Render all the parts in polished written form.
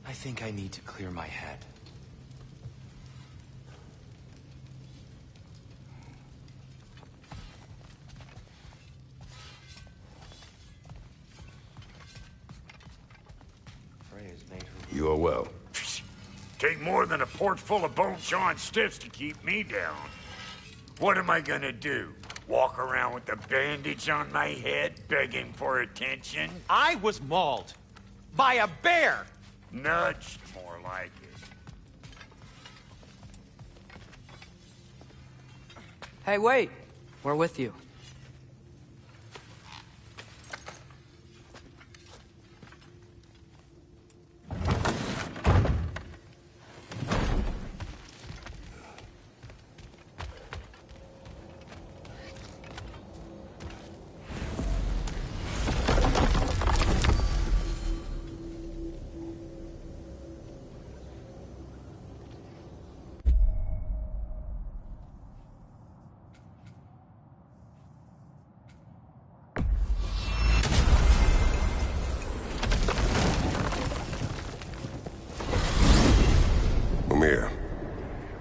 I think I need to clear my head. You are well. Take more than a port full of bone-chawing stiffs to keep me down. What am I gonna do? Walk around with a bandage on my head, begging for attention? I was mauled. By a bear! Nudged, more like it. Hey, wait! We're with you.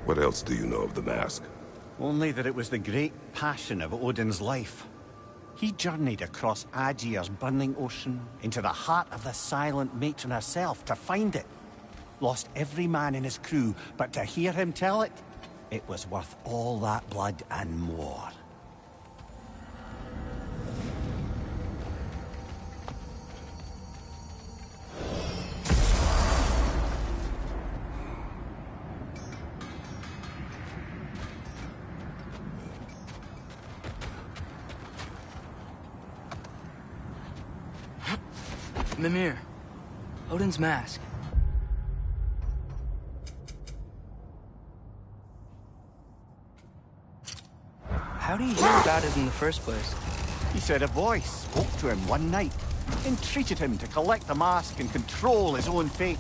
What else do you know of the mask? Only that it was the great passion of Odin's life. He journeyed across Aegir's burning ocean, into the heart of the silent matron herself to find it. Lost every man in his crew, but to hear him tell it, it was worth all that blood and more. Mimir, Odin's mask. How do you hear about it in the first place? He said a voice spoke to him one night, entreated him to collect the mask and control his own fate.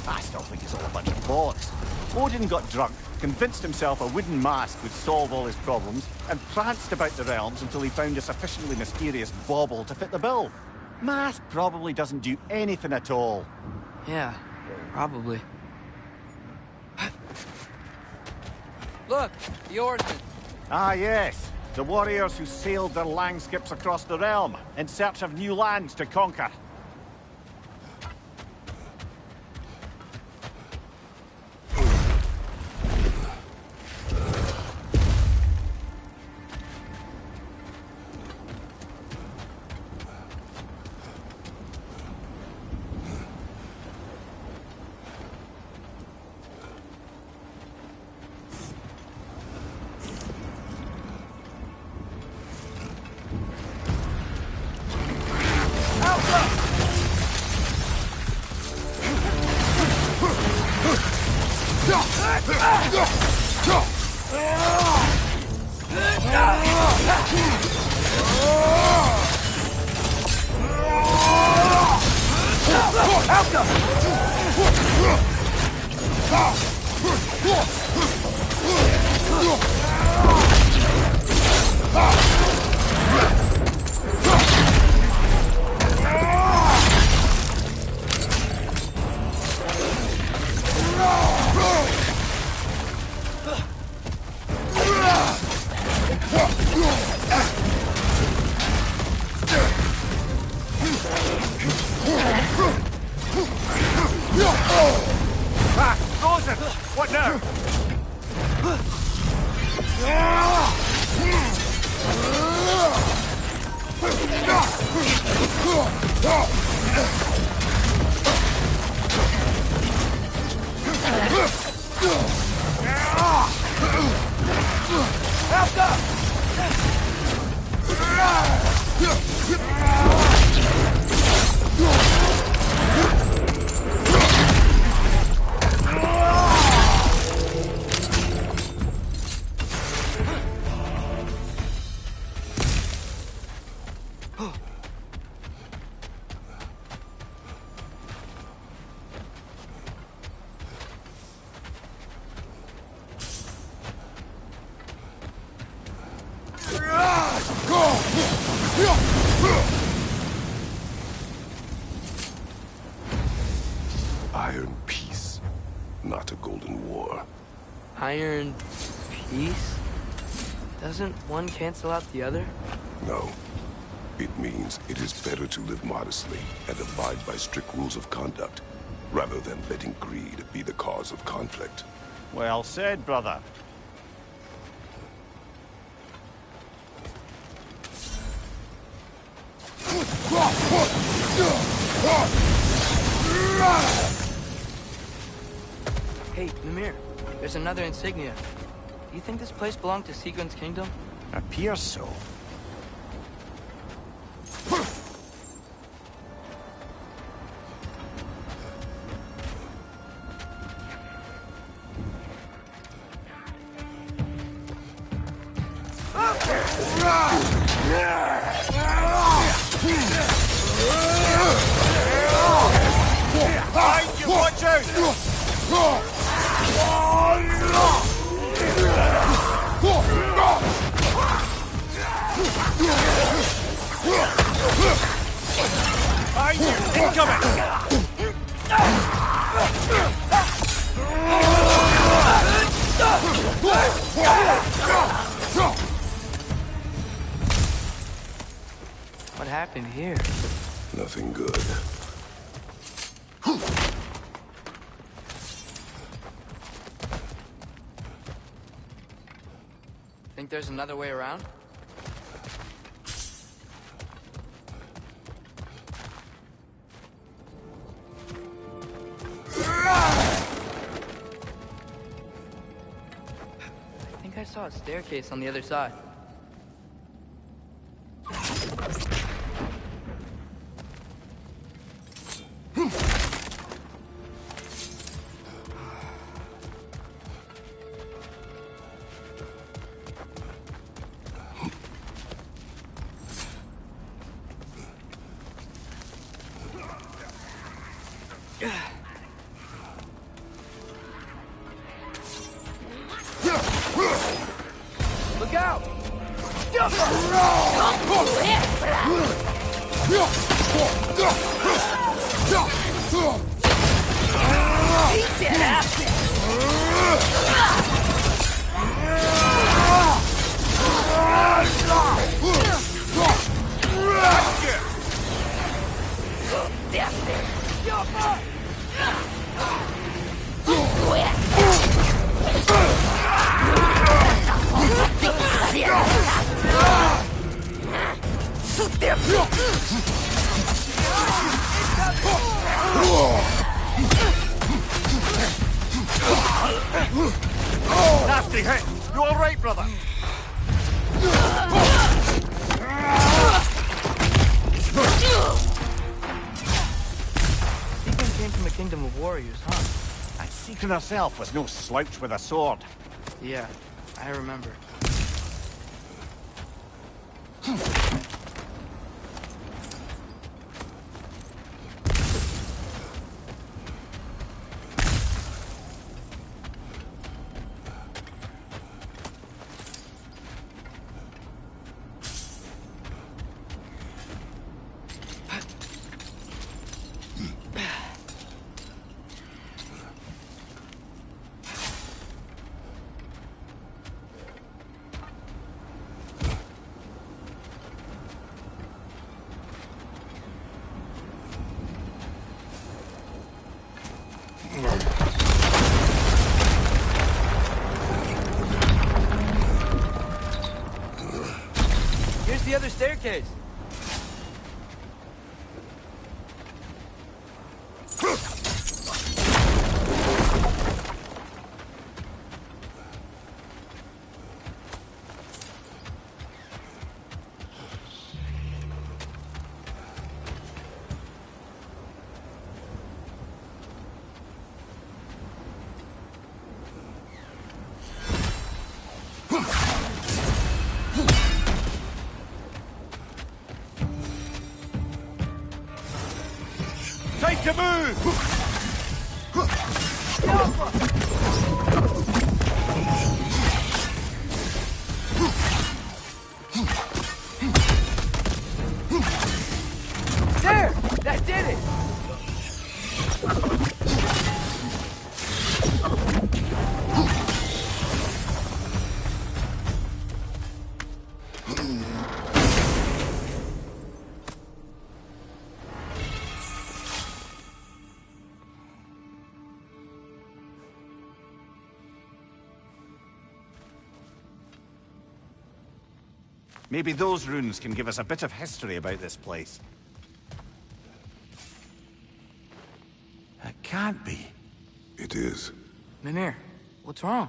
I still think it's all a bunch of bollocks. Odin got drunk, convinced himself a wooden mask would solve all his problems, and pranced about the realms until he found a sufficiently mysterious bauble to fit the bill. Mask probably doesn't do anything at all. Yeah, probably. Look, the oarsmen. Ah, yes. The warriors who sailed their langskips across the realm in search of new lands to conquer. What now? Iron peace, not a golden war. Iron peace? Doesn't one cancel out the other? No. It means it is better to live modestly and abide by strict rules of conduct, rather than letting greed be the cause of conflict. Well said, brother. Hey, Mimir, there's another insignia. Do you think this place belonged to Sigrun's kingdom? Appears so. Behind you, watch out! Behind you, incoming! What happened here? Nothing good. Think there's another way around? I think I saw a staircase on the other side. Look out! Nasty hit! You alright, brother? Sigrun came from a kingdom of warriors, huh? And Sigrun herself was no slouch with a sword. Yeah, I remember. Here's the other staircase. Time to move! There! That did it! Maybe those runes can give us a bit of history about this place. It can't be. It is. Mimir, what's wrong?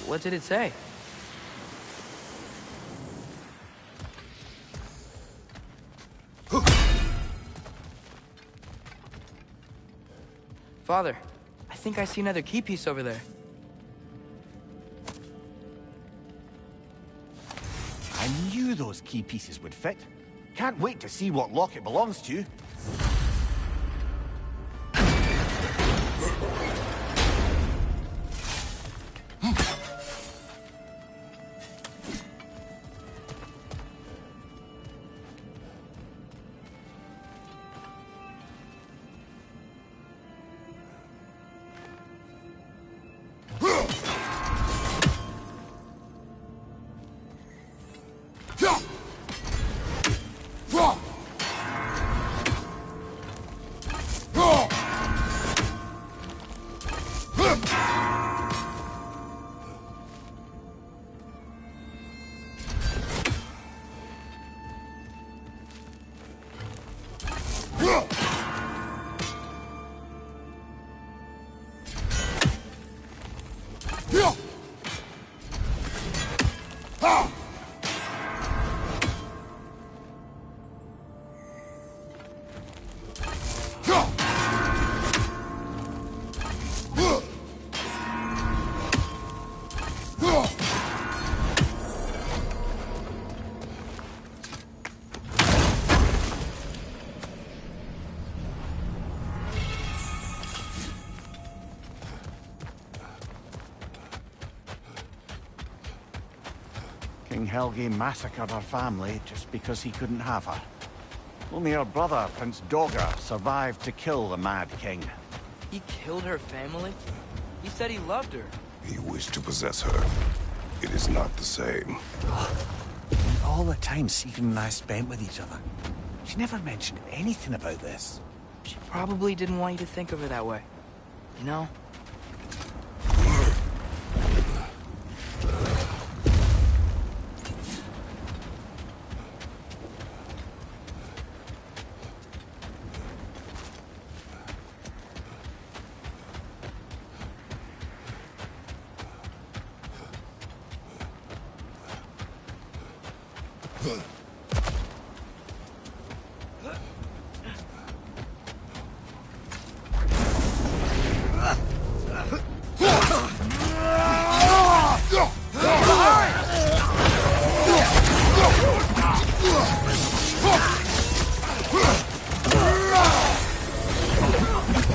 What did it say? Father, I think I see another key piece over there. I knew those key pieces would fit. Can't wait to see what lock it belongs to. King Helge massacred her family just because he couldn't have her. Only her brother, Prince Dogger, survived to kill the Mad King. He killed her family? He said he loved her. He wished to possess her. It is not the same. And all the time Sigrid and I spent with each other, she never mentioned anything about this. She probably didn't want you to think of her that way. You know?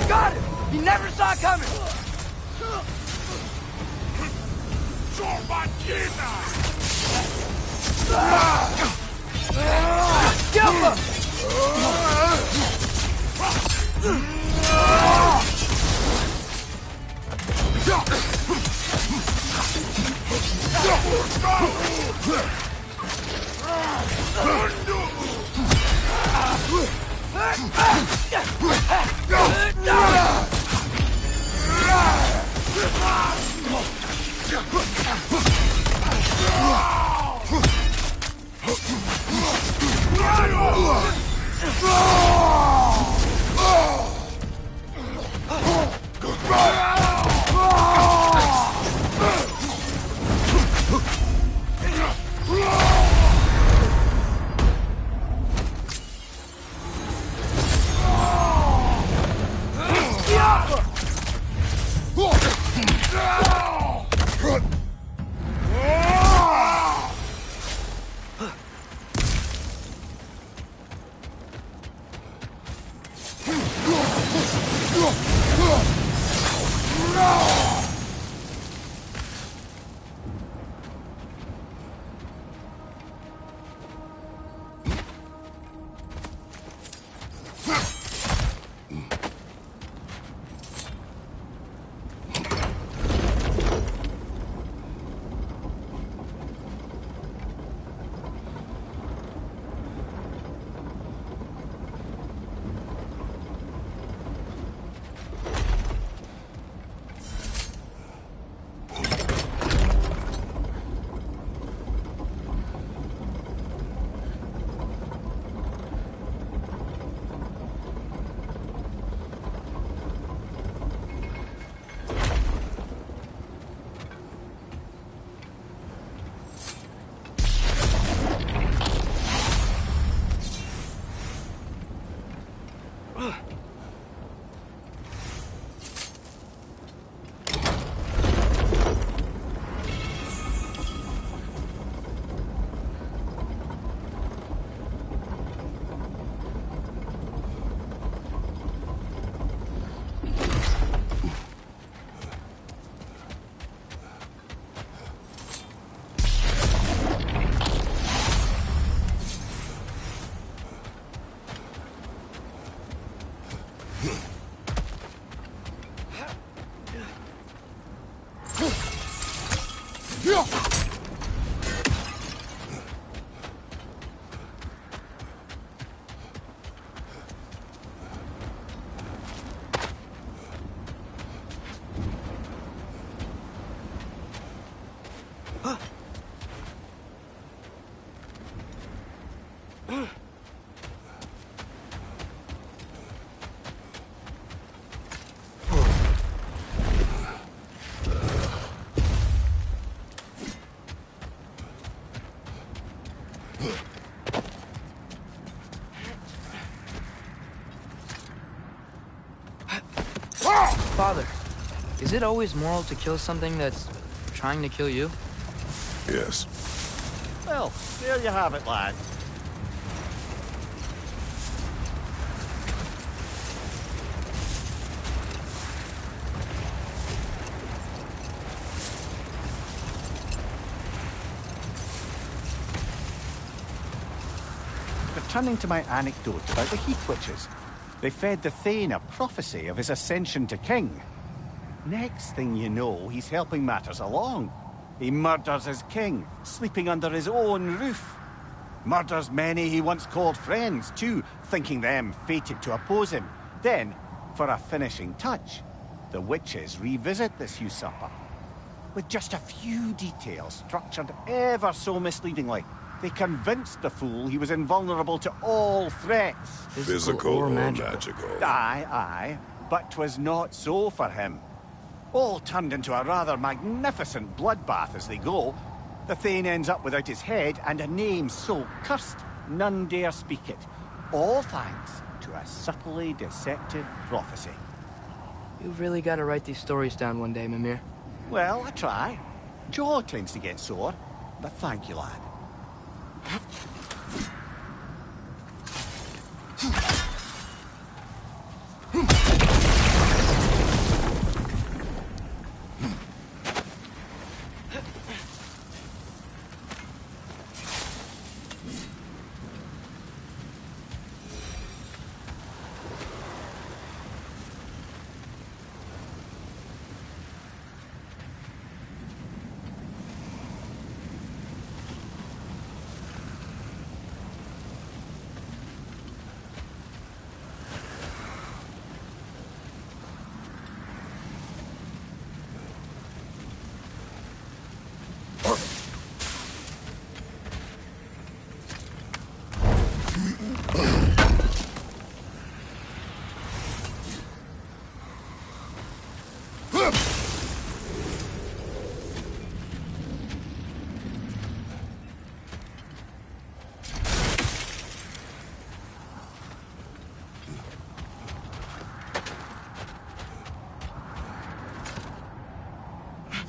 Got him! He never saw it coming! Kill him! Father, is it always moral to kill something that's trying to kill you? Yes. Well, there you have it, lad. Returning to my anecdote about the Heath Witches, they fed the Thane a prophecy of his ascension to king. Next thing you know, he's helping matters along. He murders his king, sleeping under his own roof. Murders many he once called friends, too, thinking them fated to oppose him. Then, for a finishing touch, the witches revisit this usurper. With just a few details structured ever so misleadingly, they convinced the fool he was invulnerable to all threats. Physical or magical? Aye, aye. But 'twas not so for him. All turned into a rather magnificent bloodbath as they go. The Thane ends up without his head and a name so cursed none dare speak it. All thanks to a subtly deceptive prophecy. You've really got to write these stories down one day, Mimir. Well, I try. Jaw tends to get sore, but thank you, lad.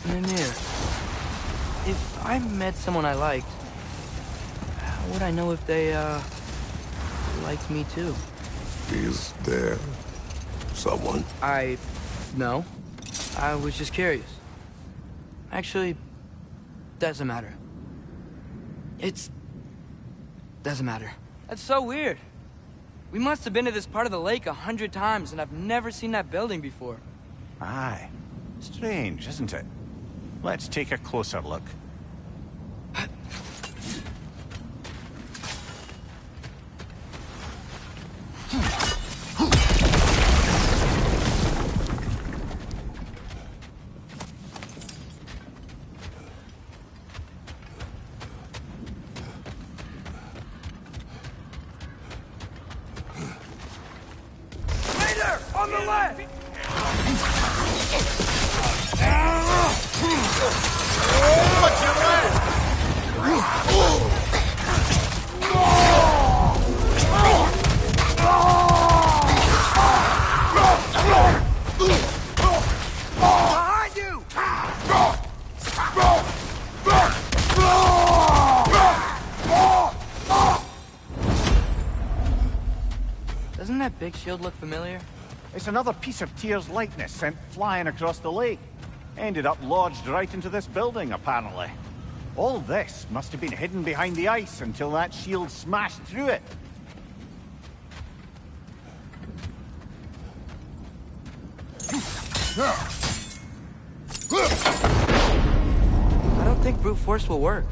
Mimir, if I met someone I liked, how would I know if they, liked me too? Is there someone? No. I was just curious. Actually, doesn't matter. Doesn't matter. That's so weird. We must have been to this part of the lake 100 times, and I've never seen that building before. Aye. Strange, isn't it? Let's take a closer look. On the left! Behind you! Doesn't that big shield look familiar? It's another piece of Tyr's likeness sent flying across the lake. Ended up lodged right into this building, apparently. All this must have been hidden behind the ice until that shield smashed through it. I don't think brute force will work.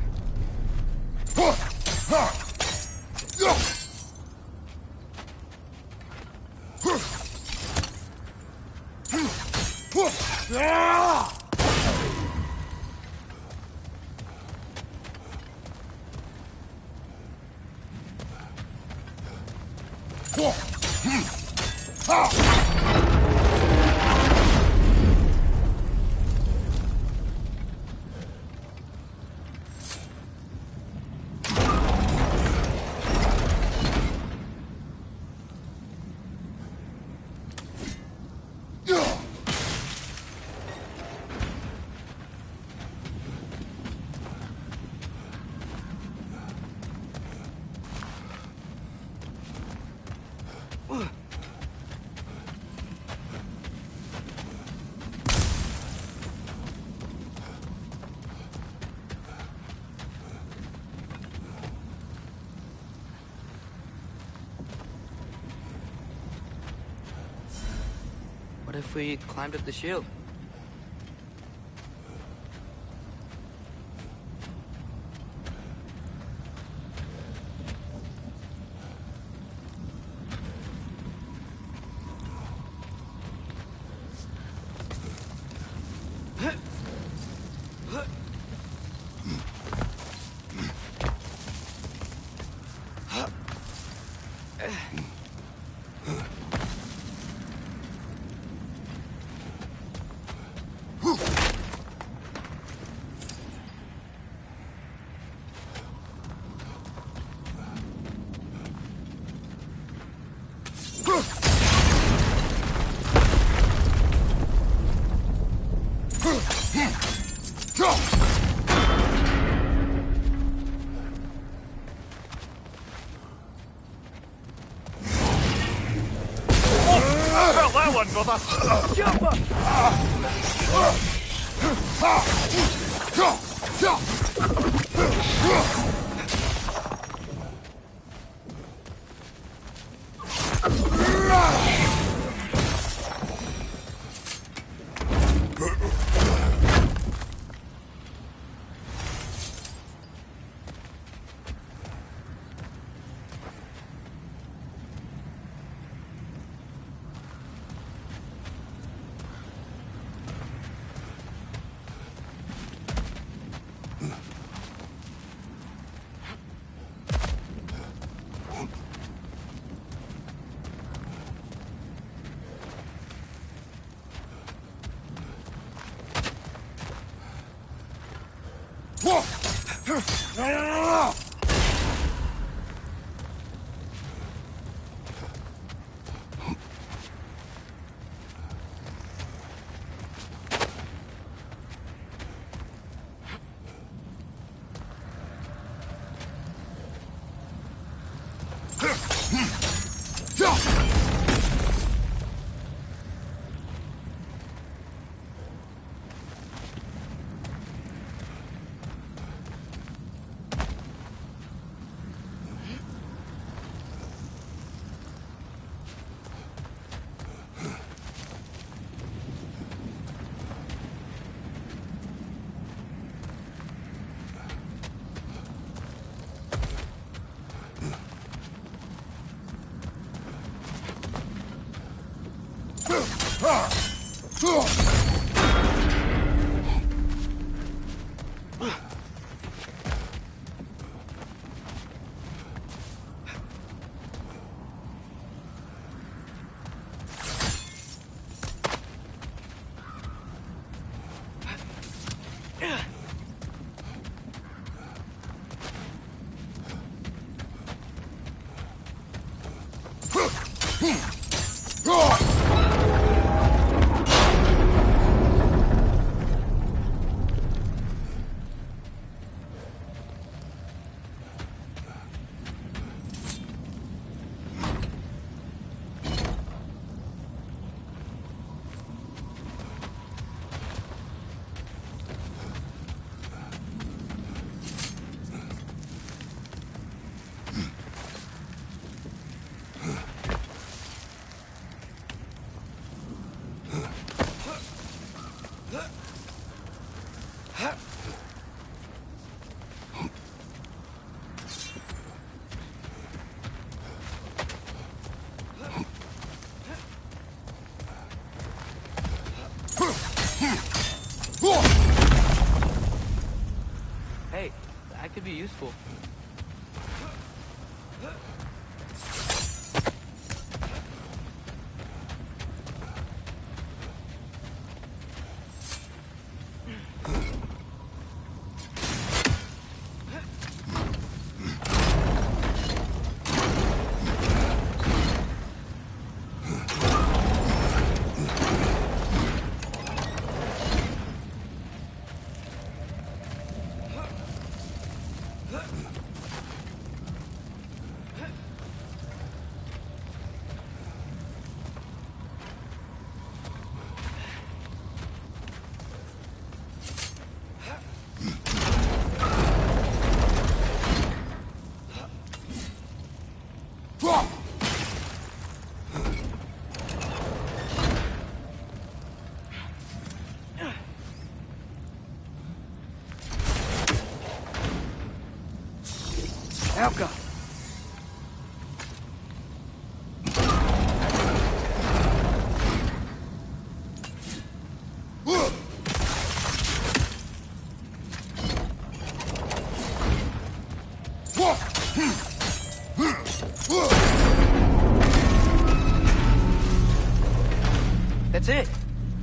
What if we climbed up the shield? Hey, that could be useful. Elka! That's it.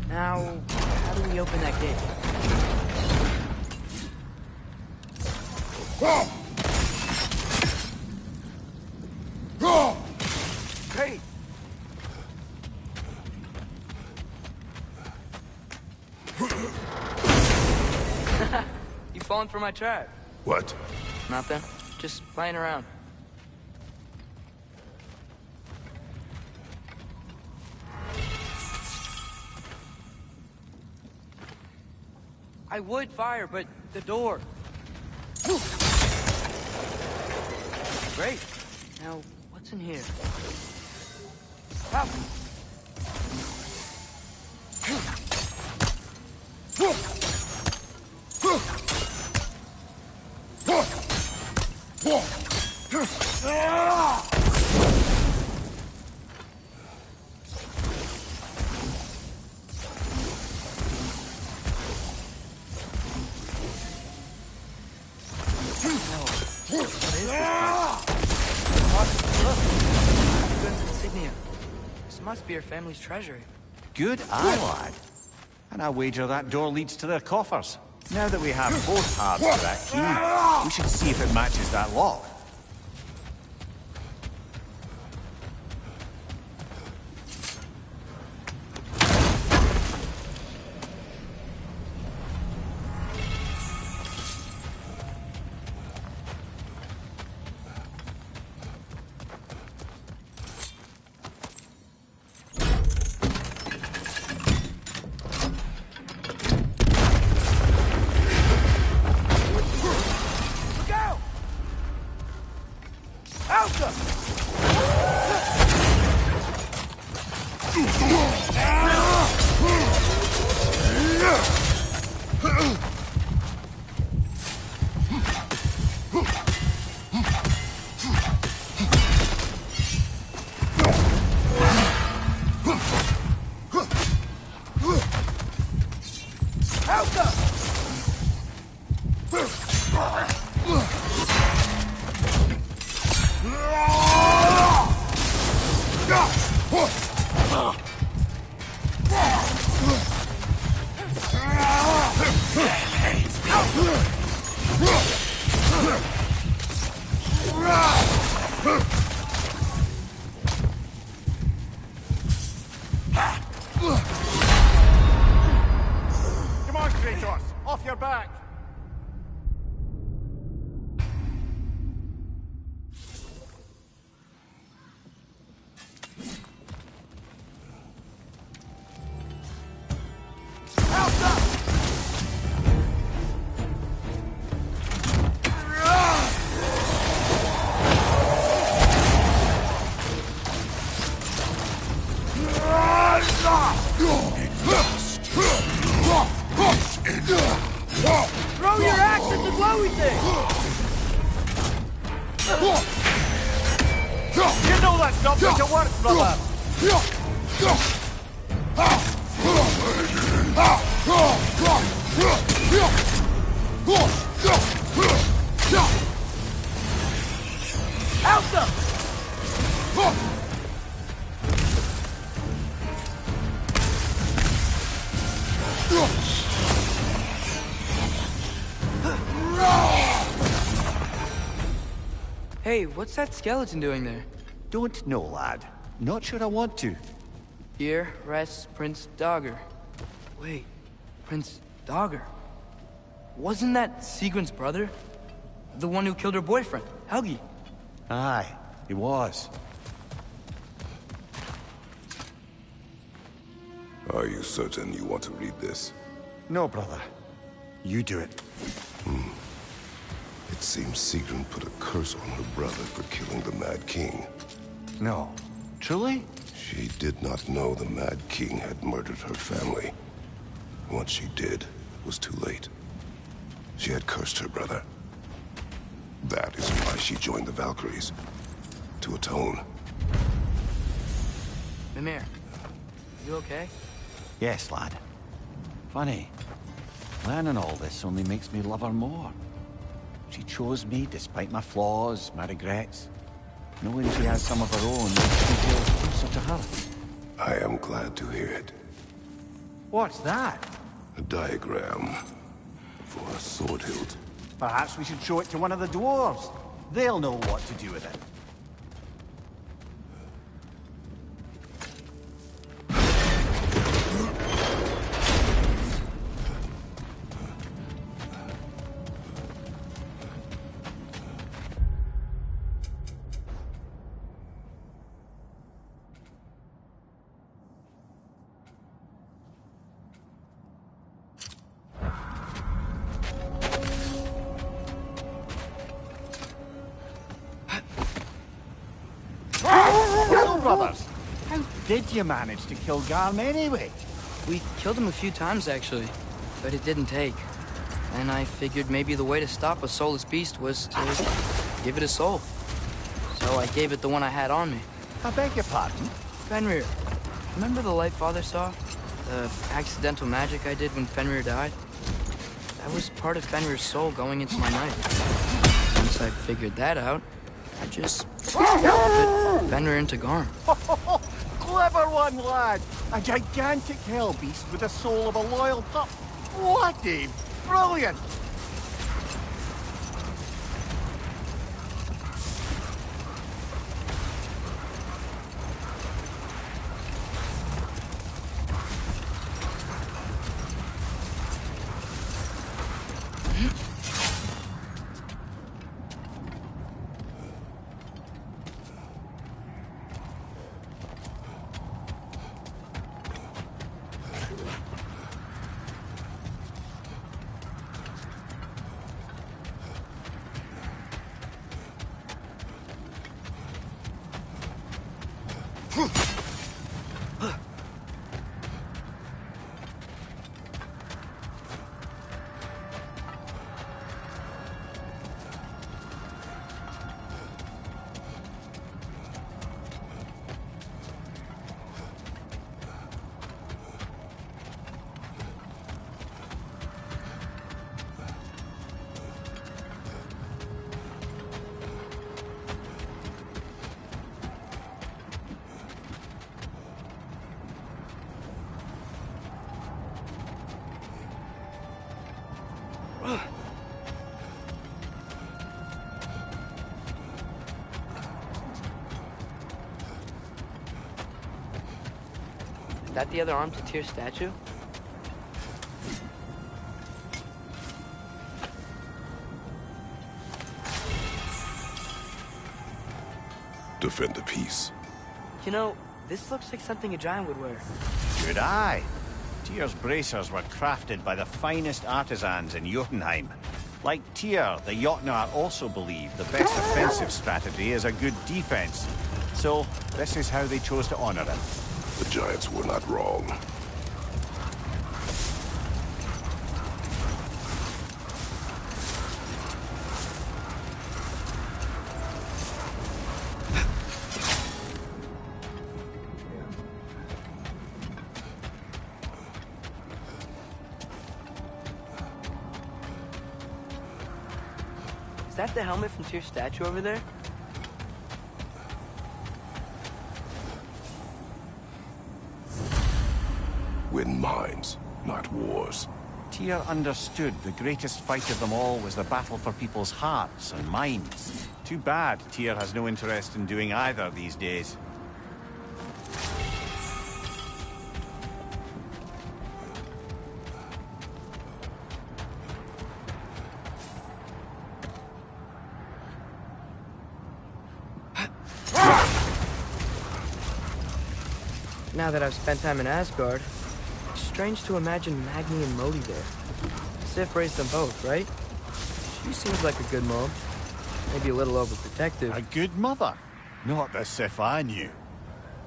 Now, how do we open that gate? Great. You falling for my trap? What? Nothing. Just playing around. I would fire, but the door. Great. Now, what's in here? Help! This must be your family's treasury. Good eye, lad. And I wager that door leads to their coffers. Now that we have both halves to that key, we should see if it matches that lock. Come on, Kratos! Off your back! It must. Throw your axe at the glowy thing! You know that's not going to work, brother! Elsa! Hey, what's that skeleton doing there? Don't know, lad. Not sure I want to. Here rests Prince Dagger. Wait, Prince Dagger? Wasn't that Sigrun's brother? The one who killed her boyfriend, Helgi? Aye, he was. Are you certain you want to read this? No, brother. You do it. It seems Sigrun put a curse on her brother for killing the Mad King. No. Truly? She did not know the Mad King had murdered her family. Once she did, it was too late. She had cursed her brother. That is why she joined the Valkyries. To atone. Mimir, you okay? Yes, lad. Funny. Learning all this only makes me love her more. She chose me despite my flaws, my regrets. Knowing she has some of her own makes me feel closer to her. I am glad to hear it. What's that? A diagram for a sword hilt. Perhaps we should show it to one of the dwarves. They'll know what to do with it. Brothers, how did you manage to kill Garm anyway? We killed him a few times, actually, but it didn't take. And I figured maybe the way to stop a soulless beast was to give it a soul. So I gave it the one I had on me. I beg your pardon? Fenrir, remember the light Father saw? The accidental magic I did when Fenrir died? That was part of Fenrir's soul going into my knife. Once I figured that out, I just put Fenrir into Garm. Clever one, lad! A gigantic hell beast with the soul of a loyal pup. What a brilliant! Is that the other arm to Tyr's statue? Defend the peace. You know, this looks like something a giant would wear. Good eye. Tyr's bracers were crafted by the finest artisans in Jotunheim. Like Tyr, the Jotnar also believe the best offensive strategy is a good defense. So, this is how they chose to honor him. The giants were not wrong. Is that the helmet from Tyr's statue over there? Win minds, not wars. Tyr understood the greatest fight of them all was the battle for people's hearts and minds. Too bad Tyr has no interest in doing either these days. Now that I've spent time in Asgard, it's strange to imagine Magni and Modi there. Sif raised them both, right? She seems like a good mom. Maybe a little overprotective. A good mother. Not the Sif I knew.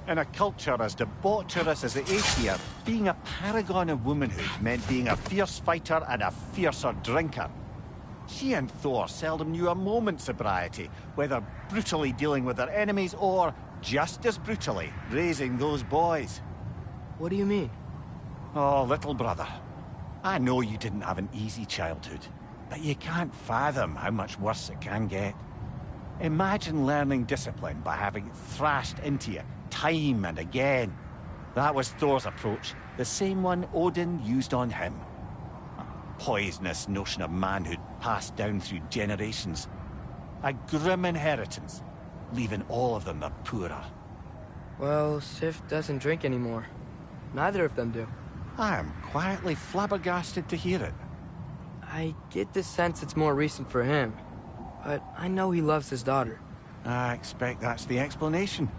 In a culture as debaucherous as the Aesir, being a paragon of womanhood meant being a fierce fighter and a fiercer drinker. She and Thor seldom knew a moment's sobriety, whether brutally dealing with their enemies or, just as brutally, raising those boys. What do you mean? Oh, little brother. I know you didn't have an easy childhood, but you can't fathom how much worse it can get. Imagine learning discipline by having it thrashed into you time and again. That was Thor's approach, the same one Odin used on him. A poisonous notion of manhood passed down through generations. A grim inheritance, leaving all of them the poorer. Well, Sif doesn't drink anymore. Neither of them do. I am quietly flabbergasted to hear it. I get the sense it's more recent for him, but I know he loves his daughter. I expect that's the explanation.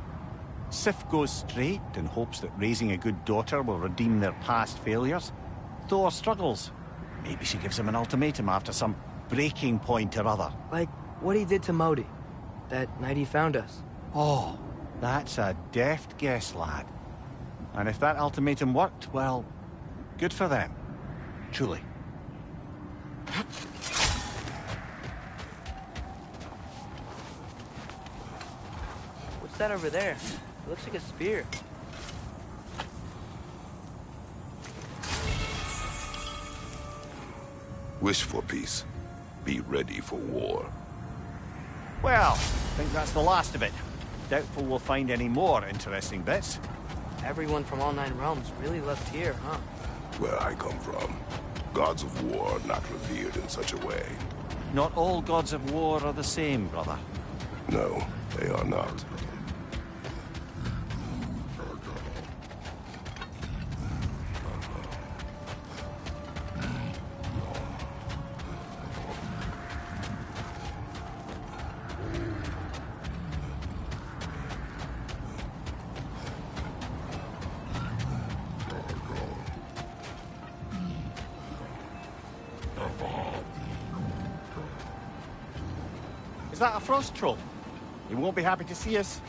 Sif goes straight and hopes that raising a good daughter will redeem their past failures. Thor struggles. Maybe she gives him an ultimatum after some breaking point or other. Like what he did to Modi, that night he found us. Oh, that's a deft guess, lad. And if that ultimatum worked, well, good for them. Truly. What's that over there? It looks like a spear. Wish for peace. Be ready for war. Well, I think that's the last of it. Doubtful we'll find any more interesting bits. Everyone from all 9 realms really loved Tyr, huh? Where I come from, gods of war are not revered in such a way. Not all gods of war are the same, brother. No, they are not. Is that a frost troll? He won't be happy to see us.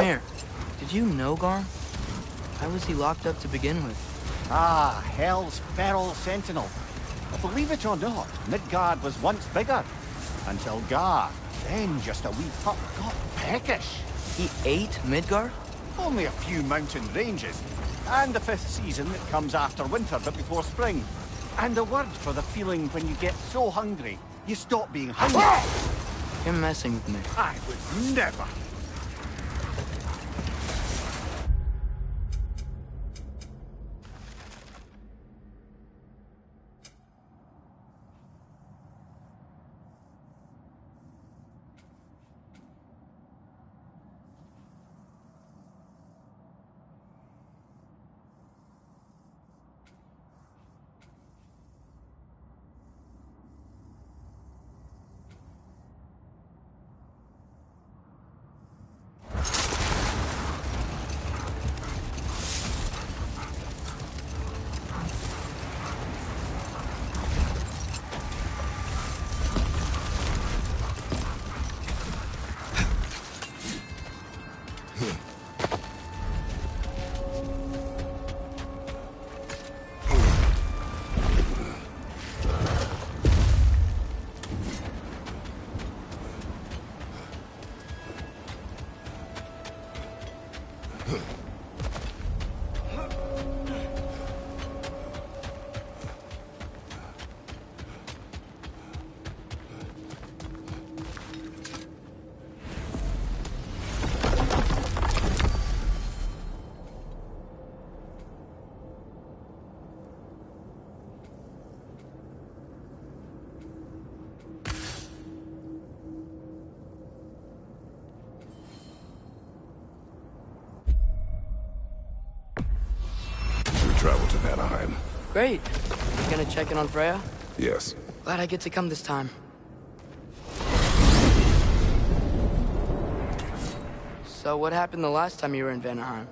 here. Did you know Garm? Why was he locked up to begin with? Ah, Hell's feral sentinel. Believe it or not, Midgard was once bigger. Until Gar, then just a wee pup, got peckish. He ate Midgard? Only a few mountain ranges. And the 5th season that comes after winter but before spring. And a word for the feeling when you get so hungry, you stop being hungry. You're messing with me. I would never. Travel to Vanaheim. Great. You gonna check in on Freya? Yes. Glad I get to come this time. So what happened the last time you were in Vanaheim?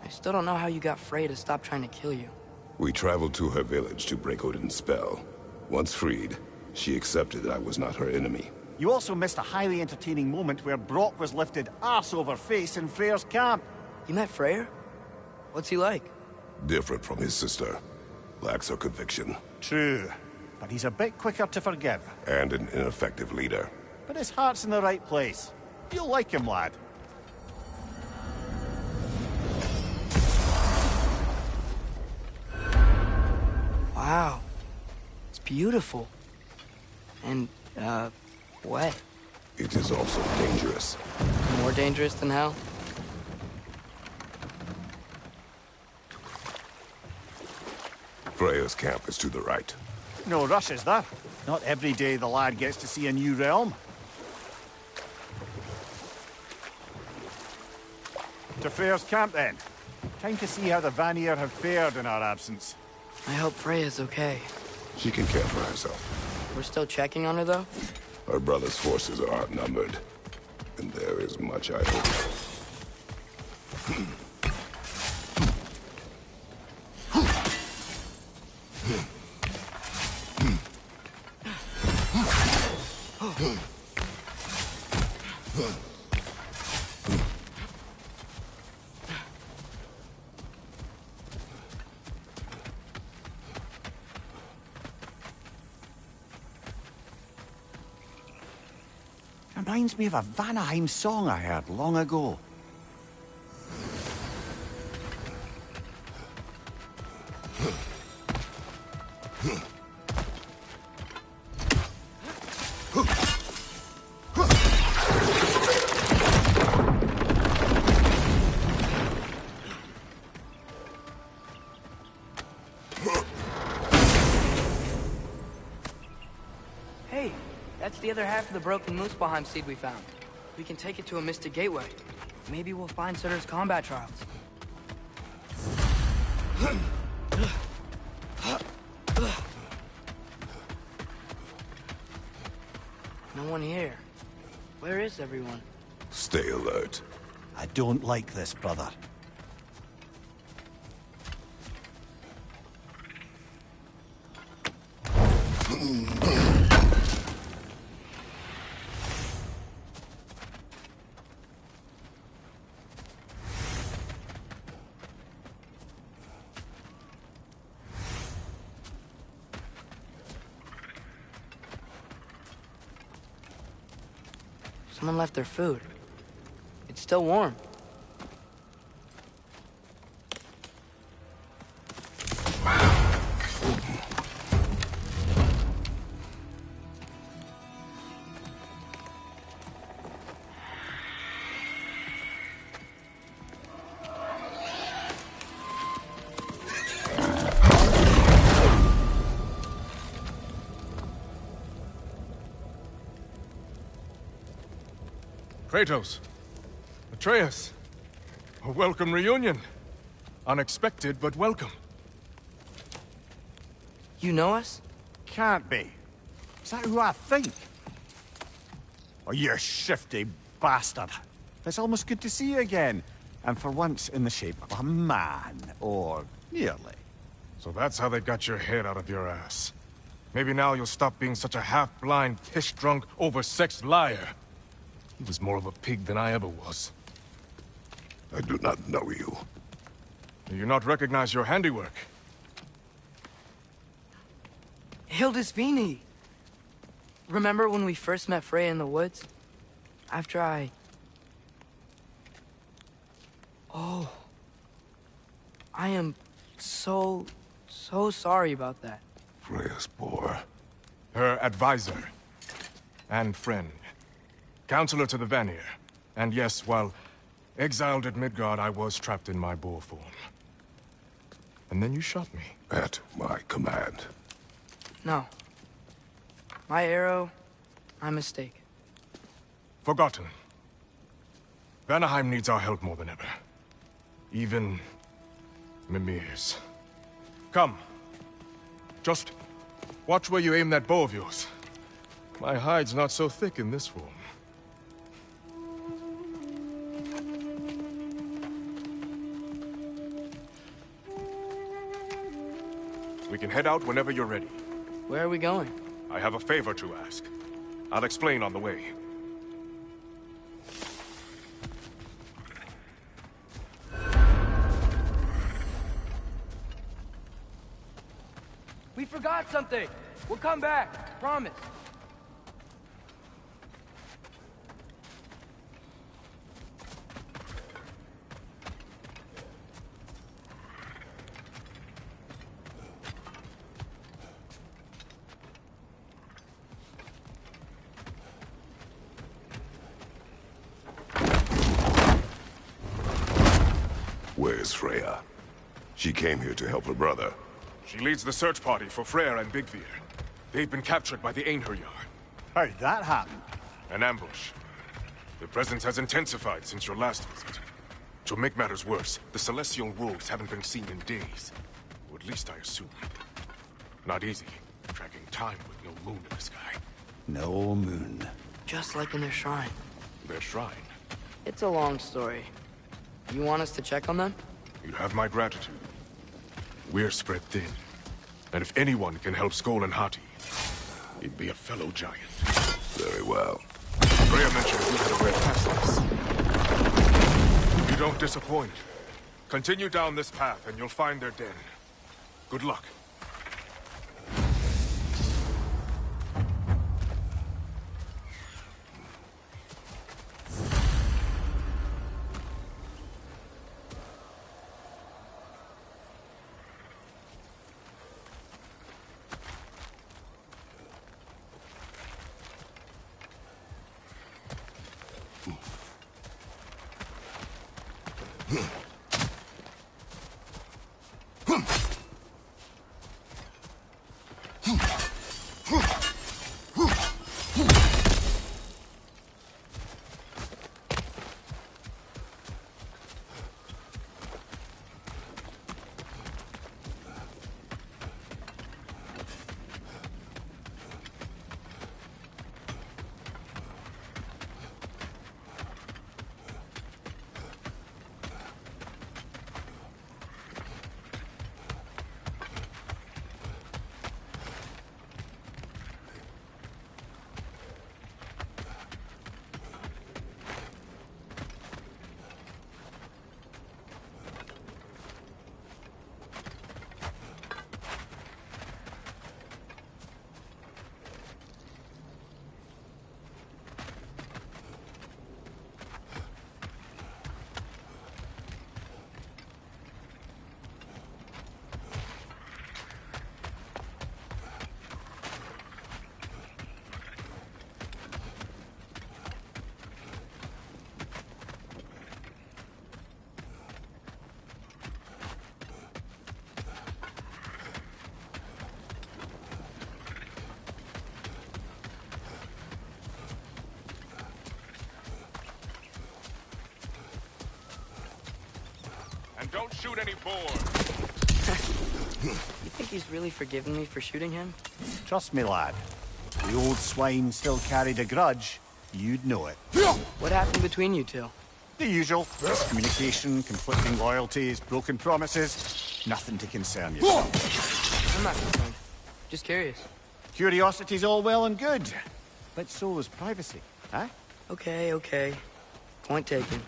I still don't know how you got Freya to stop trying to kill you. We traveled to her village to break Odin's spell. Once freed, she accepted that I was not her enemy. You also missed a highly entertaining moment where Brock was lifted arse over face in Freyr's camp. You met Freyr? What's he like? Different from his sister. Lacks her conviction. True, but he's a bit quicker to forgive. And an ineffective leader. But his heart's in the right place. You'll like him, lad. Wow. It's beautiful. And, wet. It is also dangerous. More dangerous than hell? Freya's camp is to the right. No rush, is there? Not every day the lad gets to see a new realm. To Freyr's camp, then. Time to see how the Vanir have fared in our absence. I hope Freya's okay. She can care for herself. We're still checking on her, though? Her brother's forces are outnumbered. And there is much I hope. Reminds me of a Vanaheim song I heard long ago. Hey, that's the other half of the broken Muspelheim seed we found. We can take it to a Mystic Gateway. Maybe we'll find Surtur's combat trials. No one here. Where is everyone? Stay alert. I don't like this, brother. Someone left their food. It's still warm. Kratos, Atreus, a welcome reunion. Unexpected, but welcome. You know us? Can't be. Is that who I think? Oh, you shifty bastard. It's almost good to see you again. And for once in the shape of a man, or nearly. So that's how they got your head out of your ass. Maybe now you'll stop being such a half-blind, piss-drunk, oversexed liar. He was more of a pig than I ever was. I do not know you. Do you not recognize your handiwork? Hildisvini! Remember when we first met Freya in the woods? After I... Oh. I am so sorry about that. Freya's boar. Her advisor. And friend. Counselor to the Vanir. And yes, while exiled at Midgard, I was trapped in my boar form. And then you shot me. At my command. No. My arrow, my mistake. Forgotten. Vanaheim needs our help more than ever. Even Mimir's. Come. Just watch where you aim that bow of yours. My hide's not so thick in this form. We can head out whenever you're ready. Where are we going? I have a favor to ask. I'll explain on the way. We forgot something! We'll come back, promise. Where's Freya? She came here to help her brother. She leads the search party for Freyr and Bigvir. They've been captured by the Einherjar. How'd that happen? An ambush. The presence has intensified since your last visit. To make matters worse, the Celestial Wolves haven't been seen in days. Or at least I assume. Not easy, tracking time with no moon in the sky. No moon. Just like in their shrine. Their shrine. It's a long story. You want us to check on them? You have my gratitude. We're spread thin. And if anyone can help Skoll and Hati, he'd be a fellow giant. Very well. Freya mentioned you had a rare past this. You don't disappoint. Continue down this path and you'll find their den. Good luck. And don't shoot any boars. You think he's really forgiven me for shooting him? Trust me, lad. If the old swine still carried a grudge, you'd know it. What happened between you two? The usual. Miscommunication, conflicting loyalties, broken promises. Nothing to concern you. I'm not concerned. Just curious. Curiosity's all well and good. But so is privacy, huh? Okay, okay. Point taken.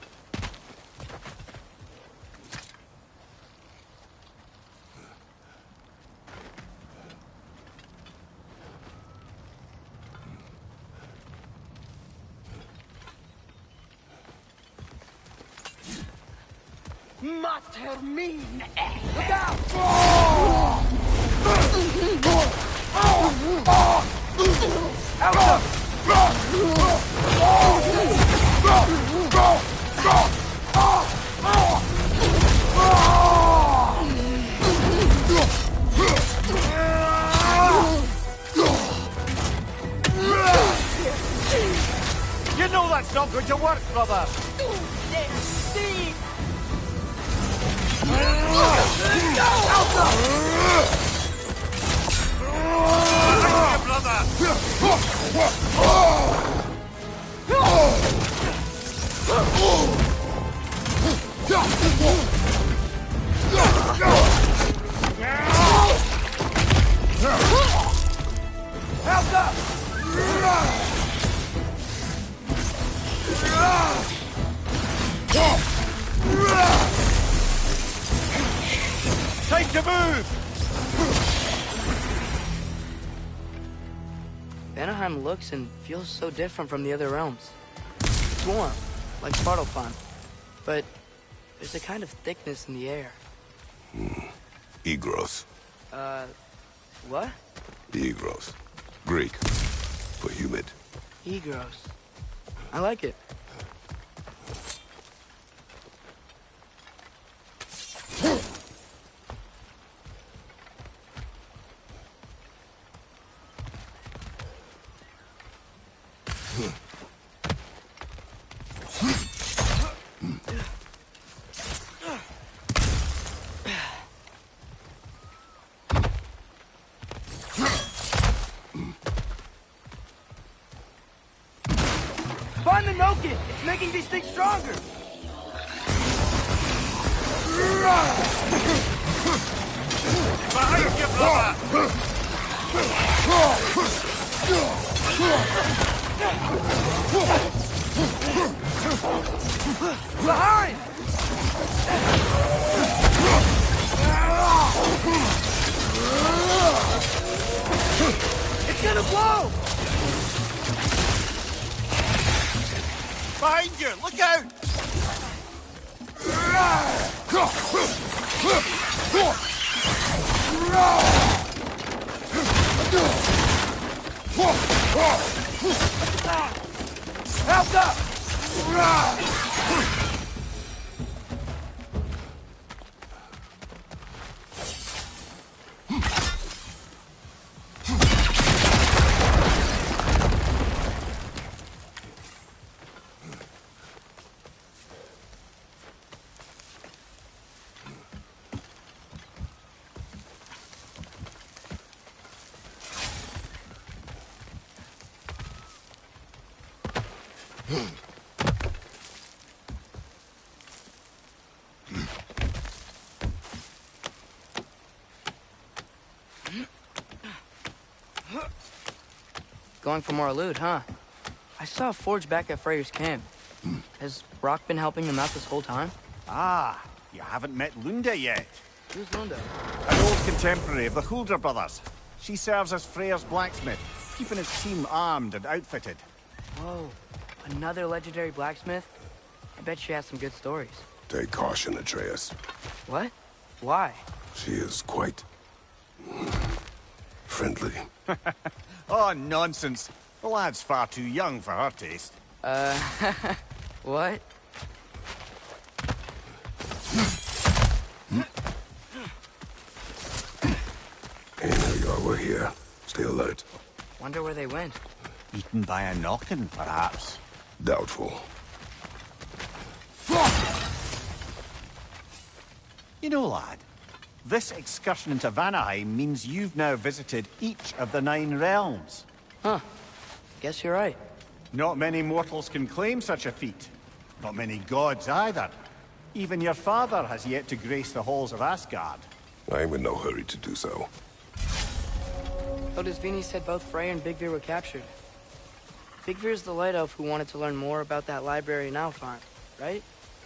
Mater mine! Look out! You know that's not going to work, brother! Time to move! Vanaheim looks and feels so different from the other realms. It's warm, like Svartalfheim, but there's a kind of thickness in the air. Egros. What? Egros. Greek. For humid. Egros. I like it. Find the Nokin! It's making these things stronger! Behind you, brother! Behind! It's gonna blow! Behind you! Look out! Help up! Going for more loot, huh? I saw a forge back at Freyr's camp. Has Rock been helping them out this whole time? Ah, you haven't met Lunda yet. Who's Lunda? An old contemporary of the Hulder brothers. She serves as Freyr's blacksmith, keeping his team armed and outfitted. Whoa, another legendary blacksmith? I bet she has some good stories. Take caution, Atreus. What? Why? She is quite... friendly. Oh, nonsense. The lad's far too young for her taste. What? Hey, now y'all were here. Stay alert. Wonder where they went. Eaten by a knockin', perhaps. Doubtful. You know, lad, this excursion into Vanaheim means you've now visited each of the 9 realms. Huh. Guess you're right. Not many mortals can claim such a feat. Not many gods either. Even your father has yet to grace the halls of Asgard. I am in no hurry to do so. Odysvini said both Frey and Bigvir were captured. Bigvir's the light elf who wanted to learn more about that library in Alfheim, right?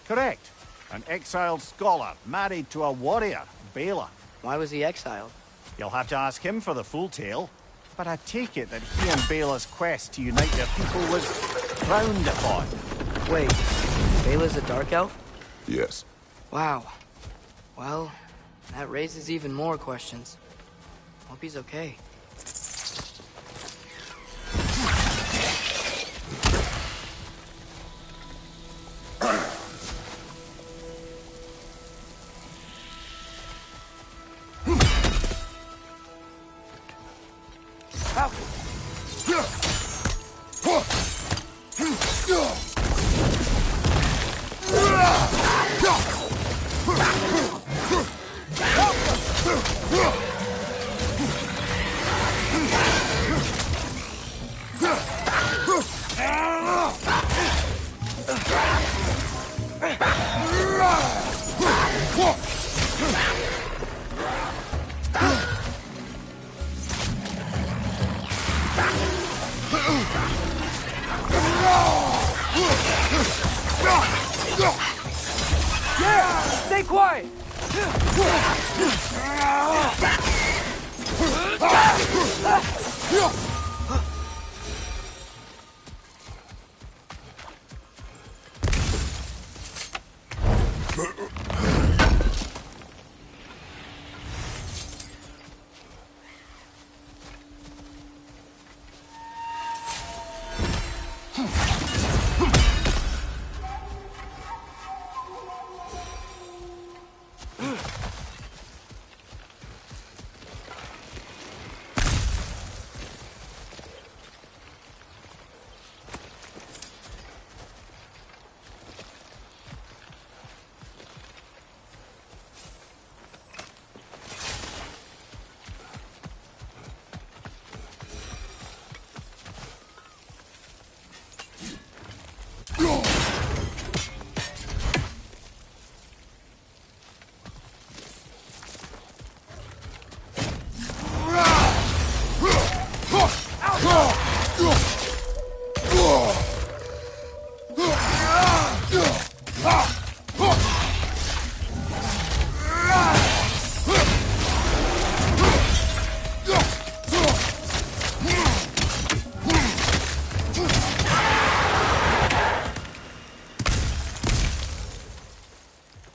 Correct. An exiled scholar married to a warrior, Bela. Why was he exiled? You'll have to ask him for the full tale. But I take it that he and Bela's quest to unite their people was frowned upon. Wait, Bela's a dark elf? Yes. Wow. Well, that raises even more questions. Hope he's okay. Stay quiet!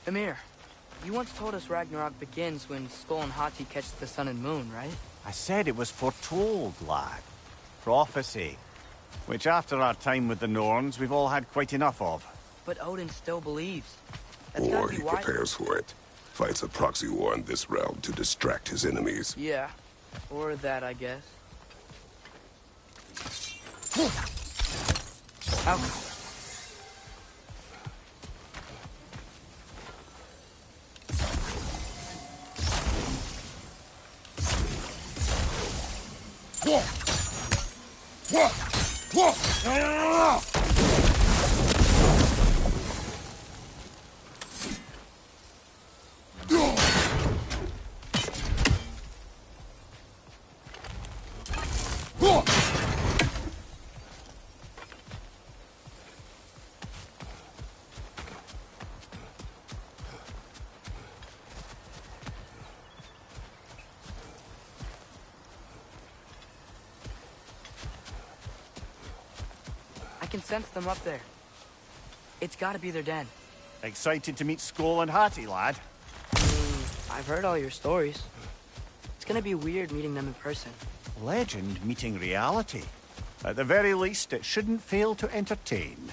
Emir, you once told us Ragnarok begins when Skull and Hati catch the sun and moon, right? I said it was foretold, lad. Prophecy. Which after our time with the Norns, we've all had quite enough of. But Odin still believes. That's Or gotta he be why... prepares for it. Fights a proxy war in this realm to distract his enemies. Yeah. Or that, I guess. Ow. I can sense them up there. It's gotta be their den. Excited to meet Skull and Hati, lad? I've heard all your stories. It's gonna be weird meeting them in person. Legend meeting reality. At the very least, it shouldn't fail to entertain.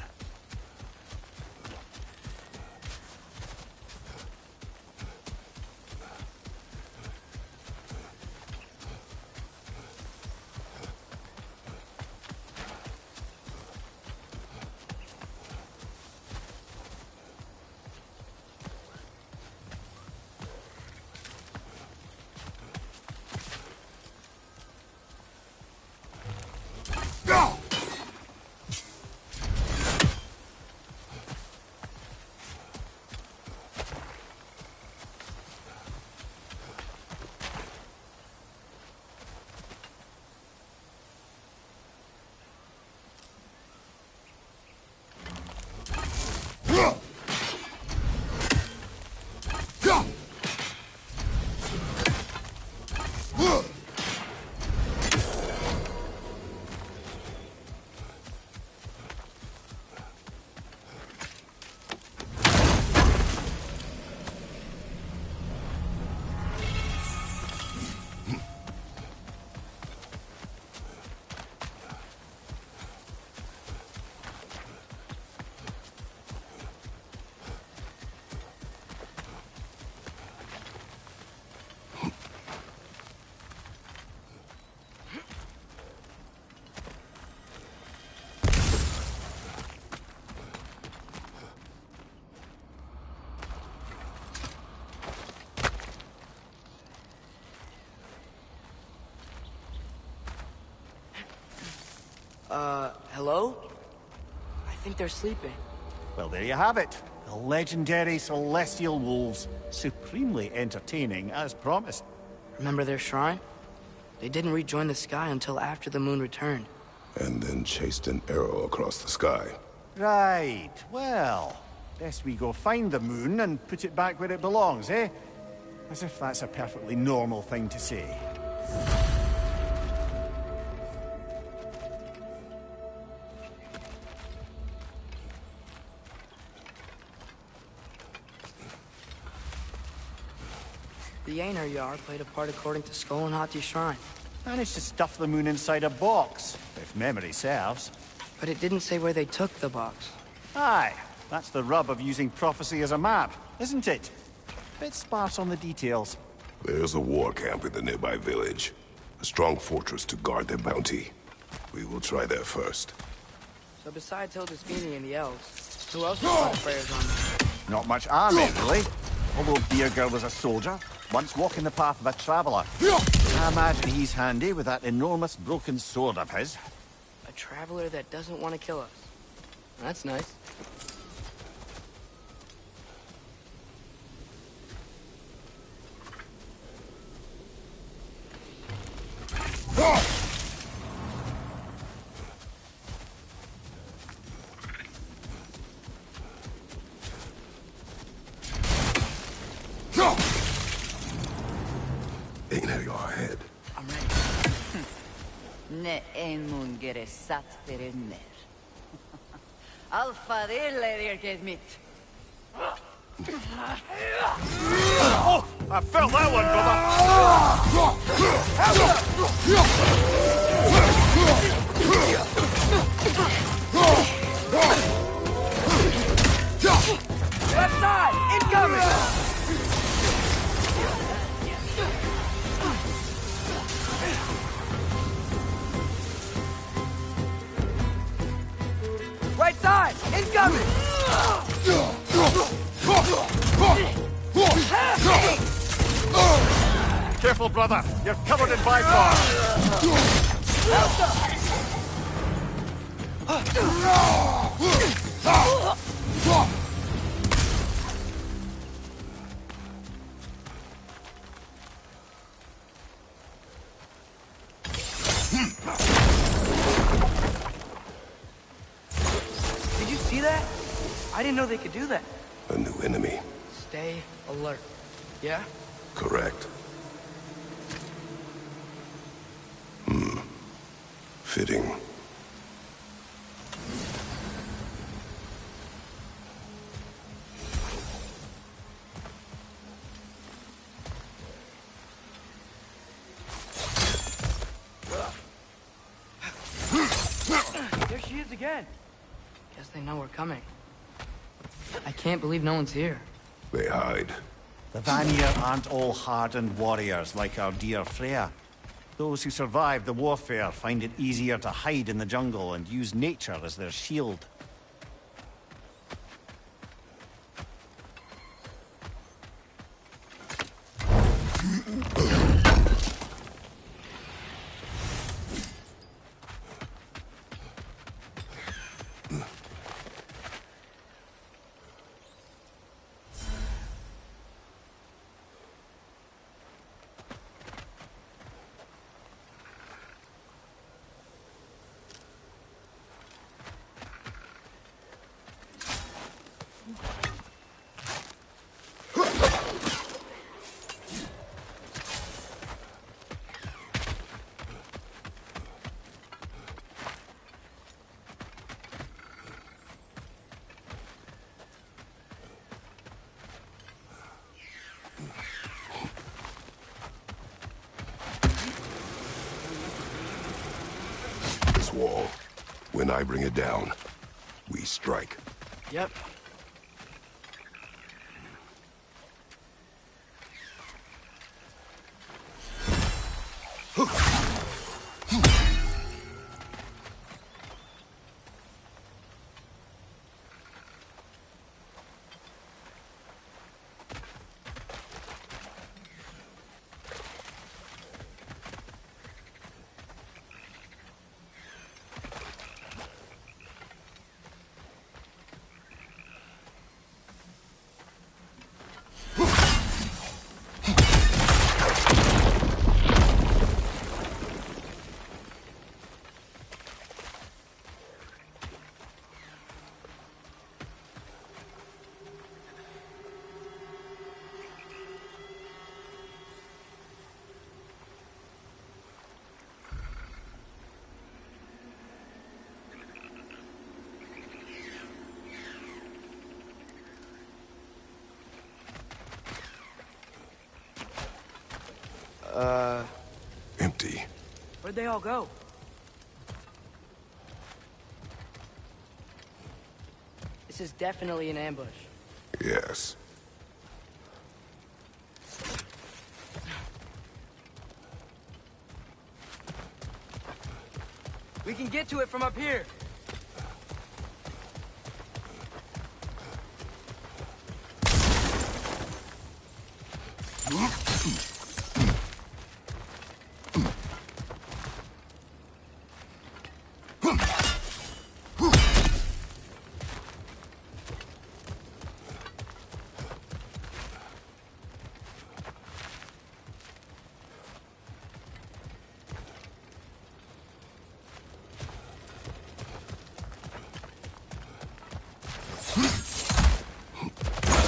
Hello? I think they're sleeping. Well, there you have it. The legendary celestial wolves. Supremely entertaining, as promised. Remember their shrine? They didn't rejoin the sky until after the moon returned. And then chased an arrow across the sky. Right. Well, best we go find the moon and put it back where it belongs, eh? As if that's a perfectly normal thing to say. The Einherjar played a part according to Skull and Hati's shrine. Managed to stuff the moon inside a box, if memory serves. But it didn't say where they took the box. Aye, that's the rub of using prophecy as a map, isn't it? Bit sparse on the details. There's a war camp in the nearby village. A strong fortress to guard their bounty. We will try there first. So besides Hildesvini and the elves, who else was prayers on them? Not much army, really. Although Beerger was a soldier, once walking the path of a traveler. I imagine he's handy with that enormous broken sword of his. A traveler that doesn't want to kill us. That's nice. Ain't your head. I'm ready. Ne mun gere satt ner. Alfa diller get mitt. Oh! I felt that one, brother! Left side! Incoming! Right side! Incoming! Careful, brother. You're covered in bifrost. Did you see that? I didn't know they could do that. A new enemy. Stay alert. Yeah? Correct. Fitting. There she is again. Guess they know we're coming. I can't believe no one's here. They hide. The Vanir aren't all hardened warriors like our dear Freya. Those who survive the warfare find it easier to hide in the jungle and use nature as their shield. Wall. When I bring it down, we strike. Yep. Empty. Where'd they all go? This is definitely an ambush. Yes. We can get to it from up here.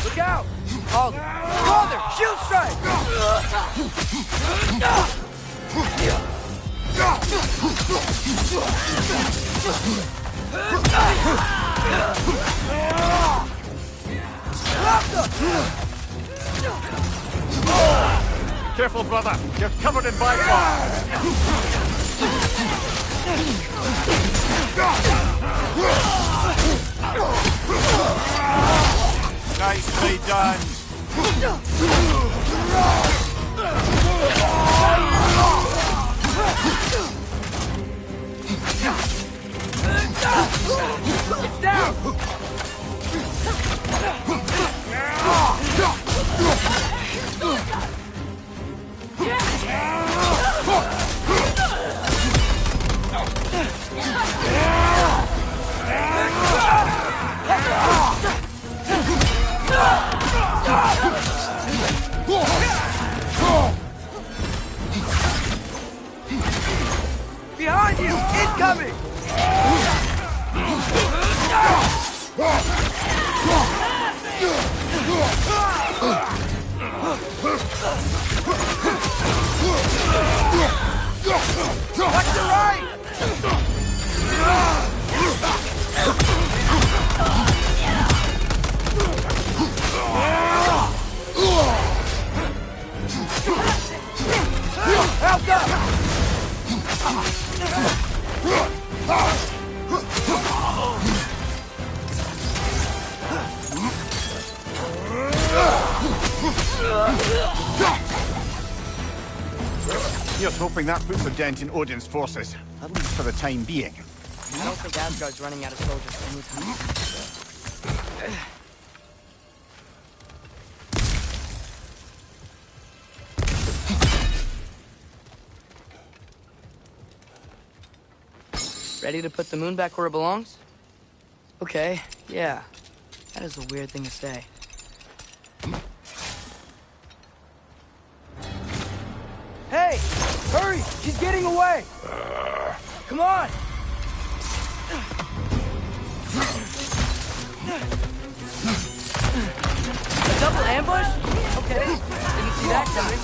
Look out! Alder! Father, shield strike! Careful, brother. You're covered in bifrost. Nicely done. It's down! Behind you! Incoming! Watch the right! Help up! Here's hoping that puts a dent in Odin's forces, at least for the time being. I don't think Asgard's running out of soldiers anytime soon. Ready to put the moon back where it belongs? Okay, yeah. That is a weird thing to say. Hey! Hurry! She's getting away! Come on! A double ambush? Okay. Didn't see that coming.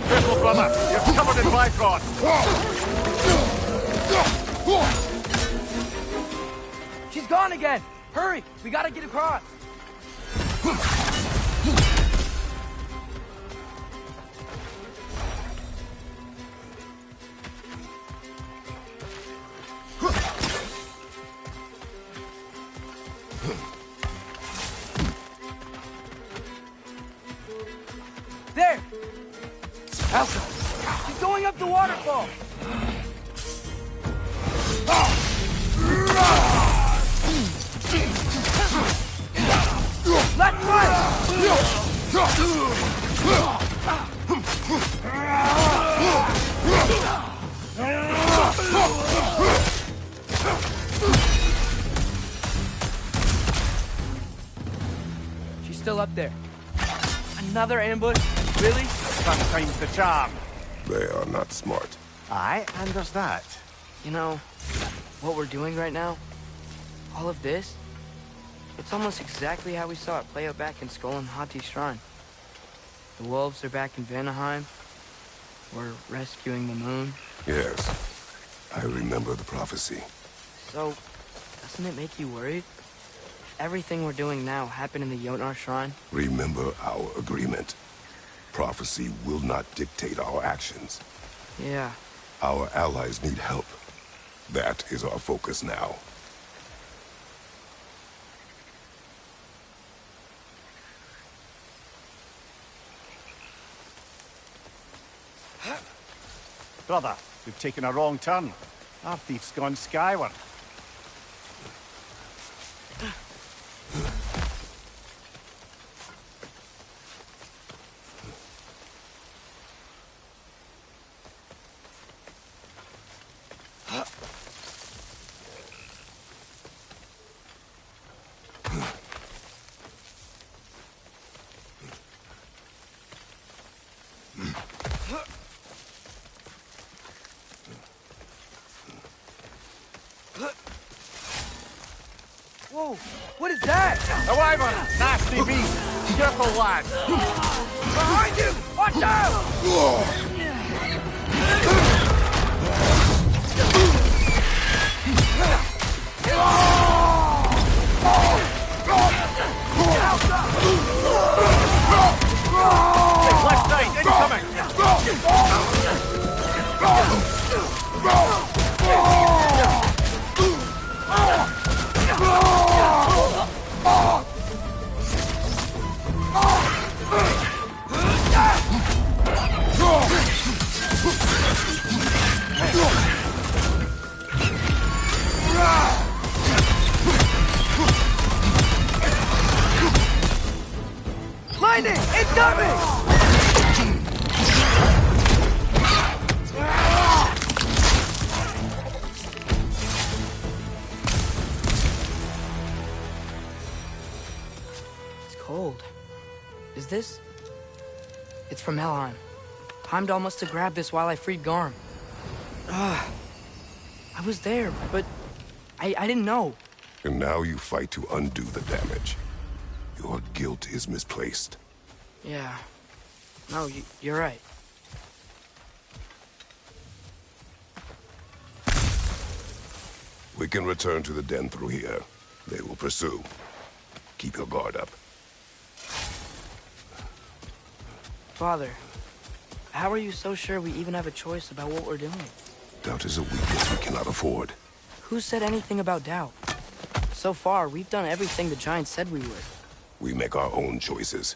Careful, brother. You're covered in bifrost. She's gone again! Hurry! We gotta get across! There! Elsa! She's going up the waterfall! Left, right! She's still up there. Another ambush? Really? Sometimes the charm. They are not smart. Aye, and there's that. You know, what we're doing right now, all of this, it's almost exactly how we saw it play out back in Skull and Hati's shrine. The wolves are back in Vanaheim. We're rescuing the moon. Yes. I remember the prophecy. So, Doesn't it make you worried? If everything we're doing now happened in the Jotnar Shrine? Remember our agreement. Prophecy will not dictate our actions. Yeah. Our allies need help. That is our focus now. Brother, we've taken a wrong turn. Our thief's gone skyward. Whoa, what is that? A wyvern! Nasty beast! Careful, lad! Behind you! Watch out! Left side, incoming! Lightning! Incoming! It's cold. Is this? It's from Helheim. Heimdall must have grabbed this while I freed Garm. I was there, but I didn't know. And now you fight to undo the damage. Your guilt is misplaced. Yeah. No, you're right. We can return to the den through here. They will pursue. Keep your guard up. Father, how are you so sure we even have a choice about what we're doing? Doubt is a weakness we cannot afford. Who said anything about doubt? So far, we've done everything the Giants said we would. We make our own choices.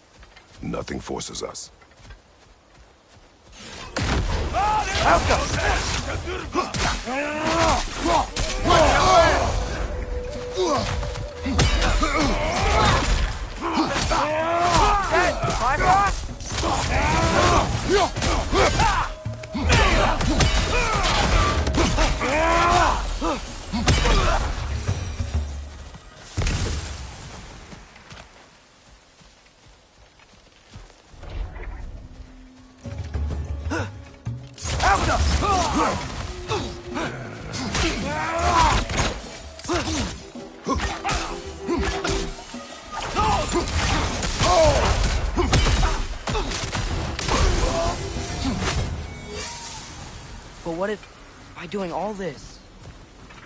Nothing forces us. But what if, by doing all this,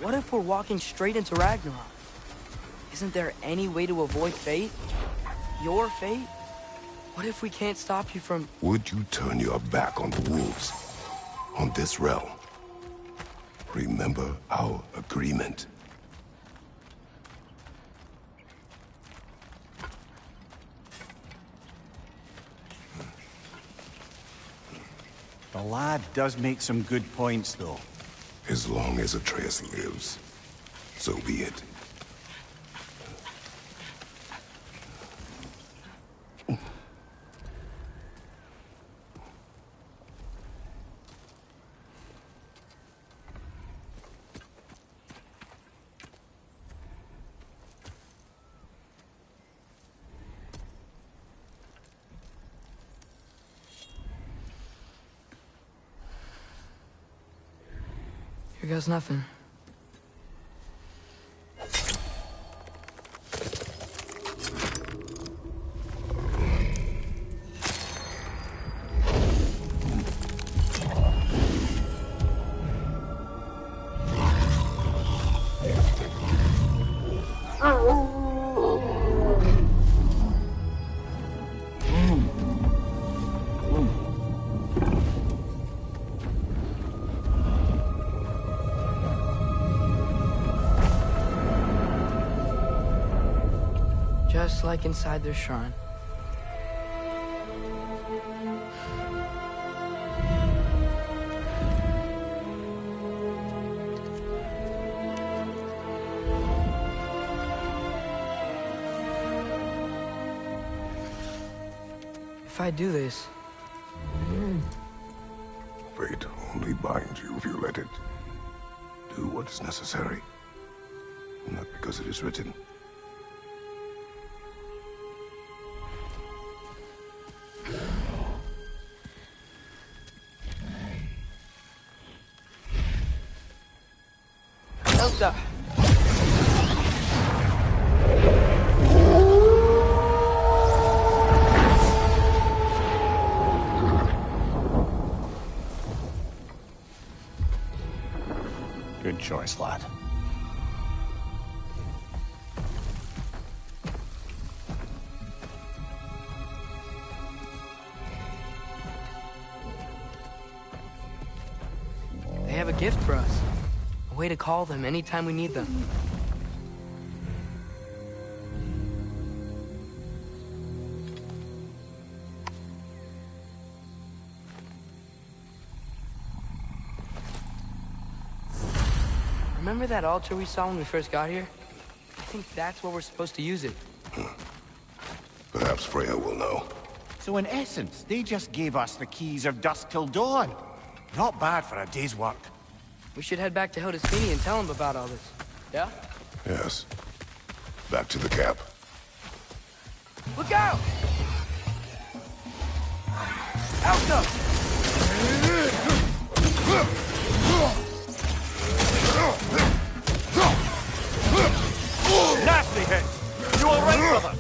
what if we're walking straight into Ragnarok? Isn't there any way to avoid fate? Your fate? What if we can't stop you from... Would you turn your back on the wolves? On this realm? Remember our agreement. The lad does make some good points, though. As long as Atreus lives, so be it. Here goes nothing. Just like inside their shrine. If I do this... Fate only binds you if you let it. Do what is necessary. Not because it is written. Elsa! Good choice, lad. They have a gift for us. A way to call them anytime we need them. Remember that altar we saw when we first got here? I think that's where we're supposed to use it. Perhaps Freya will know. So in essence, they just gave us the keys of dusk till dawn. Not bad for a day's work. We should head back to Hildesfini and tell him about all this. Yeah? Yes. Back to the camp. Look out! Elsa! Nasty hit! You all right, brother?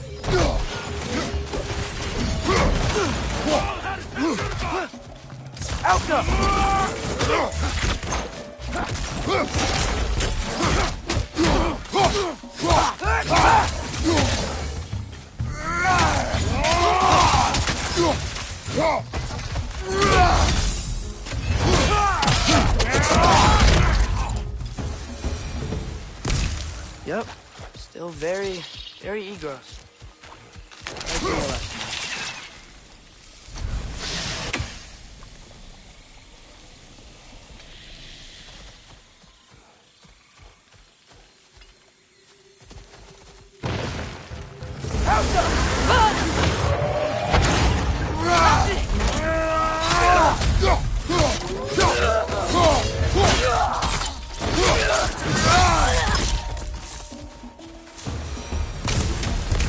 Yep. Still very egros.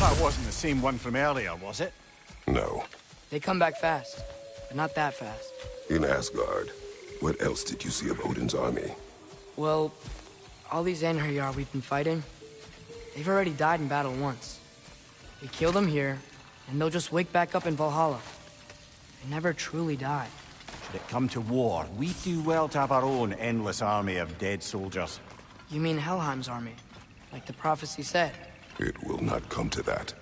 That wasn't the same one from earlier, was it? No. They come back fast, but not that fast. In Asgard, what else did you see of Odin's army? Well, all these Einherjar we've been fighting, they've already died in battle once. We kill them here, and they'll just wake back up in Valhalla. They never truly die. Should it come to war, we do well to have our own endless army of dead soldiers. You mean Helheim's army, like the prophecy said? It will not come to that.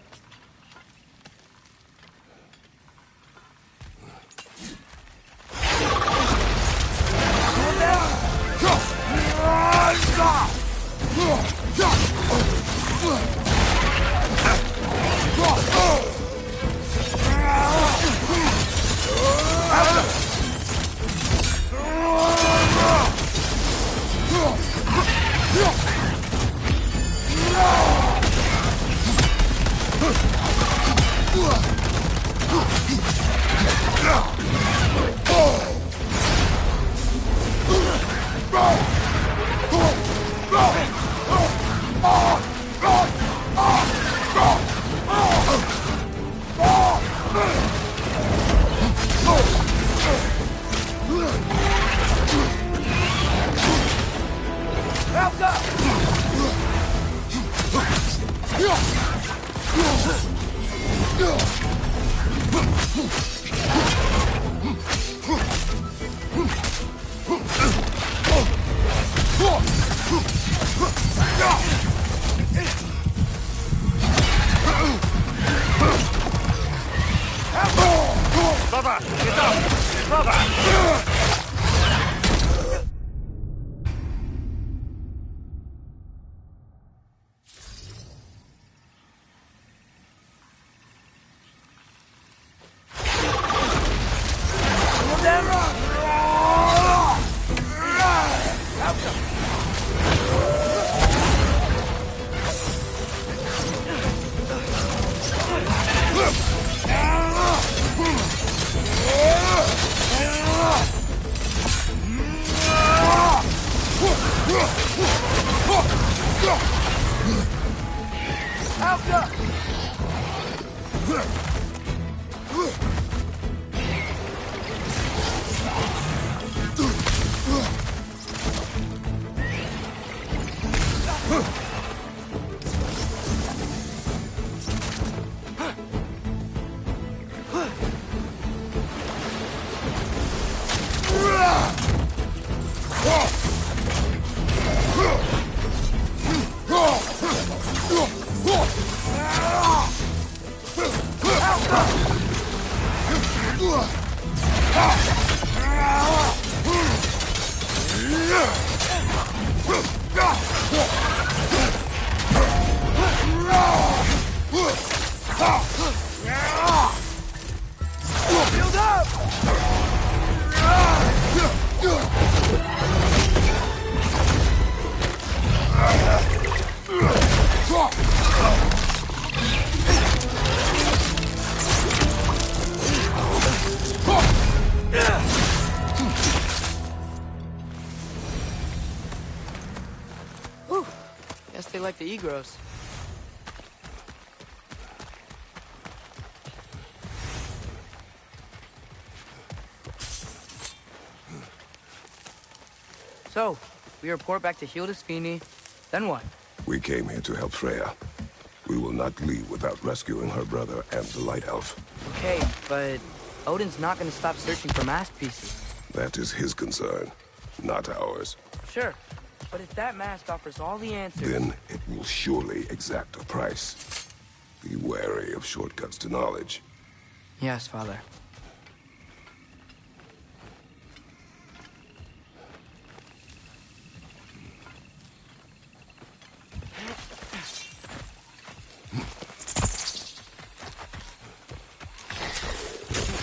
Brother! Get up! Brother! Guess they like the Egros. So, we report back to Hildisvini, then what? We came here to help Freya. We will not leave without rescuing her brother and the Light Elf. Okay, but Odin's not gonna stop searching for masterpieces. That is his concern, not ours. Sure, but if that mask offers all the answers... Then it will surely exact a price. Be wary of shortcuts to knowledge. Yes, Father.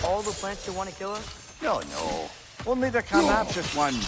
All the plants that want to kill us? No. Only the carnivorous ones.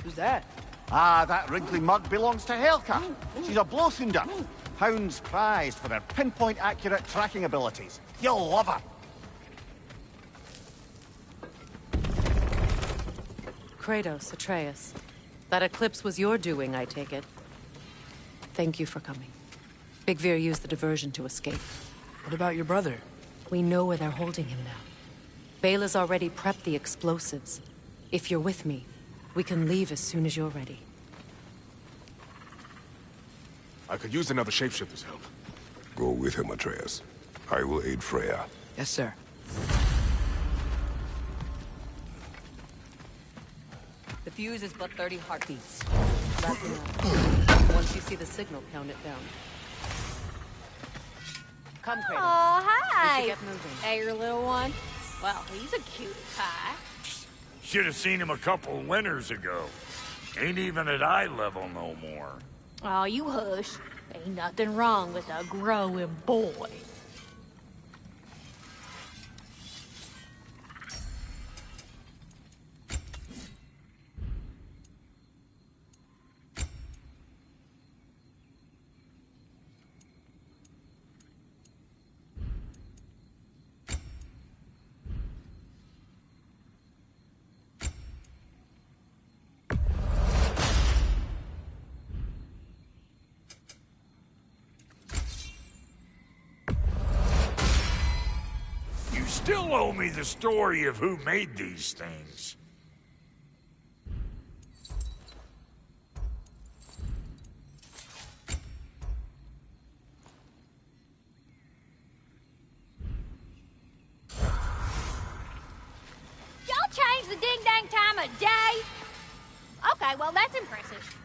Who's that? Ah, that wrinkly mug belongs to Helka. She's a Blothunder. Hounds prized for their pinpoint-accurate tracking abilities. You'll love her. Kratos, Atreus. That eclipse was your doing, I take it. Thank you for coming. Big Veer used the diversion to escape. What about your brother? We know where they're holding him now. Bela's already prepped the explosives. If you're with me, we can leave as soon as you're ready. I could use another shapeshifter's help. Go with him, Atreus. I will aid Freya. Yes, sir. The fuse is but 30 heartbeats. That's enough. Once you see the signal, count it down. Come, Kratos. Oh, We should hi! get moving. Hey, your little one. Well, he's a cutie pie. Should have seen him a couple winters ago. Ain't even at eye level no more. Oh, you hush. Ain't nothing wrong with a growing boy. still owe me the story of who made these things. Y'all changed the ding-dang time of day? Okay, well, that's impressive.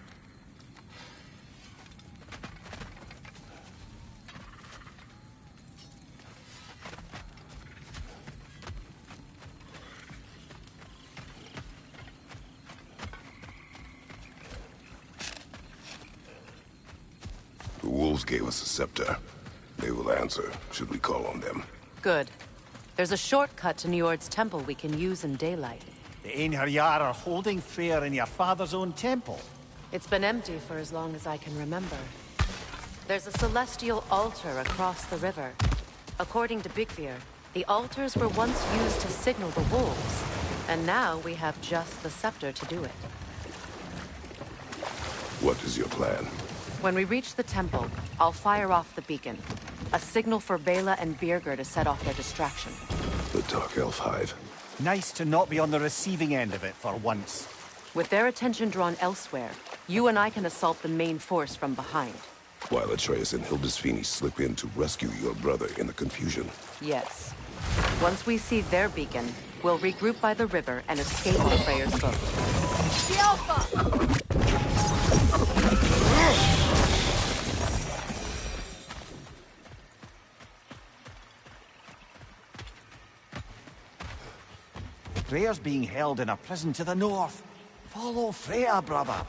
The wolves gave us a scepter. They will answer, should we call on them. Good. There's a shortcut to Njord's temple we can use in daylight. The Einherjar are holding fair in your father's own temple. It's been empty for as long as I can remember. There's a celestial altar across the river. According to Bigvir, the altars were once used to signal the wolves, and now we have just the scepter to do it. What is your plan? When we reach the temple, I'll fire off the beacon. A signal for Bela and Birger to set off their distraction. The Dark Elf Hive. Nice to not be on the receiving end of it for once. With their attention drawn elsewhere, you and I can assault the main force from behind. While Atreus and Hildisvini slip in to rescue your brother in the confusion. Yes. Once we see their beacon, we'll regroup by the river and escape with Freyr's boat. The Alpha! Freyr's being held in a prison to the north. Follow Freyr, brother.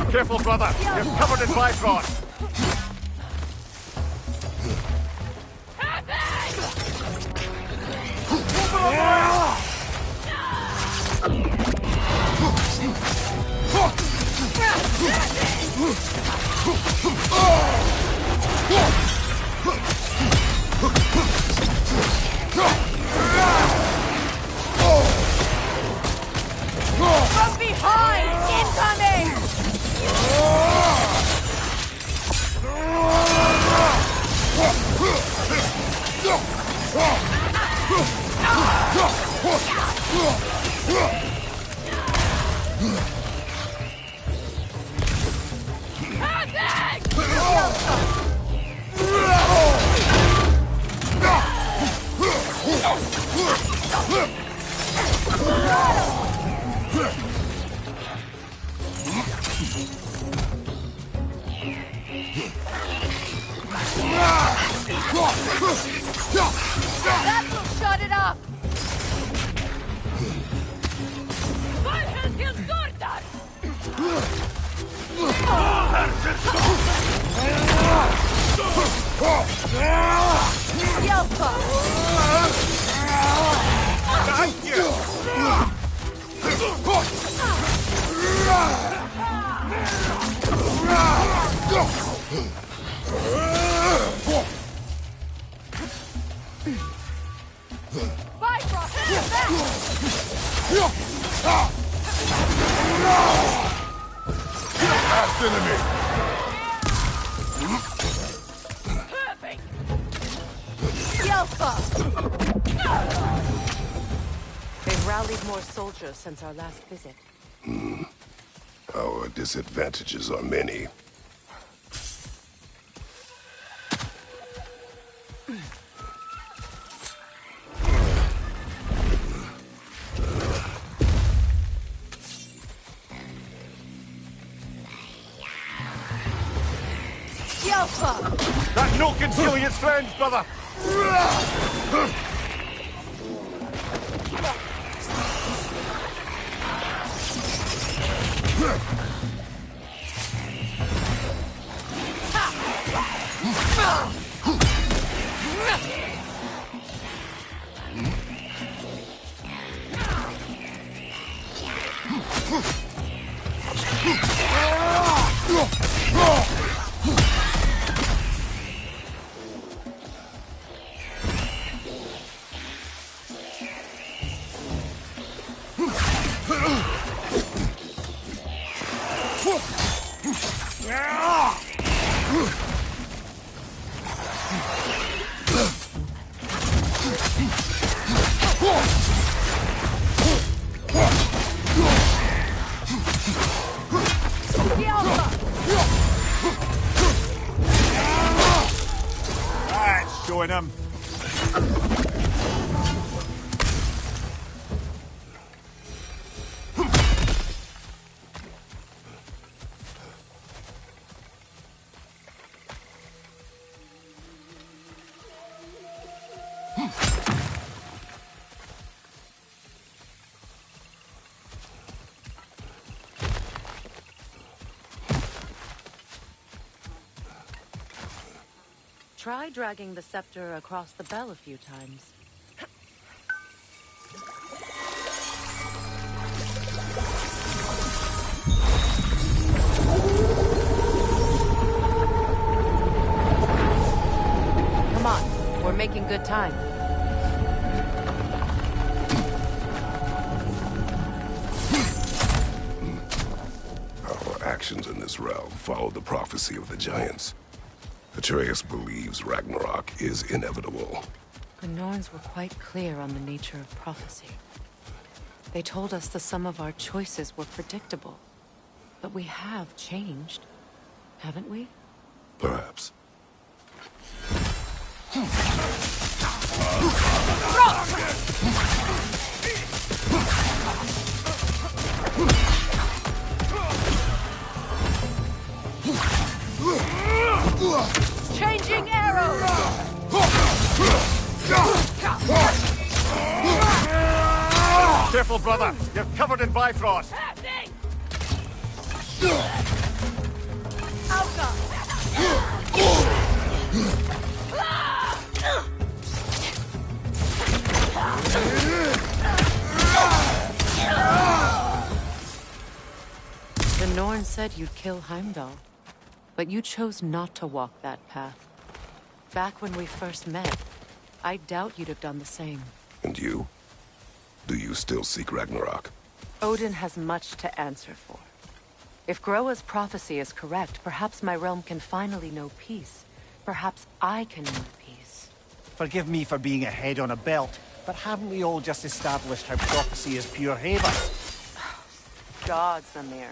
Careful, brother. You're covered in Bifrost. From behind! Incoming! That will shut it up! Bifrost, get back! Last enemy! They've rallied more soldiers since our last visit. Our disadvantages are many. That note can kill its friends, brother! Showing him. Try dragging the scepter across the bell a few times. Come on, we're making good time. Our actions in this realm follow the prophecy of the giants. Atreus believes Ragnarok is inevitable. The Norns were quite clear on the nature of prophecy. They told us the sum of our choices were predictable. But we have changed, haven't we? Perhaps. Changing arrows! Careful, brother. You're covered in Bifrost. The Norn said you'd kill Heimdall, but you chose not to walk that path. Back when we first met, I doubt you'd have done the same. And you? Do you still seek Ragnarok? Odin has much to answer for. If Groa's prophecy is correct, perhaps my realm can finally know peace. Perhaps I can know peace. Forgive me for being a head on a belt, but haven't we all just established how prophecy is pure haven? Gods, Mimir.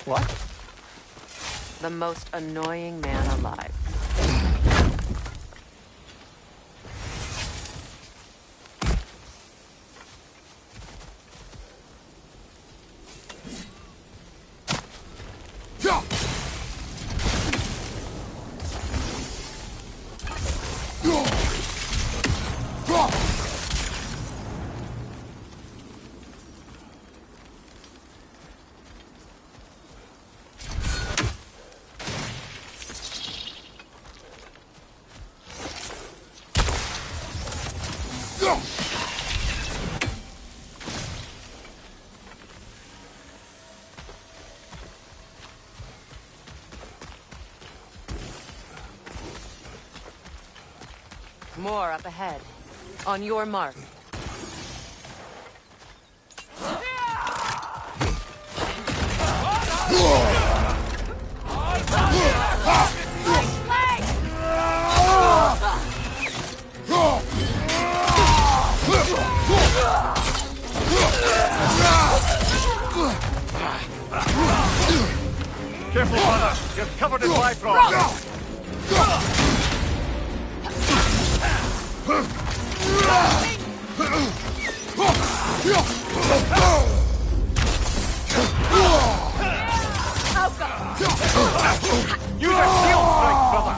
What? The most annoying man alive. More up ahead. On your mark. covered in Bifrost! Use a shield strike, brother!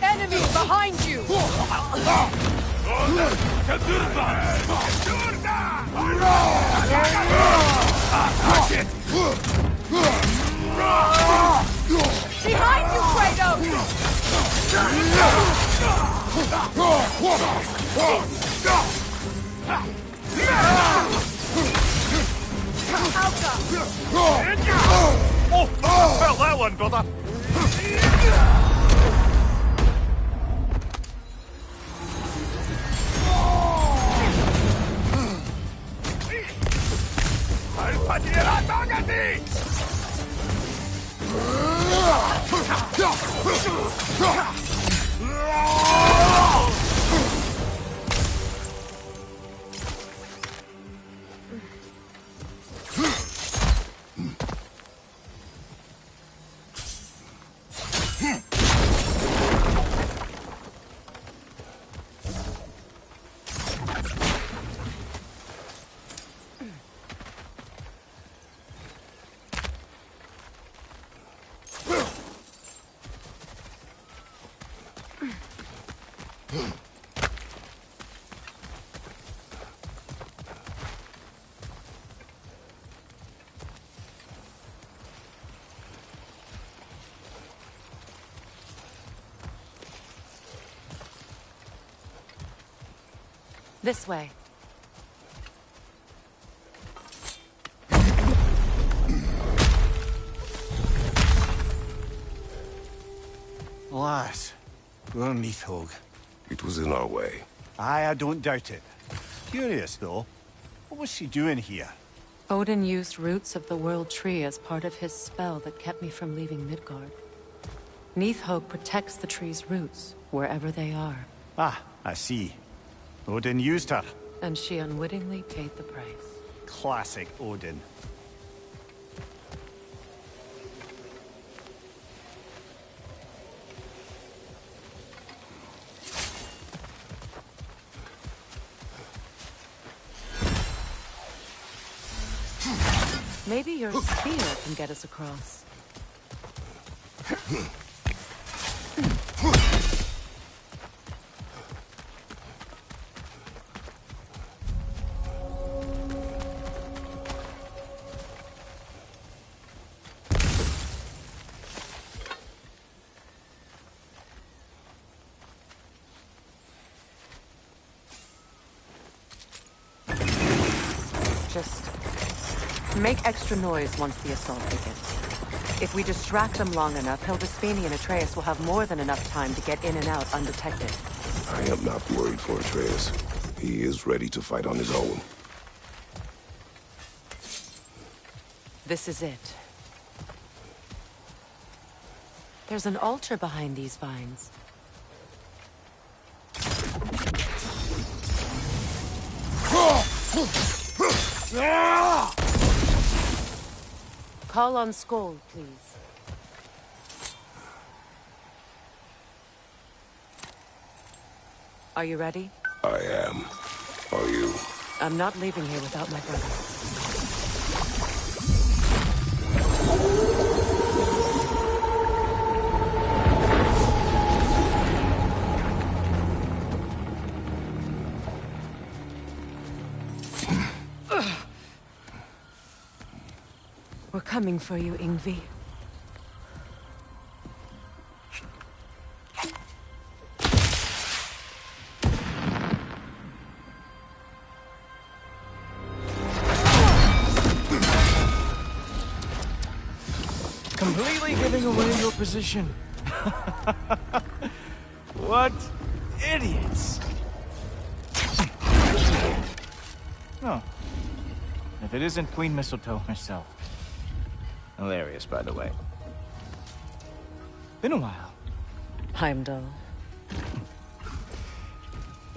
Enemy behind you! Behind you, Kratos! Oh, felt that one, brother! This way. Alas, poor Nithhog. It was in our way. Aye, I don't doubt it. Curious, though. What was she doing here? Odin used roots of the World Tree as part of his spell that kept me from leaving Midgard. Nithhog protects the tree's roots, wherever they are. Ah, I see. Odin used her. And she unwittingly paid the price. Classic Odin. Maybe your spear can get us across. Just make extra noise once the assault begins. If we distract them long enough, Hildesphini and Atreus will have more than enough time to get in and out undetected. I am not worried for Atreus. He is ready to fight on his own. This is it. There's an altar behind these vines. Call on Skoll, please. Are you ready? I am. Are you? I'm not leaving here without my brother. We're coming for you, Yngvi. Completely giving away your position. What idiots. Oh. If it isn't Queen Mistletoe herself. Hilarious, by the way. Been a while. Heimdall.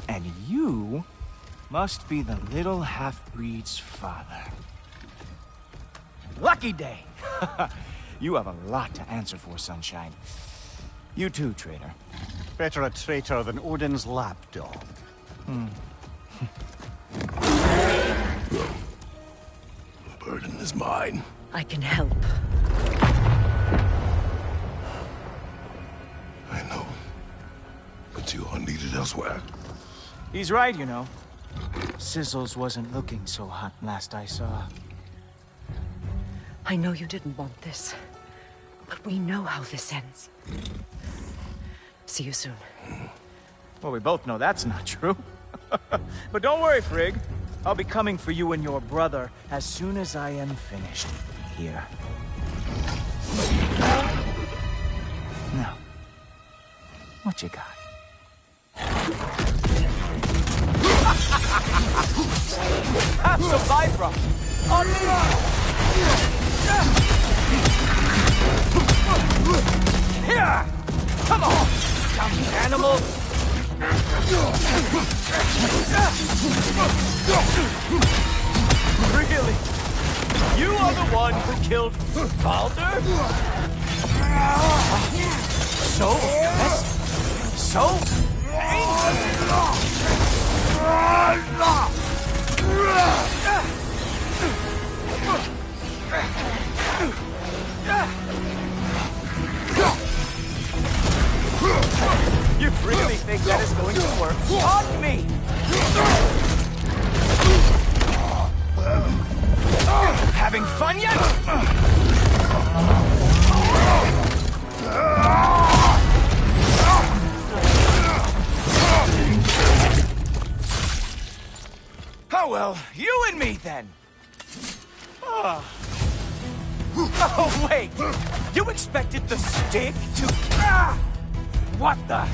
And you must be the little half-breed's father. Lucky day! You have a lot to answer for, Sunshine. You too, traitor. Better a traitor than Odin's lapdog. The burden is mine. I can help. I know. But you are needed elsewhere. He's right, you know. Sizzles wasn't looking so hot last I saw. I know you didn't want this, but we know how this ends. See you soon. Well, we both know that's not true. But don't worry, Frigg. I'll be coming for you and your brother as soon as I am finished here. Now, what you got? Have some Vibra! On me! Here! Come on! Dumb animal! Really? You are the one who killed Baldur? So aggressive. So You really think that is going to work on me? Having fun yet? Oh well, you and me then. Oh wait, you expected the stick to... What the...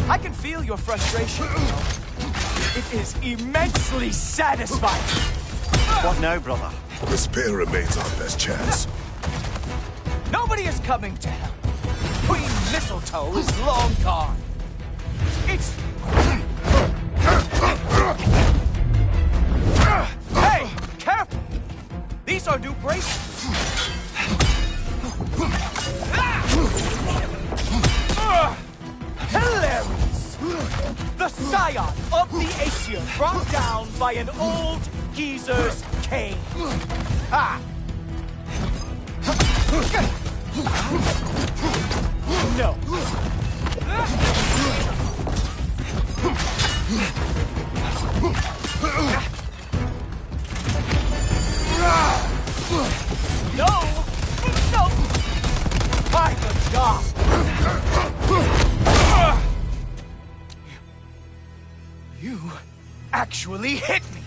I can feel your frustration. It is immensely satisfying. What now, brother? The spear remains our best chance. Nobody is coming to help. Queen Mistletoe is long gone. It's... Hey, careful! These are new bracelets. Hilarious! The scion of the Aesir brought down by an old geezer's cane. Ha! No. No! No! My good God! You actually hit me!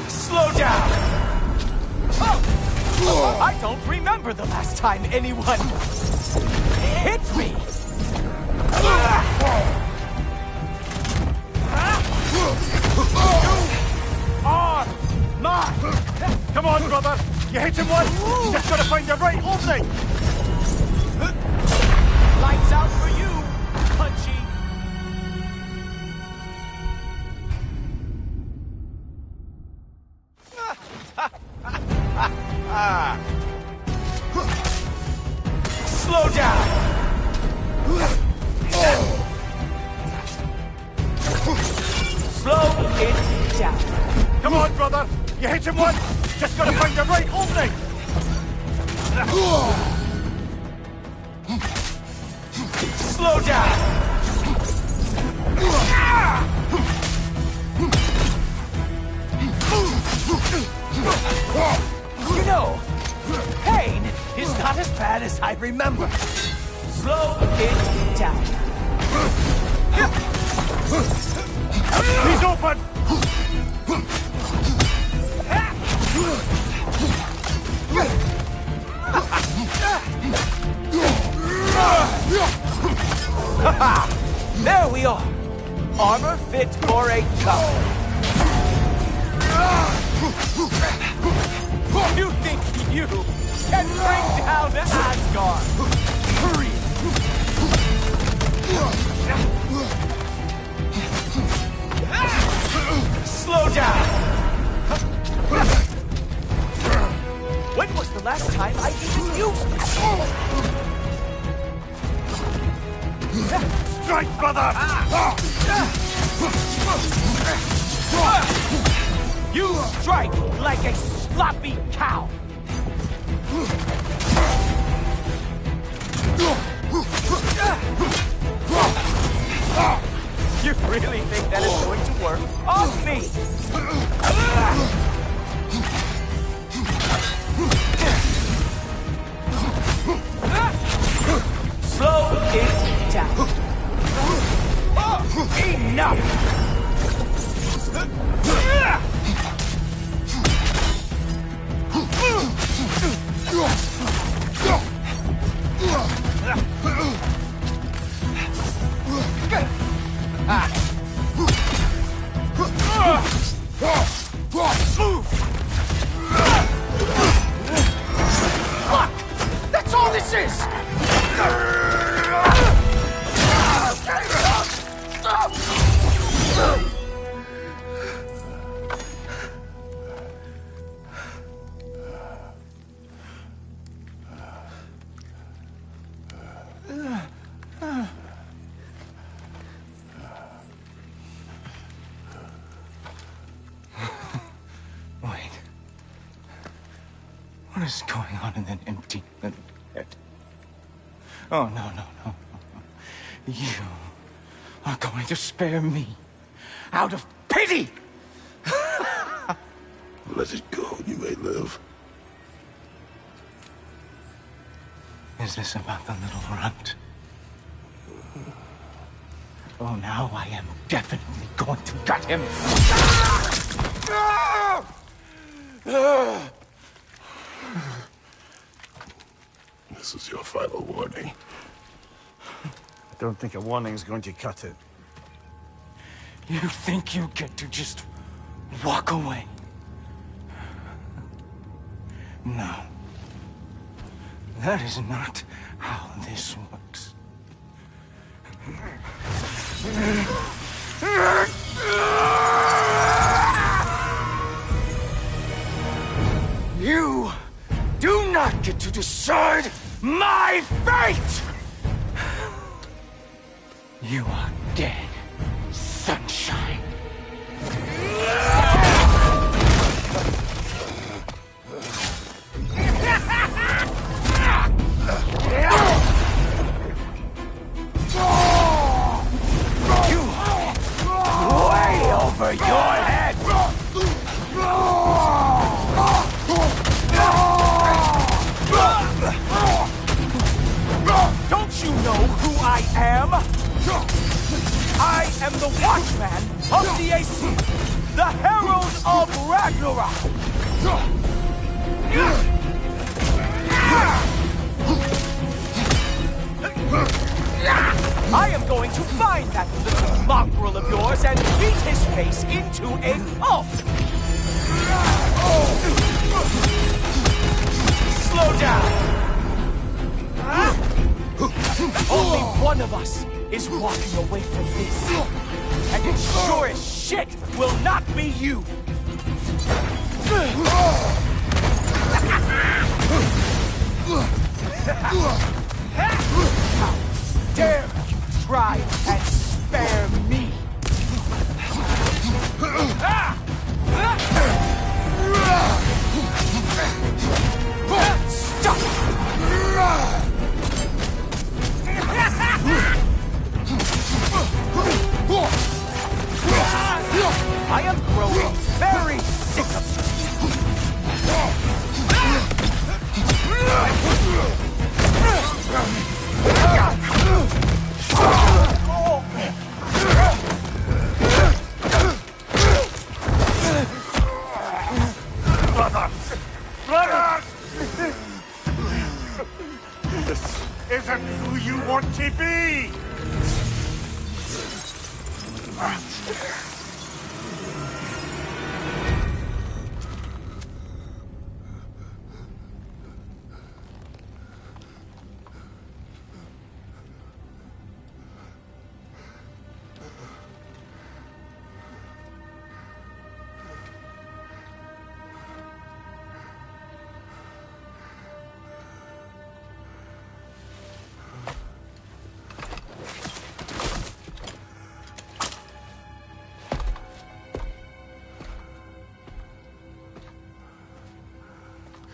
Slow down! Oh! I don't remember the last time anyone hit me! You are mine! Come on, brother! You hit him once! You just gotta find the right opening! Lights out for you, Punchy! Slow down! Slow it down. Come on, brother! You hit him once! Just gotta find the right opening! Slow down! You know, pain is not as bad as I remember. Slow it down. He's open! There we are. Armor fit for a cup. down to Asgard! Hurry! Slow down! When was the last time I even used this? Strike, brother! You strike like a sloppy cow! You really think that is going to work on me? Slow it down. Enough! Fuck! That's all this is! Wait. What is going on in that empty little head? Oh, no. You are going to spare me out of pity! Let it go, you may live. Is this about the little runt? Oh, now I am definitely going to gut him. This is your final warning. I don't think a warning is going to cut it. You think you get to just walk away? No. That is not how this works. You do not get to decide my fate! You are dead, sunshine. You are way over your head! Don't you know who I am? I am the Watchman of the Aesir, the Herald of Ragnarok! I am going to find that little mongrel of yours and beat his face into a pulp! Slow down! Only one of us is walking away from this. And it sure as shit will not be you! How dare you try and spare me! Stop! I am growing very sick of you. Brother! This isn't who you want to be!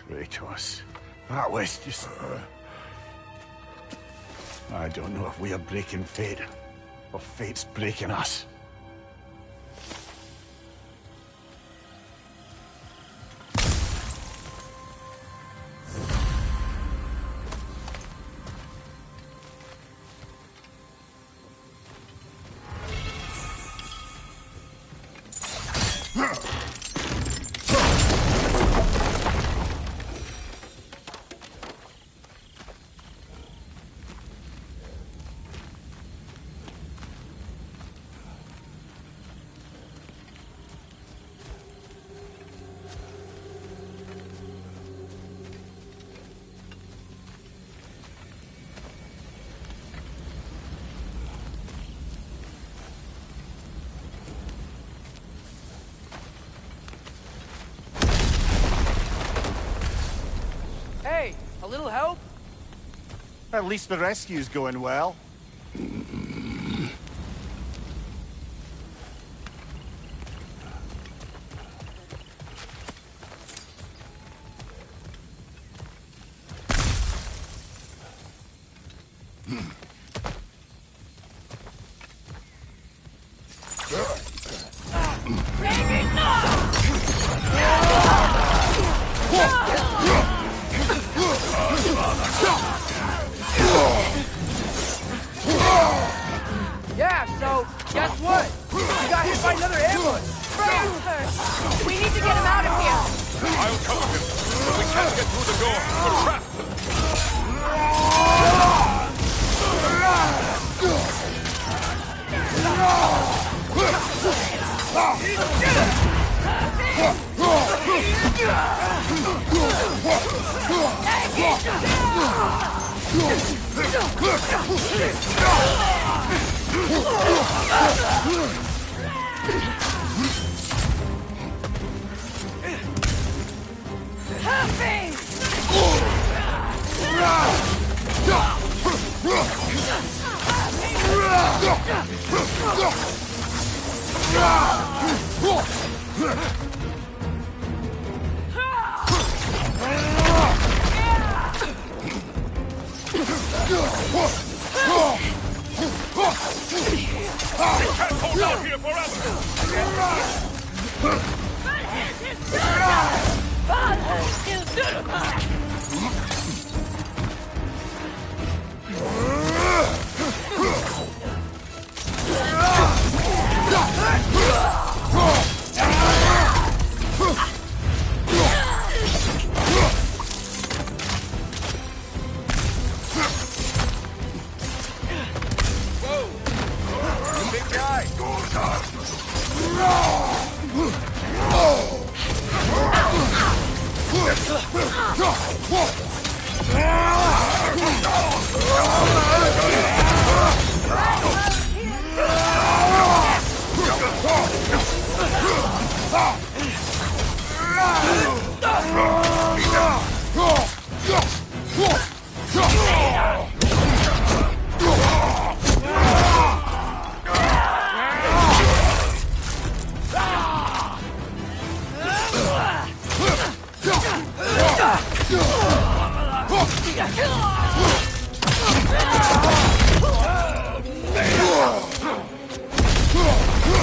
Kratos, that was just... I don't know if we are breaking fate, or fate's breaking us. Hey, a little help? At least the rescue's going well. Yeah, so, guess what? We got hit by another ambush. Faster! We need to get him out of here! I'll cover him, but we can't get through the door. We're trapped. Can't hold out here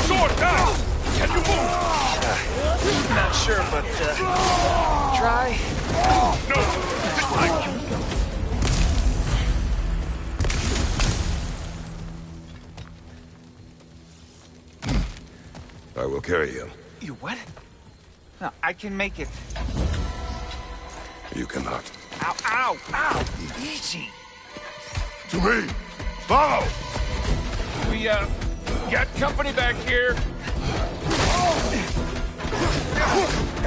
Sword down! Can you move? Not sure, but, try? No! I will carry him. You what? No, I can make it. You cannot. Ow, ow, ow! Easy! To me! Follow! We, got company back here.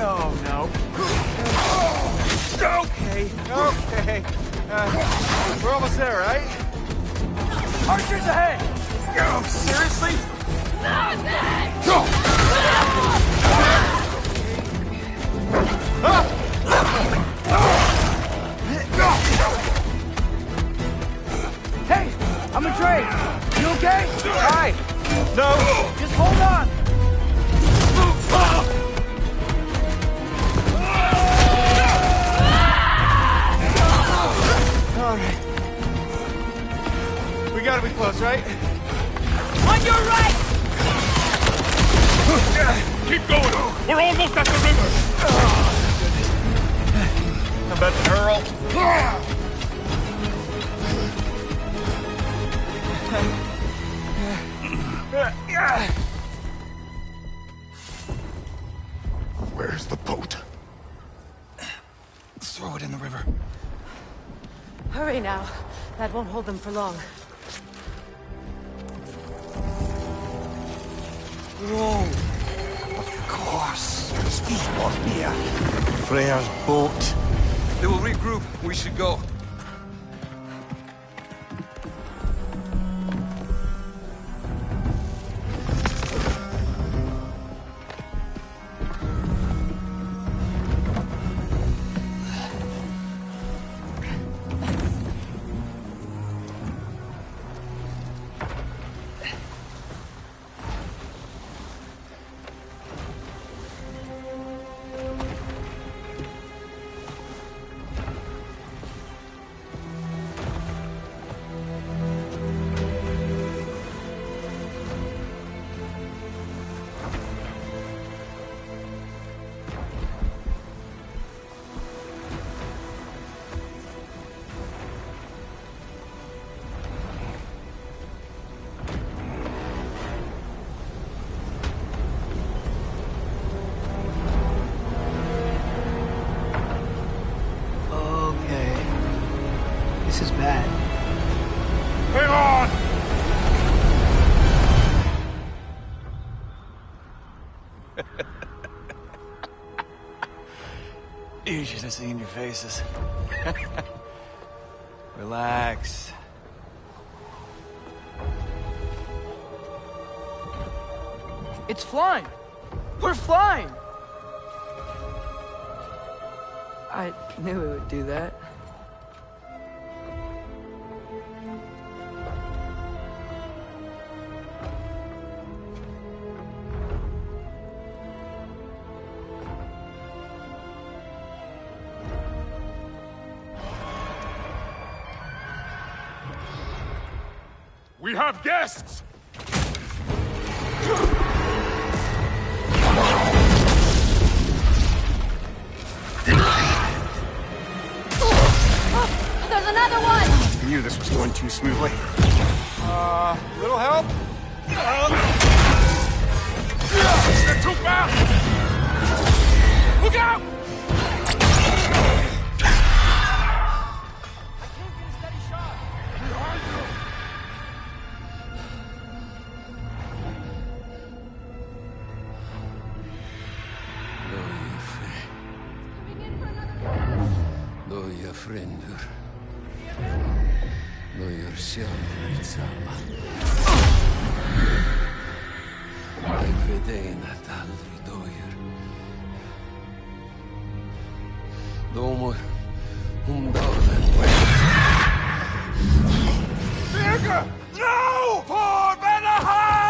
Oh, no. Okay, okay. We're almost there, right? Archers ahead! Oh, seriously? Hey, I'm a Trey. You okay? Hi. No. Just hold on. gotta be close, right? On your right! Keep going! We're almost at the river! I'm about to hurl. Where's the boat? Throw it in the river. Hurry now. That won't hold them for long. Whoa! Of course. Spisbornia. Freya's boat. They will regroup. We should go. This is bad. Hang on! You should have seen your faces. Relax. It's flying! We're flying! I knew it would do that. We have guests! There's another one! I knew this was going too smoothly. Little help? They're too fast! Look out! Loja frändur. Loja själv samma. Jag vet en att aldrig dör. Domor dagen. Birger! No! For Vanaheim!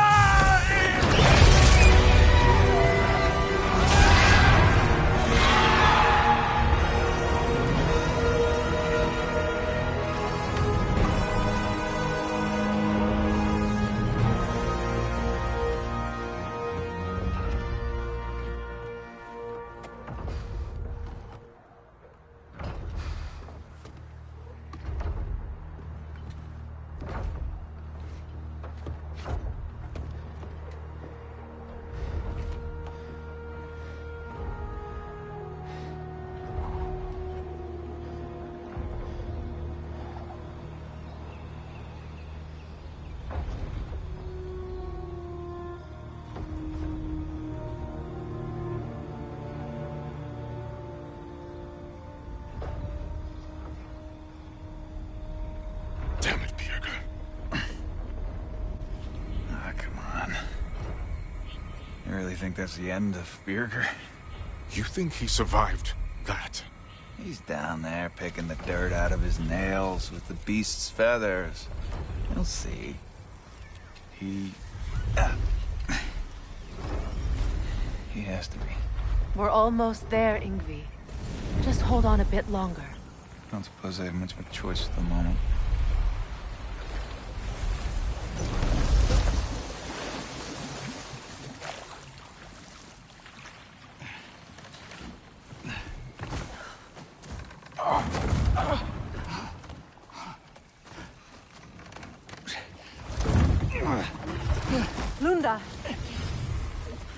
Damn it, Birger. Ah, come on. You really think that's the end of Birger? You think he survived that? He's down there picking the dirt out of his nails with the beast's feathers. You'll see. He has to be. We're almost there, Ingvi. Just hold on a bit longer. I don't suppose I have much of a choice at the moment. Lunda!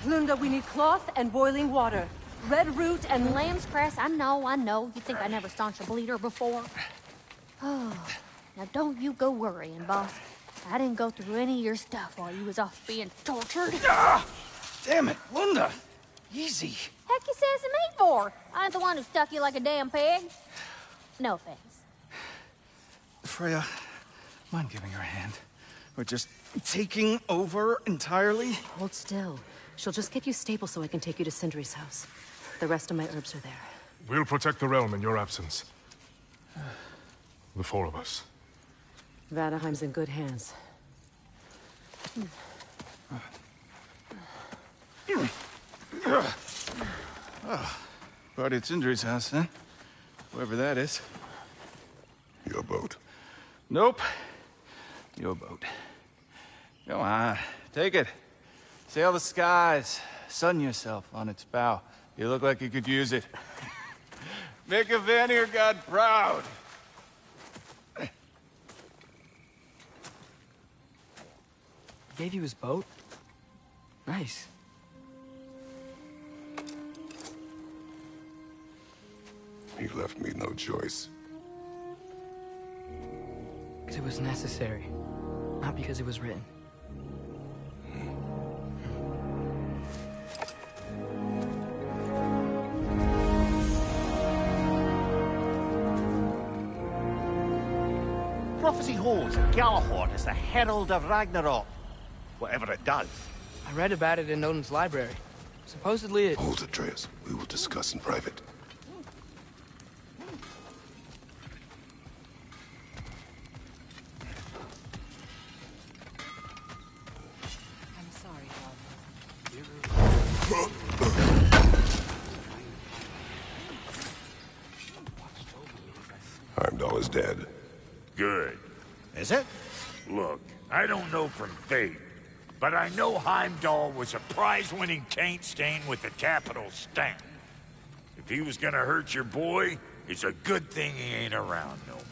Lunda, we need cloth and boiling water. Red root and Lamb's cress, I know. You think I never staunched a bleeder before? Oh, now don't you go worrying, boss. I didn't go through any of your stuff while you was off being tortured. Ah! Damn it, Linda! Easy. Heck you says to me for? I ain't the one who stuck you like a damn pig. No offense. Freya, mind giving her a hand? We're just taking over entirely? Hold still. She'll just get you stable so I can take you to Sindri's house. The rest of my herbs are there. We'll protect the realm in your absence. The four of us. Vanaheim's in good hands. Party at Sindri's house, then? Whoever that is. Your boat. Nope. Your boat. Come on, take it. Sail the skies. Sun yourself on its bow. You look like you could use it. Make a Vanir god proud. Gave you his boat? Nice. He left me no choice. Because it was necessary. Not because it was written. Prophecy holds that Galahad is the herald of Ragnarok. Whatever it does. I read about it in Odin's library. Supposedly it... Hold it, Atreus. We will discuss in private. I'm sorry, Heimdall is dead. Good. Is it? Look, I don't know from fate, but I know Heimdall was a prize-winning taint stain with a capital stamp. If he was gonna hurt your boy, it's a good thing he ain't around no more.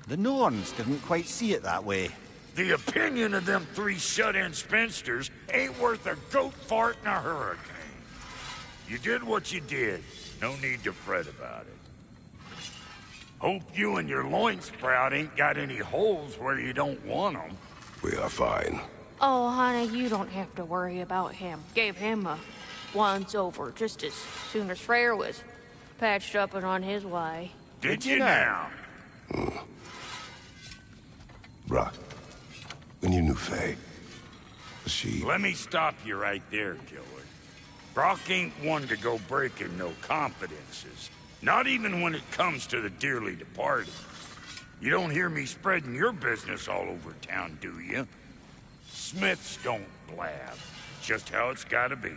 The Norns didn't quite see it that way. The opinion of them three shut-in spinsters ain't worth a goat fart in a hurricane. You did what you did. No need to fret about it. Hope you and your loin sprout ain't got any holes where you don't want them. We are fine. Oh, honey, you don't have to worry about him. Gave him a once-over just as soon as Freyr was patched up and on his way. Did you now? Brock, when you knew Faye, was she... Let me stop you right there, killer. Brock ain't one to go breaking no confidences. Not even when it comes to the dearly departed. You don't hear me spreading your business all over town, do you? Smiths don't blab. Just how it's gotta be.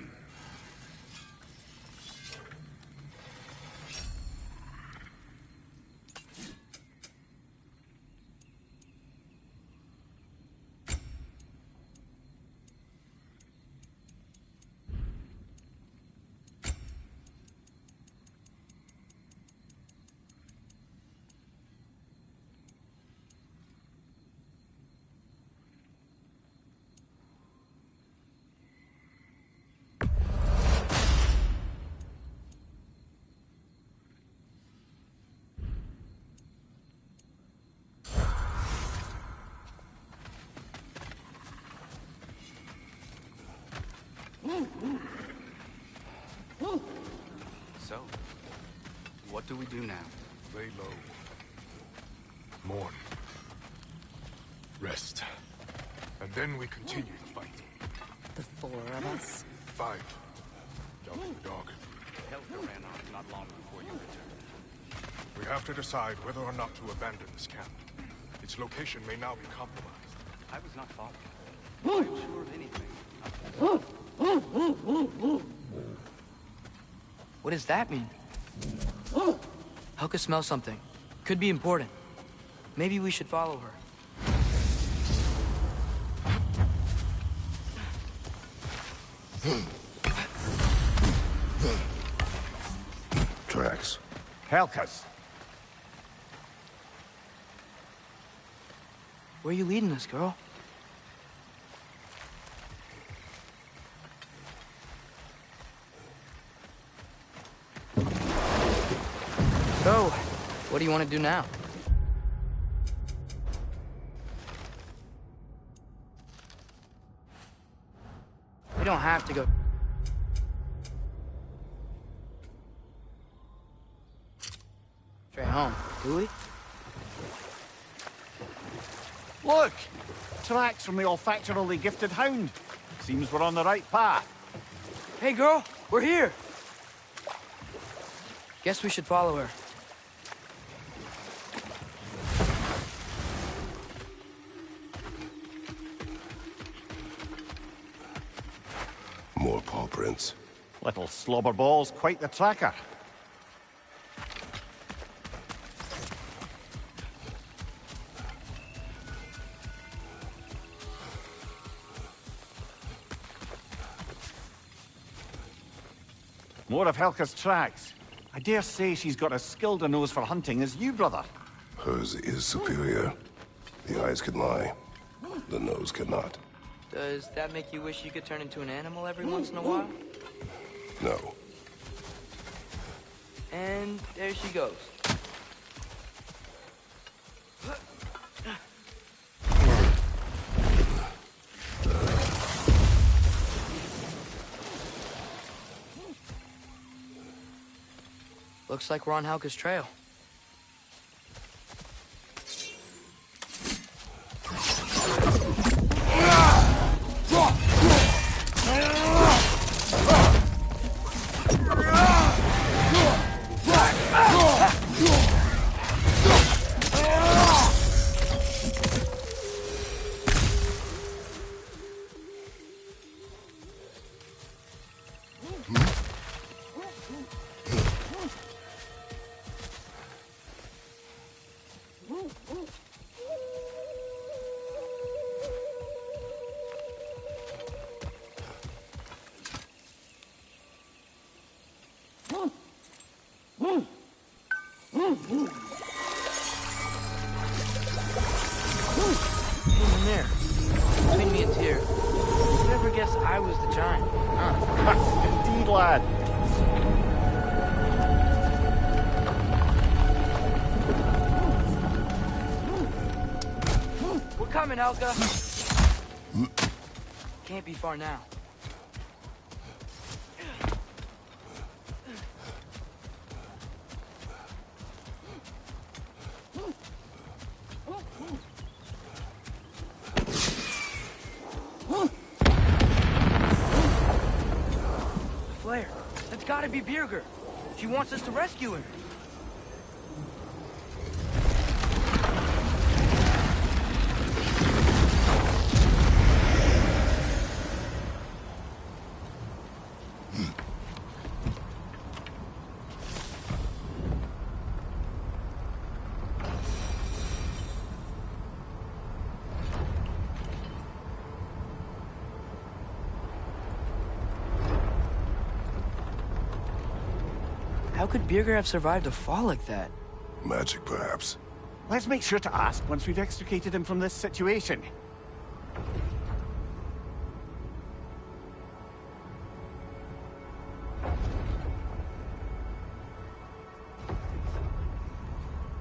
So, what do we do now? Lay low. Mourn. Rest. And then we continue the fight. The four of us? 5. Down to the dog. Helga ran off not long before you returned. We have to decide whether or not to abandon this camp. Its location may now be compromised. I was not followed. I am sure of anything. What does that mean? Helga smells something. Could be important. Maybe we should follow her. Tracks. Helka's. Where are you leading us, girl? So, what do you want to do now? We don't have to go straight home, do we? Look! Tracks from the olfactorily gifted hound. Seems we're on the right path. Hey, girl, we're here. Guess we should follow her. More paw prints. Little slobberball's quite the tracker. More of Helka's tracks. I dare say she's got as skilled a nose for hunting as you, brother. Hers is superior. The eyes can lie. The nose cannot. Does that make you wish you could turn into an animal every once in a while? No. And there she goes. Looks like we're on Helka's trail. In there, between me and Tyr. Who'd ever guess I was the giant? Huh? Indeed, lad. We're coming, Helka. Can't be far now. Flare, that's gotta be Birgir. She wants us to rescue her. How could Birgir have survived a fall like that? Magic, perhaps. Let's make sure to ask once we've extricated him from this situation.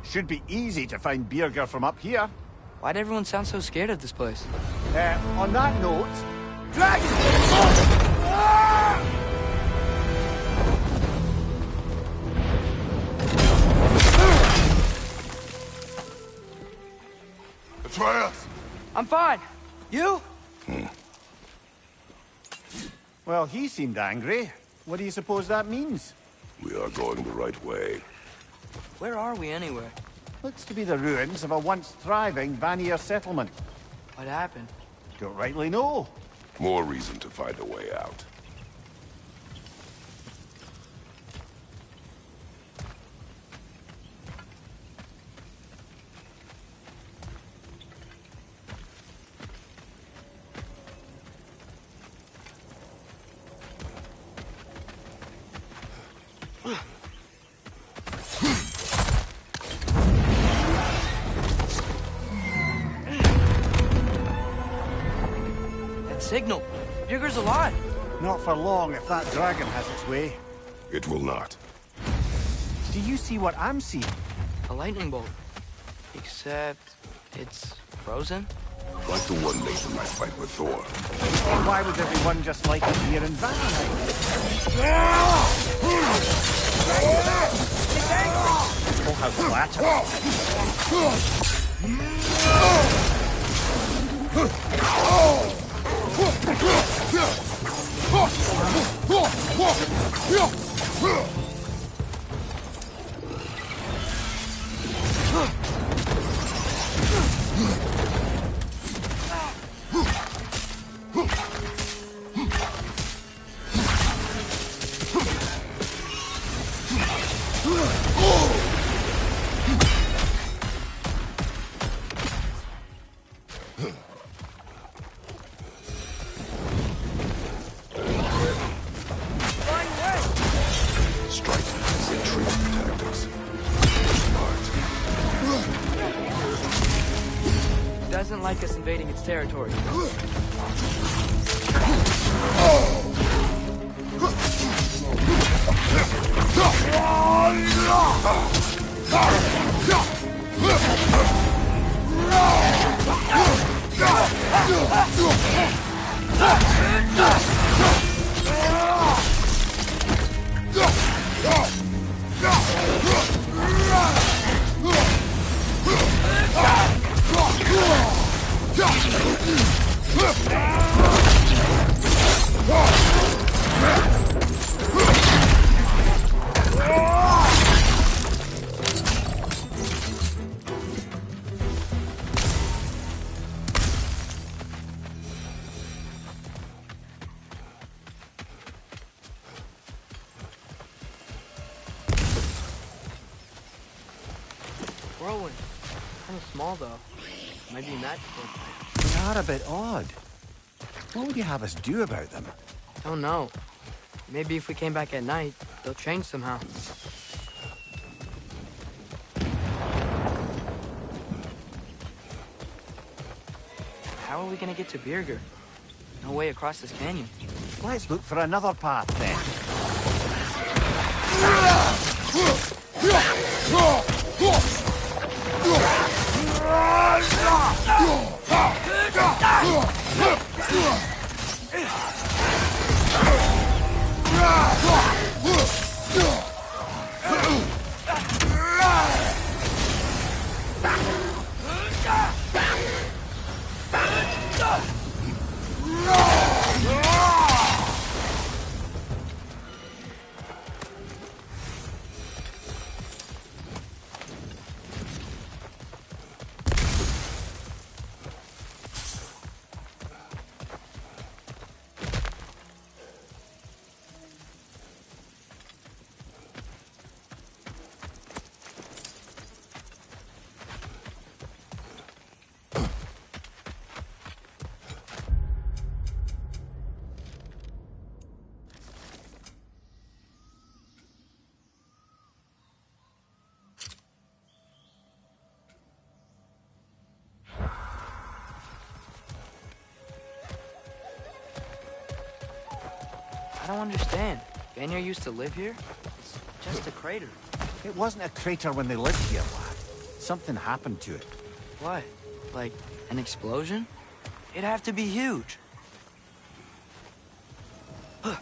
Should be easy to find Birgir from up here. Why'd everyone sound so scared of this place? On that note... Dragon! Atreus! I'm fine. You? Well, he seemed angry. What do you suppose that means? We are going the right way. Where are we anyway? Looks to be the ruins of a once thriving Vanir settlement. What happened? Don't rightly know. More reason to find a way out. signal. Björger's alive. Not for long if that dragon has its way. It will not. Do you see what I'm seeing? A lightning bolt. Except it's frozen? Like the one made in my fight with Thor. And why would there be one just like it here in Valheim? Oh, how Doesn't like us invading its territory. Whirlwind. Kind of small, though. Might be magical. They are a bit odd. What would you have us do about them? Don't know. Maybe if we came back at night, they'll change somehow. How are we gonna get to Björger? No way across this canyon. Let's look for another path, then. I don't understand. Vanir used to live here? It's just a crater. It wasn't a crater when they lived here, lad. Something happened to it. What? Like an explosion? It'd have to be huge. I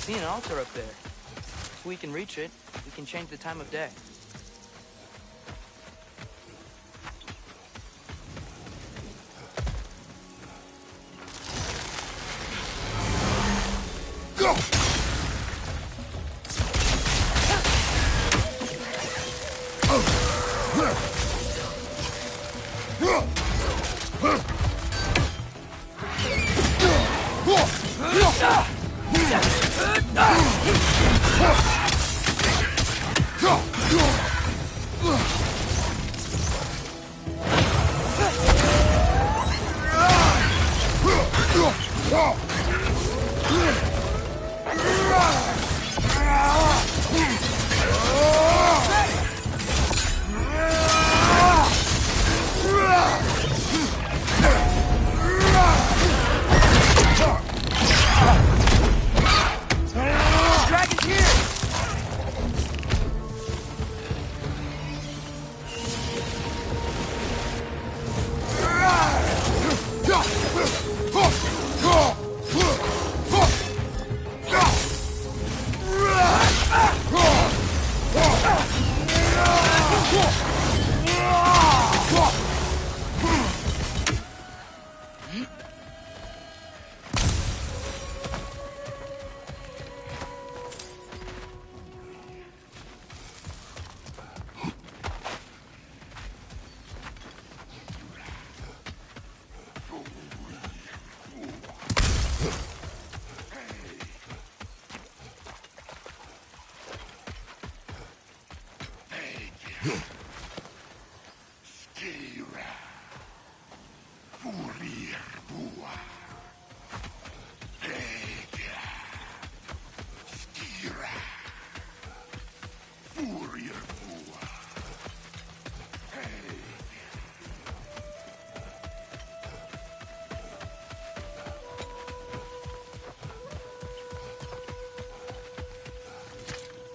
see an altar up there. If we can reach it, we can change the time of day.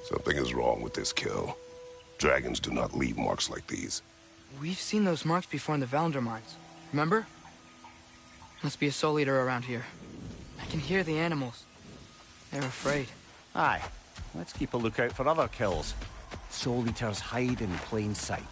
Something is wrong with this kill. Dragons do not leave marks like these. We've seen those marks before in the Valendar mines. Remember? Must be a soul eater around here. I can hear the animals. They're afraid. Aye. Let's keep a lookout for other kills. Soul eaters hide in plain sight.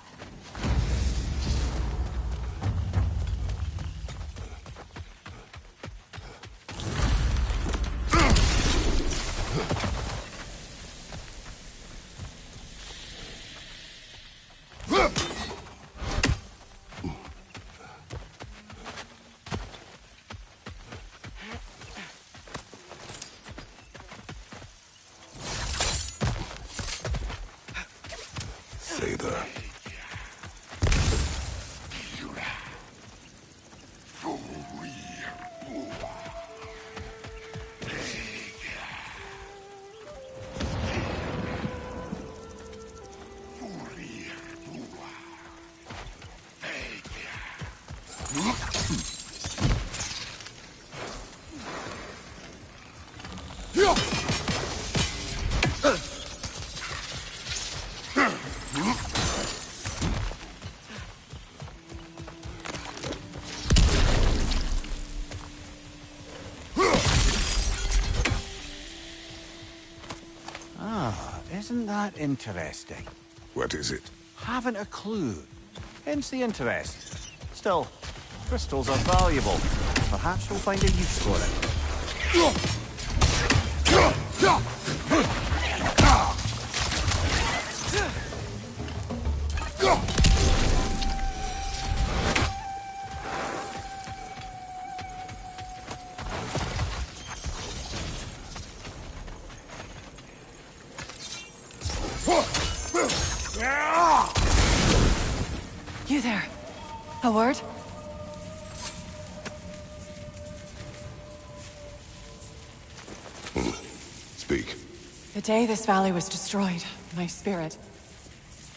Isn't that interesting? What is it? Haven't a clue. Hence the interest. Still, crystals are valuable. Perhaps we'll find a use for it. You there. A word? Speak. The day this valley was destroyed, my spirit,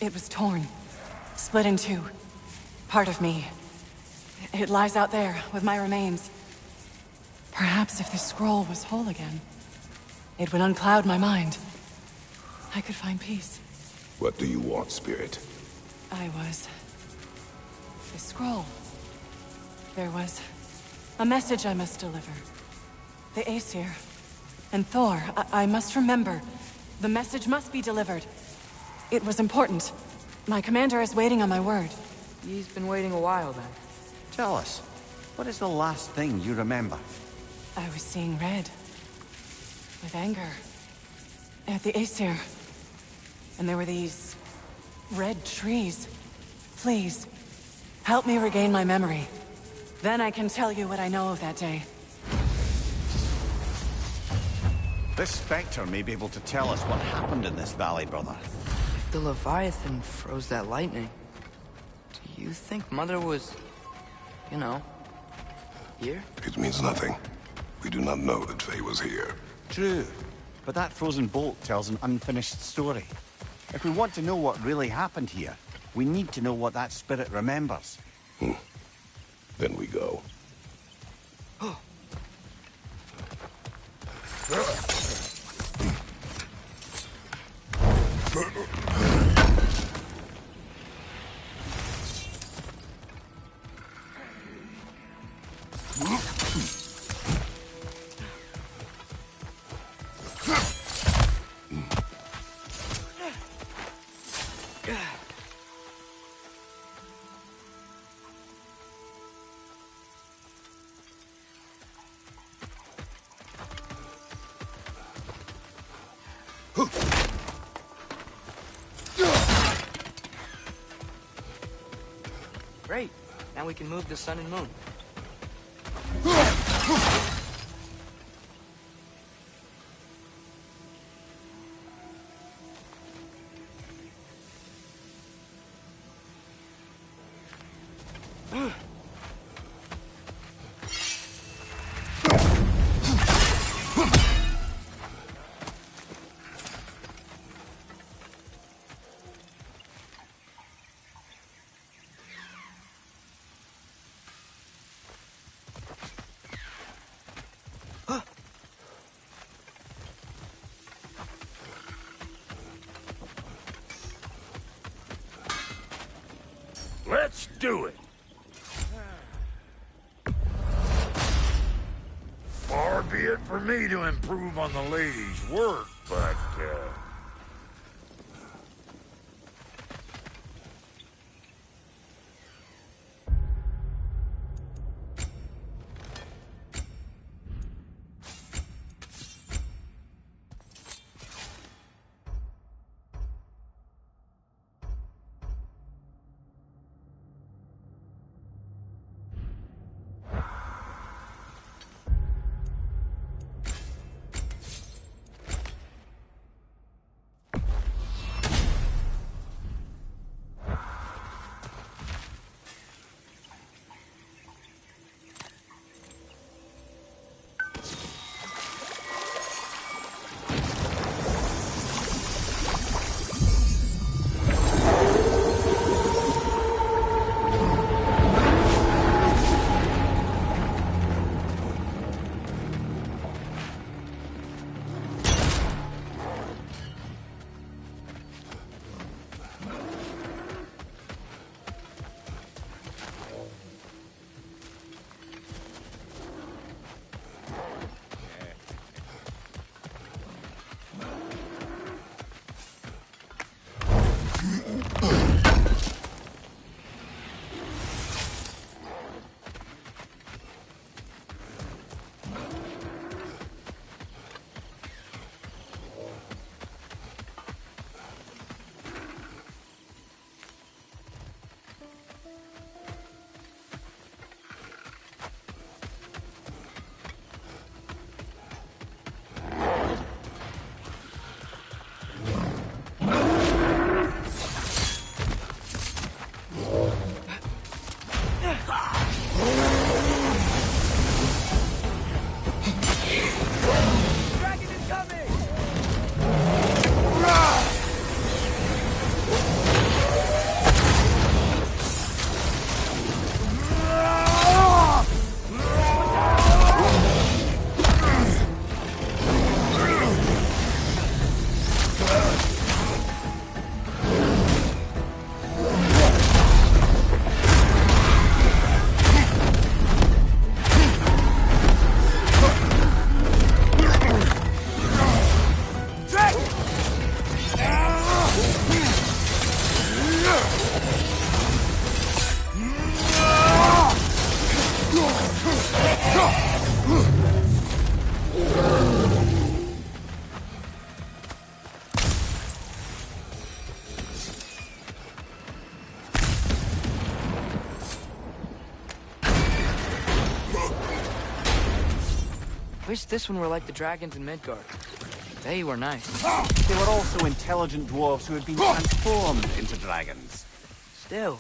it was torn, split in two. Part of me. It lies out there with my remains. Perhaps if this scroll was whole again, it would uncloud my mind. I could find peace. What do you want, Spirit? I was... the scroll. There was a message I must deliver. The Aesir and Thor, I must remember. The message must be delivered. It was important. My commander is waiting on my word. He's been waiting a while then. Tell us, what is the last thing you remember? I was seeing red. With anger. At the Aesir. And there were these... red trees. Please, help me regain my memory. Then I can tell you what I know of that day. This Spectre may be able to tell us what happened in this valley, brother. If the Leviathan froze that lightning, do you think Mother was... you know... here? It means nothing. We do not know that Faye was here. True, but that frozen bolt tells an unfinished story. If we want to know what really happened here, we need to know what that spirit remembers. Then we go. Great. Now we can move the sun and moon. Let's do it. Far be it for me to improve on the lady's work, but, Wish this one were like the dragons in Midgard. They were nice. They were also intelligent dwarves who had been transformed into dragons. Still.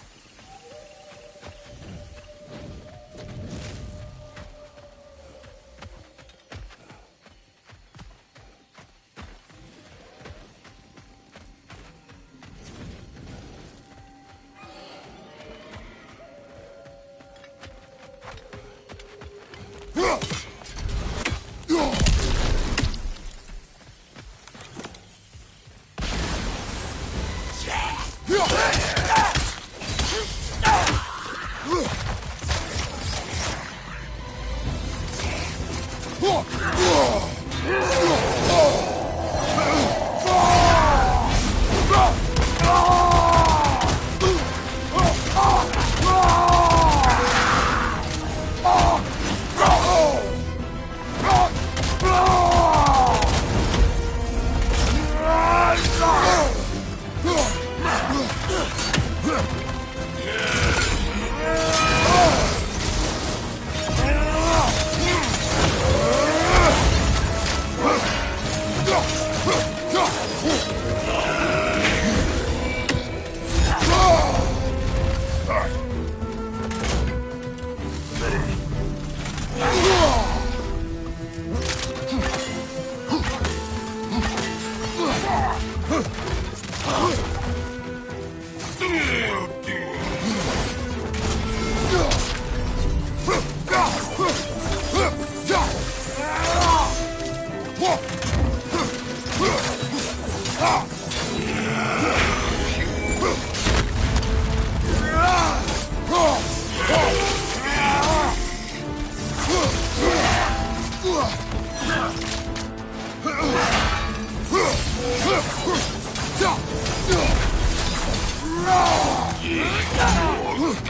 What's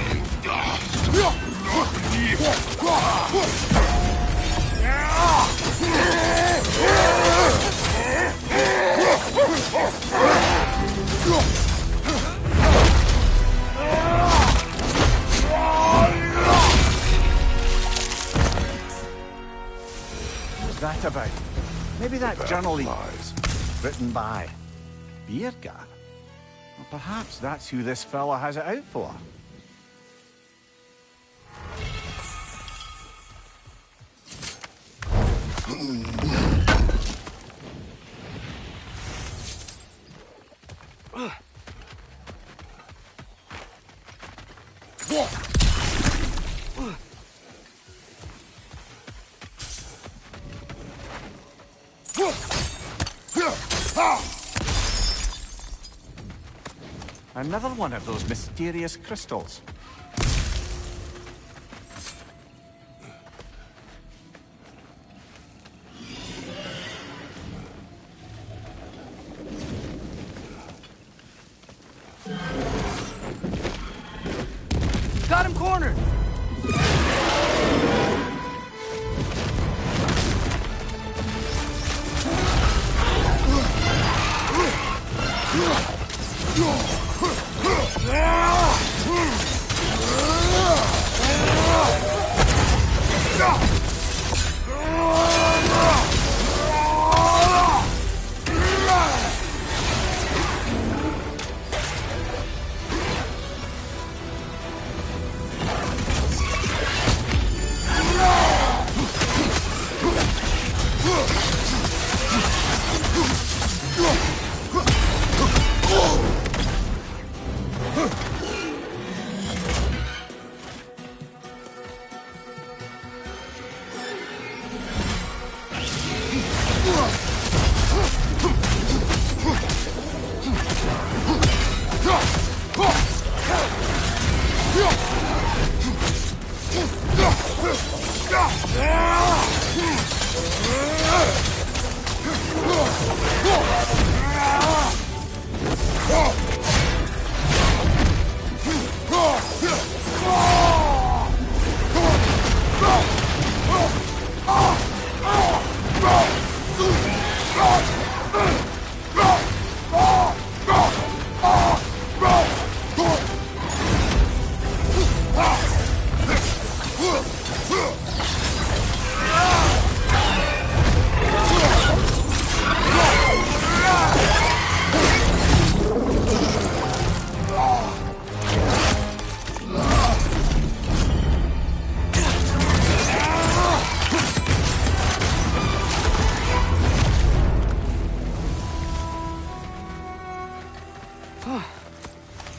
that about? Maybe that journal lies. Written by Birgit. Well, perhaps that's who this fella has it out for. Another one of those mysterious crystals. Got him cornered!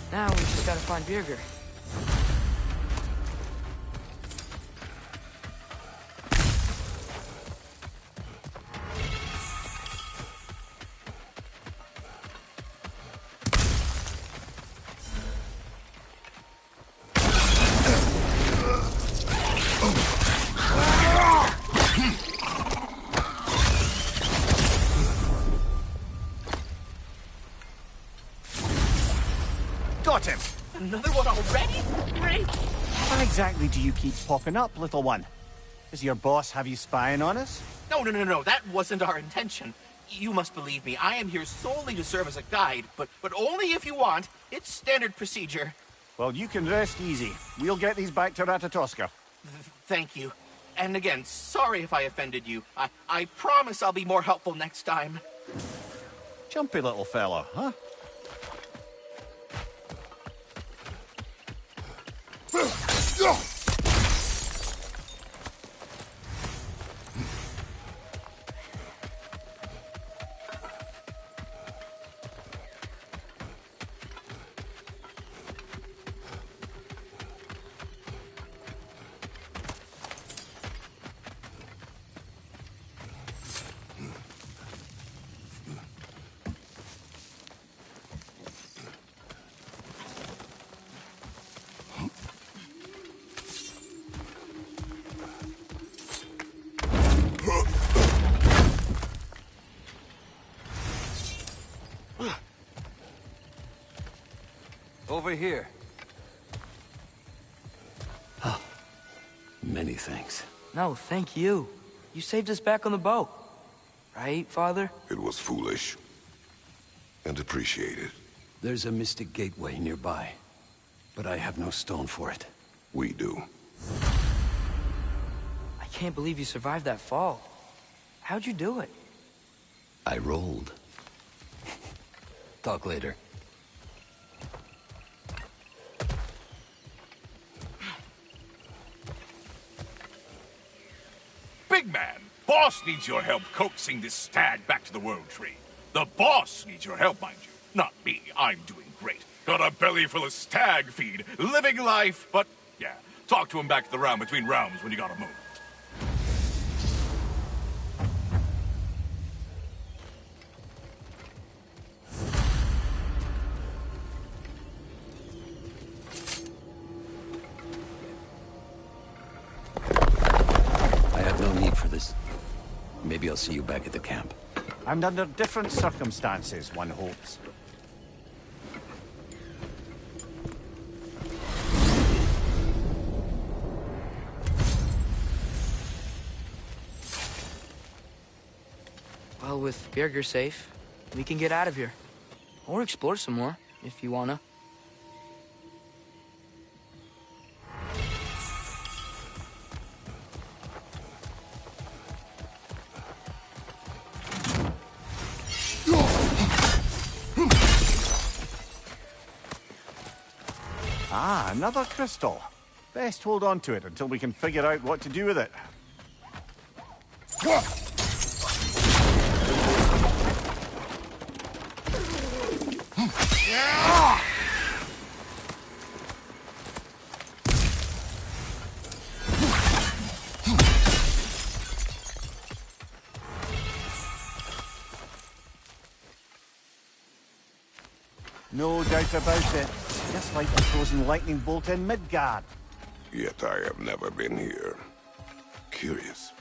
Now we just gotta find Birgir. Got him! Another one already? Great! Why exactly do you keep popping up, little one? Does your boss have you spying on us? No. That wasn't our intention. You must believe me. I am here solely to serve as a guide, but only if you want. It's standard procedure. Well, you can rest easy. We'll get these back to Ratatoska. Thank you. And again, sorry if I offended you. I promise I'll be more helpful next time. Jumpy little fella, huh? Over here. Many thanks. No, thank you. You saved us back on the boat. Right, Father? It was foolish. And appreciated. There's a mystic gateway nearby, but I have no stone for it. We do. I can't believe you survived that fall. How'd you do it? I rolled. Talk later. Big man, boss needs your help coaxing this stag back to the World Tree. The boss needs your help, mind you. Not me. I'm doing great. Got a belly full of stag feed, living life, but yeah, talk to him back to the round between realms when you got a moment. I have no need for this. Maybe I'll see you back at the camp. And under different circumstances, one hopes. Well, with Birger safe, we can get out of here. Or explore some more, if you wanna. Ah, another crystal. Best hold on to it until we can figure out what to do with it. No doubt about it. Just like the frozen lightning bolt in Midgard. Yet I have never been here. Curious.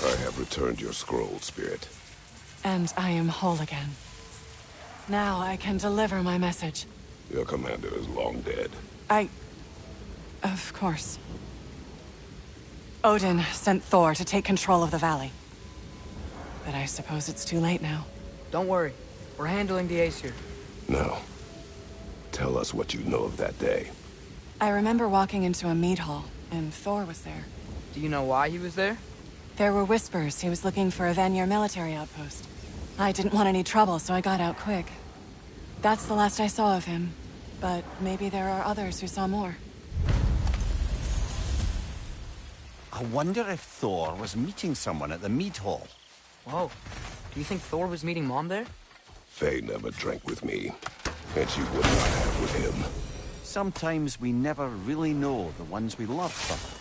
I have returned your scroll, Spirit. And I am whole again. Now I can deliver my message. Your commander is long dead. Of course. Odin sent Thor to take control of the valley. But I suppose it's too late now. Don't worry. We're handling the Aesir. Now, tell us what you know of that day. I remember walking into a mead hall, and Thor was there. Do you know why he was there? There were whispers he was looking for a Vanir military outpost. I didn't want any trouble, so I got out quick. That's the last I saw of him. But maybe there are others who saw more. I wonder if Thor was meeting someone at the mead hall. Whoa. Do you think Thor was meeting Mom there? Faye never drank with me, and she would not have with him. Sometimes we never really know the ones we love, brother.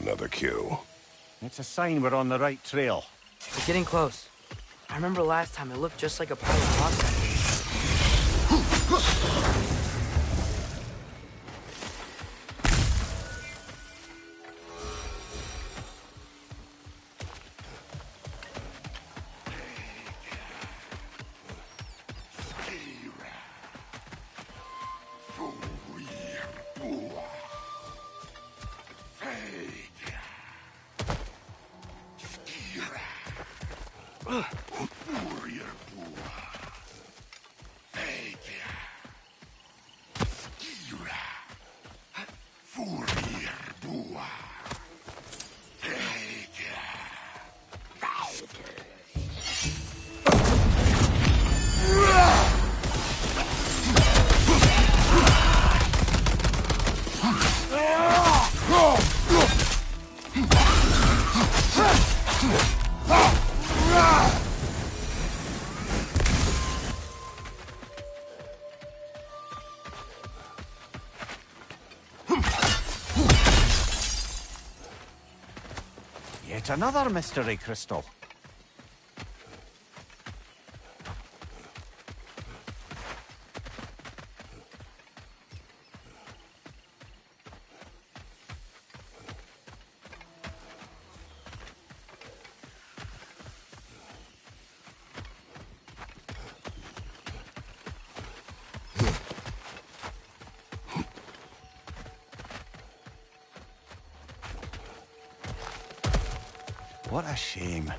Another kill. It's a sign we're on the right trail. We're getting close. I remember last time it looked just like a pile of rocks. Yet another mystery crystal. What a shame.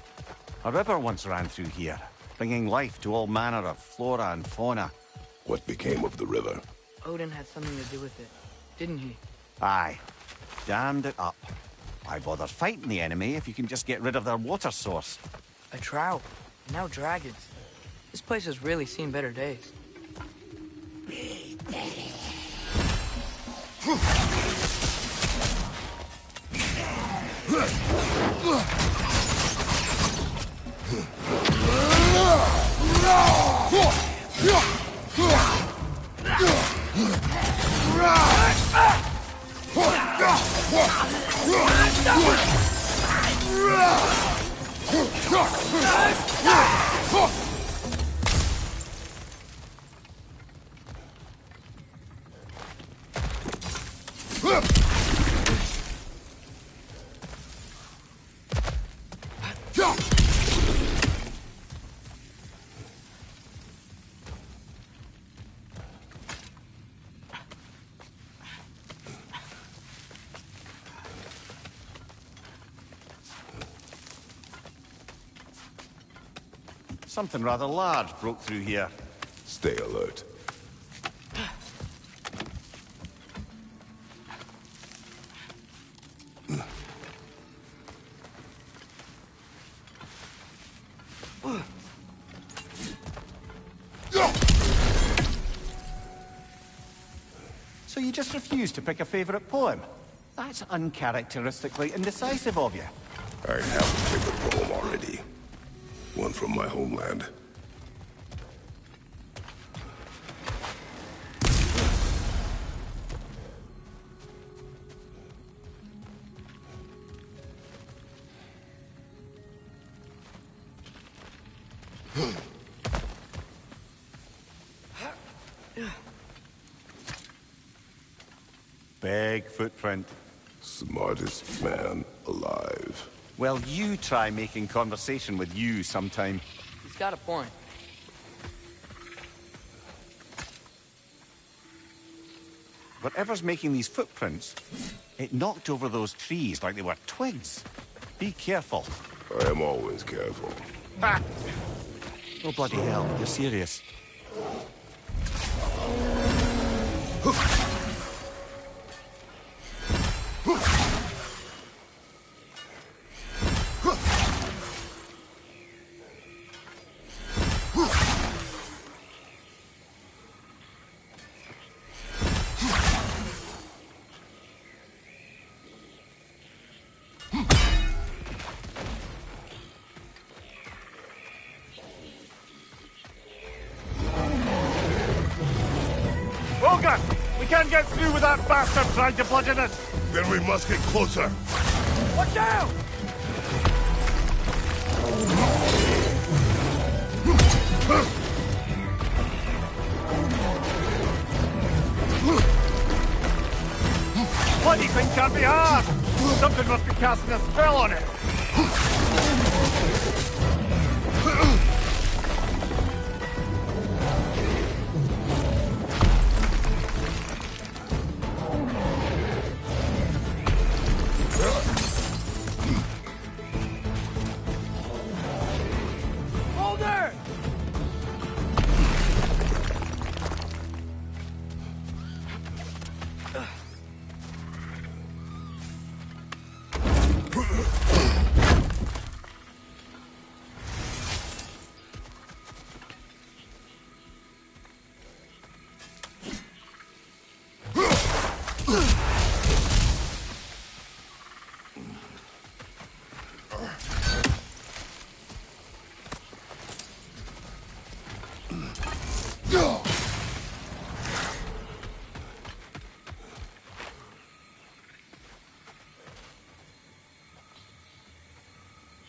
A river once ran through here, bringing life to all manner of flora and fauna. What became of the river? Odin had something to do with it, didn't he? Aye. Dammed it up. Why bother fighting the enemy if you can just get rid of their water source? A trout, and now dragons. This place has really seen better days. Something rather large broke through here. Stay alert. So you just refuse to pick a favorite poem? That's uncharacteristically indecisive of you. I have to pick a poem already. One from my homeland. Big footprint. Smartest man alive. Well, you try making conversation with you sometime. He's got a point. Whatever's making these footprints, it knocked over those trees like they were twigs. Be careful. I am always careful. Ha! Oh, bloody hell, you're serious. Volga! We can't get through with that bastard trying to bludgeon us! Then we must get closer. Watch out! Bloody thing can't be hard! Something must be casting a spell on it!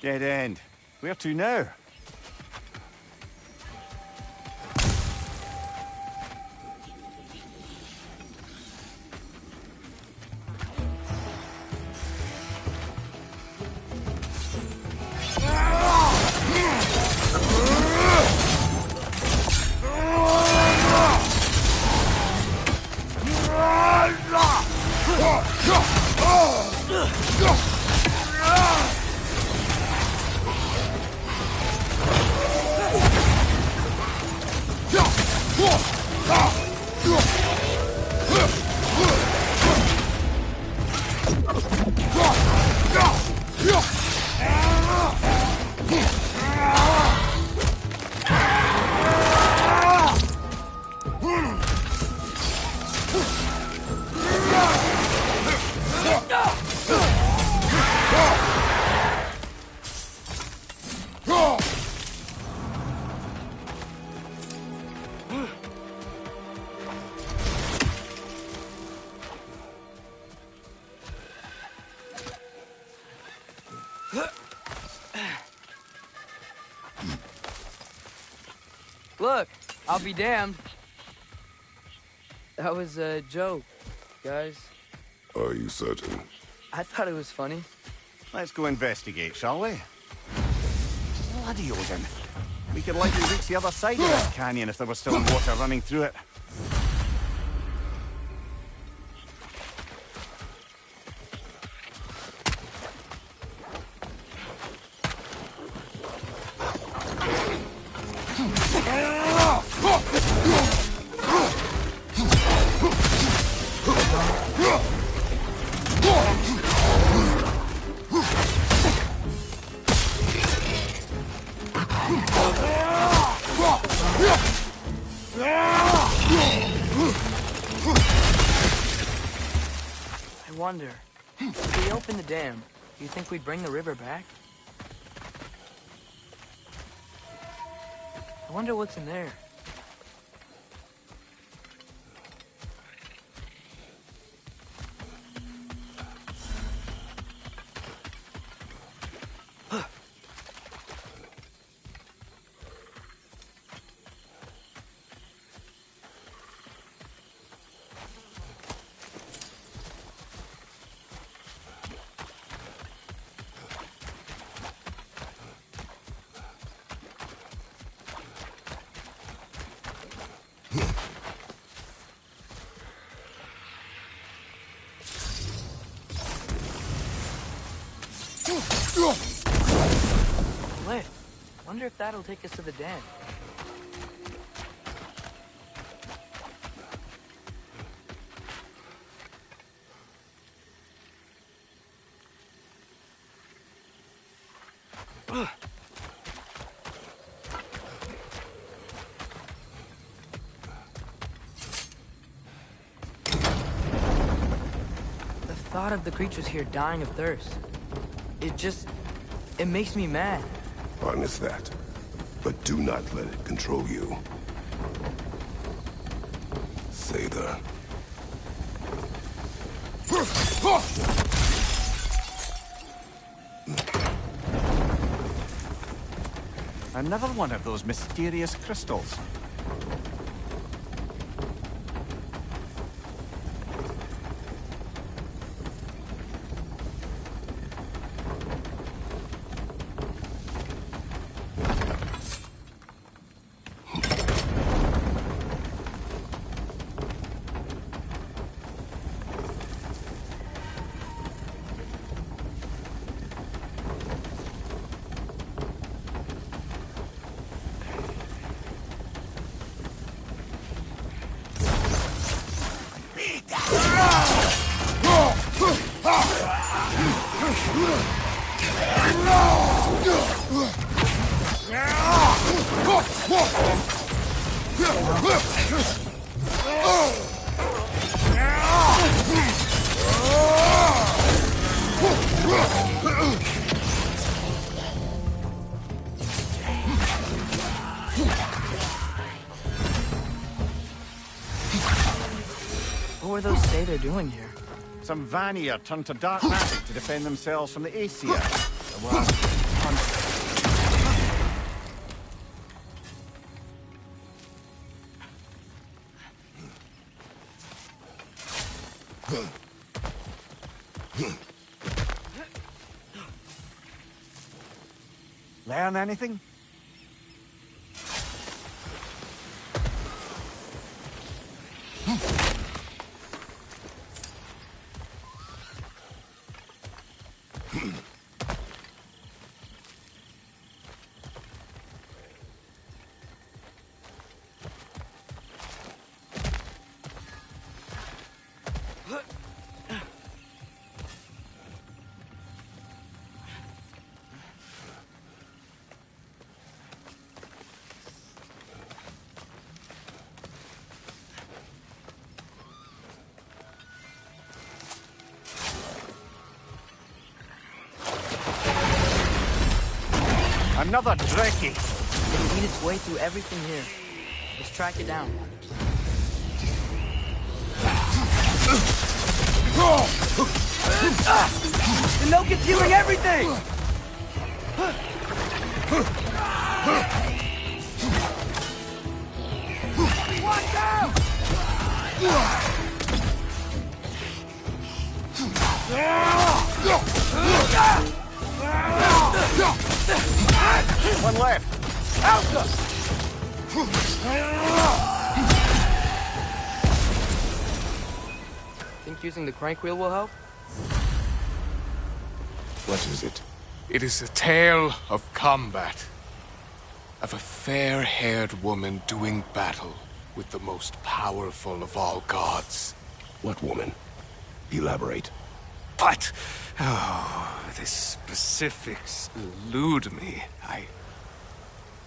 Dead end. Where to now? Look, I'll be damned. That was a joke, guys. Are you certain? I thought it was funny. Let's go investigate, shall we? Bloody Odin. We could likely reach the other side of this canyon if there was still water running through it. I wonder, if we open the dam, do you think we'd bring the river back? I wonder what's in there. Wonder if that'll take us to the den. The thought of the creatures here dying of thirst, it makes me mad. Harness that, but do not let it control you. Sather. Another one of those mysterious crystals. What were those Sather doing here? Some Vanir turned to dark magic to defend themselves from the Aesir. There were Learn anything? Another Dreki! It'll eat its way through everything here. Let's track it down. The note keeps healing everything! Watch out! One left. Think using the crank wheel will help? What is it? It is a tale of combat. Of a fair-haired woman doing battle with the most powerful of all gods. What woman? Elaborate. But, the specifics elude me.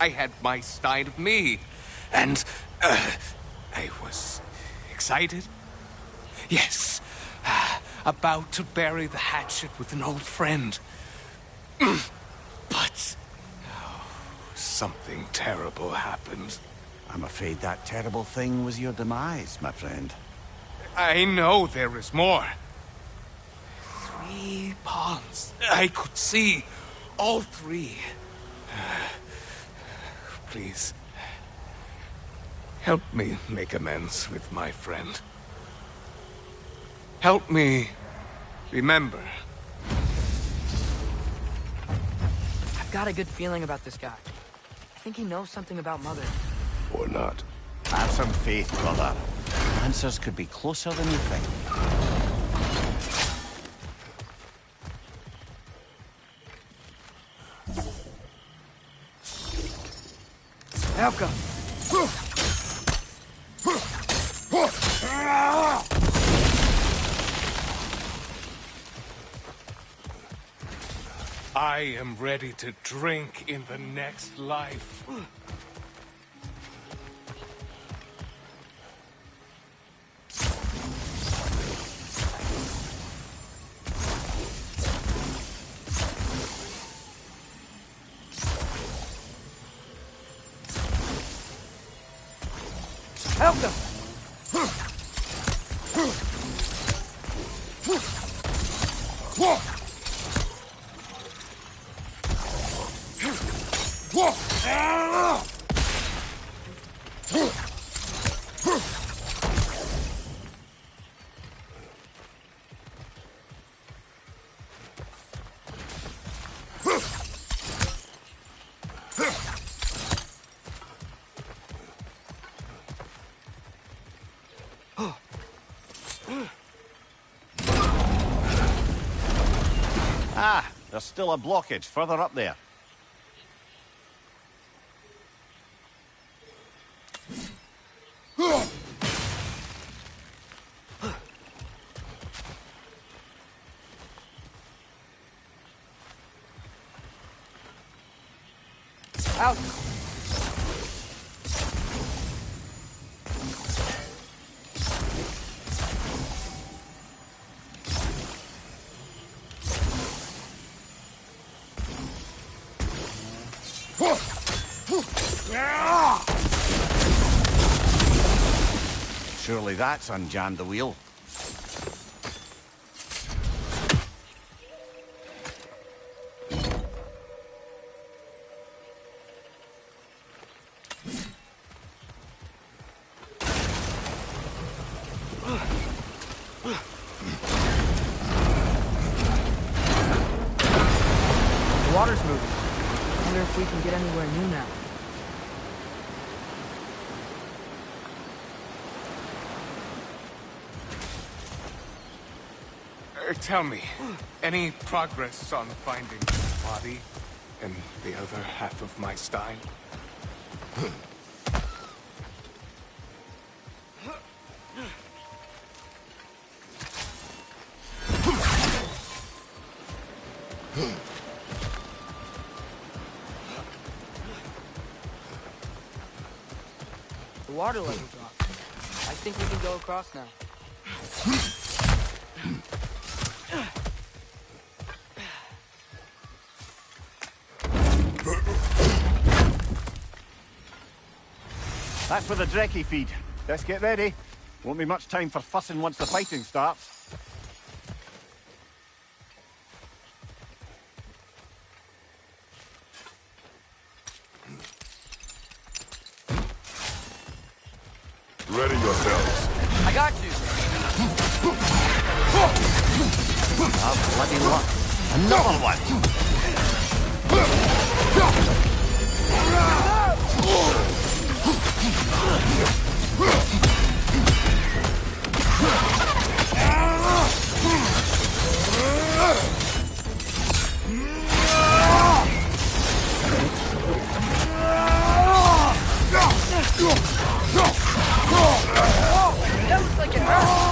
I had my side of me, and, I was excited. Yes, about to bury the hatchet with an old friend. But, something terrible happened. I'm afraid that terrible thing was your demise, my friend. I know there is more. 3 ponds. I could see all 3. Please, help me make amends with my friend. Help me remember. I've got a good feeling about this guy. I think he knows something about Mother. Or not. Have some faith, brother. Answers could be closer than you think. Helka! I am ready to drink in the next life. Helka! Ah, there's still a blockage further up there. Out! Surely that's unjammed the wheel. The water's moving. I wonder if we can get anywhere new now. Tell me, any progress on finding the body and the other half of my Stein? The water level dropped. I think we can go across now. That's where the Drekkie feed. Let's get ready. Won't be much time for fussing once the fighting starts. Ready yourselves. I got you! Ah, bloody luck. Another one! That looks like it hurt!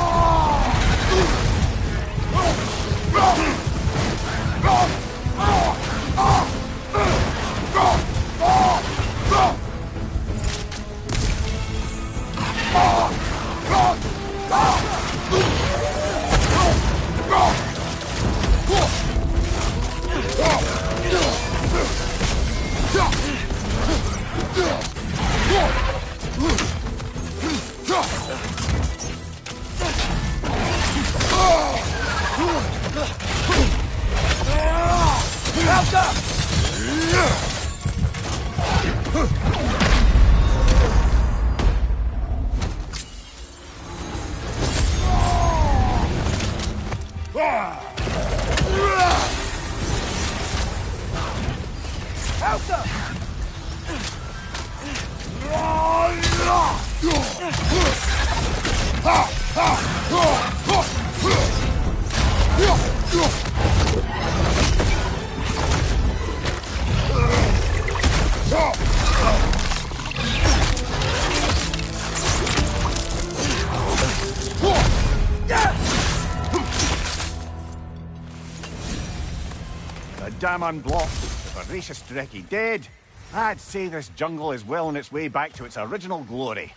The dam unblocked, the voracious Drekkie dead. I'd say this jungle is well on its way back to its original glory.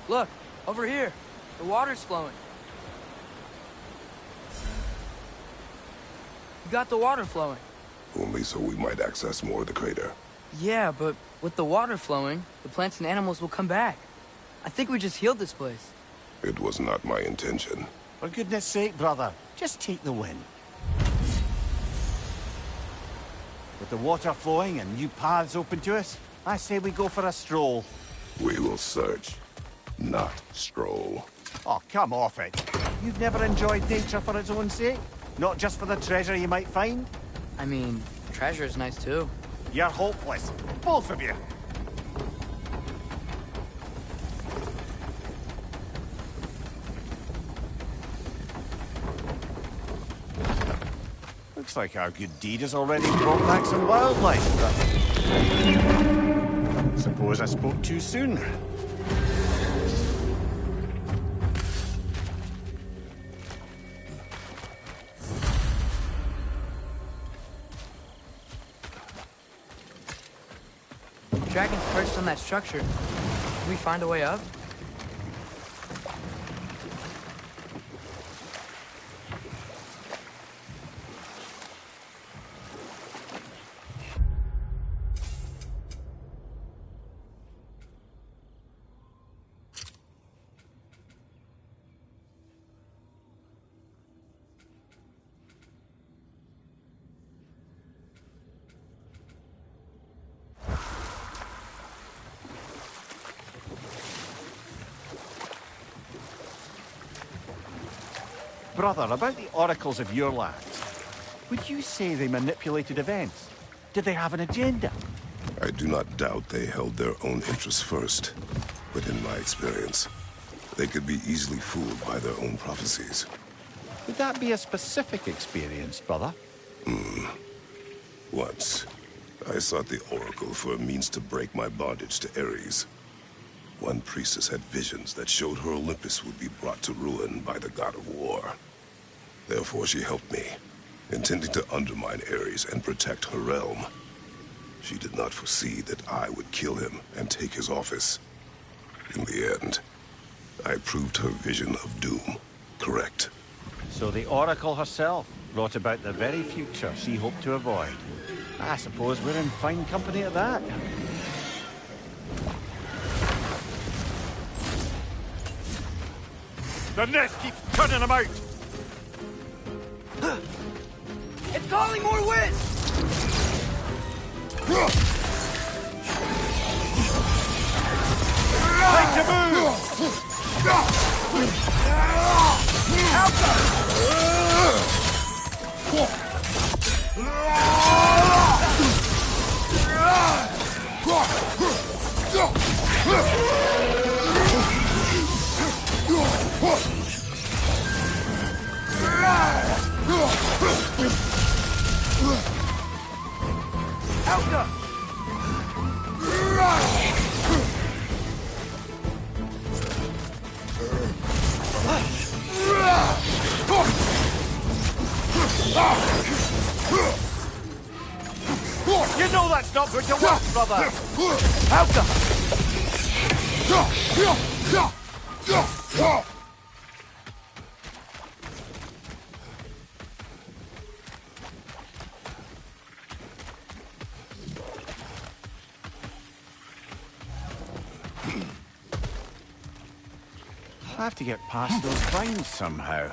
Look, over here. The water's flowing. You got the water flowing. Only so we might access more of the crater. Yeah, but with the water flowing, the plants and animals will come back. I think we just healed this place. It was not my intention. For goodness sake, brother, just take the win. With the water flowing and new paths open to us, I say we go for a stroll. We will search, not stroll. Oh, come off it. You've never enjoyed nature for its own sake? Not just for the treasure you might find? I mean, treasure's nice too. You're hopeless. Both of you. Looks like our good deed has already brought back some wildlife, but... Suppose I spoke too soon. Dragon's perched on that structure. Can we find a way up? Brother, about the oracles of your lands, would you say they manipulated events? Did they have an agenda? I do not doubt they held their own interests first. But in my experience, they could be easily fooled by their own prophecies. Would that be a specific experience, brother? Once, I sought the Oracle for a means to break my bondage to Ares. One priestess had visions that showed her Olympus would be brought to ruin by the god of war. Therefore she helped me, intending to undermine Ares and protect her realm. She did not foresee that I would kill him and take his office. In the end, I proved her vision of doom correct. So the Oracle herself brought about the very future she hoped to avoid. I suppose we're in fine company at that. The nest keeps turning them out! It's calling more wind! Time to move! You know that's not going to work, brother! I have to get past those vines somehow.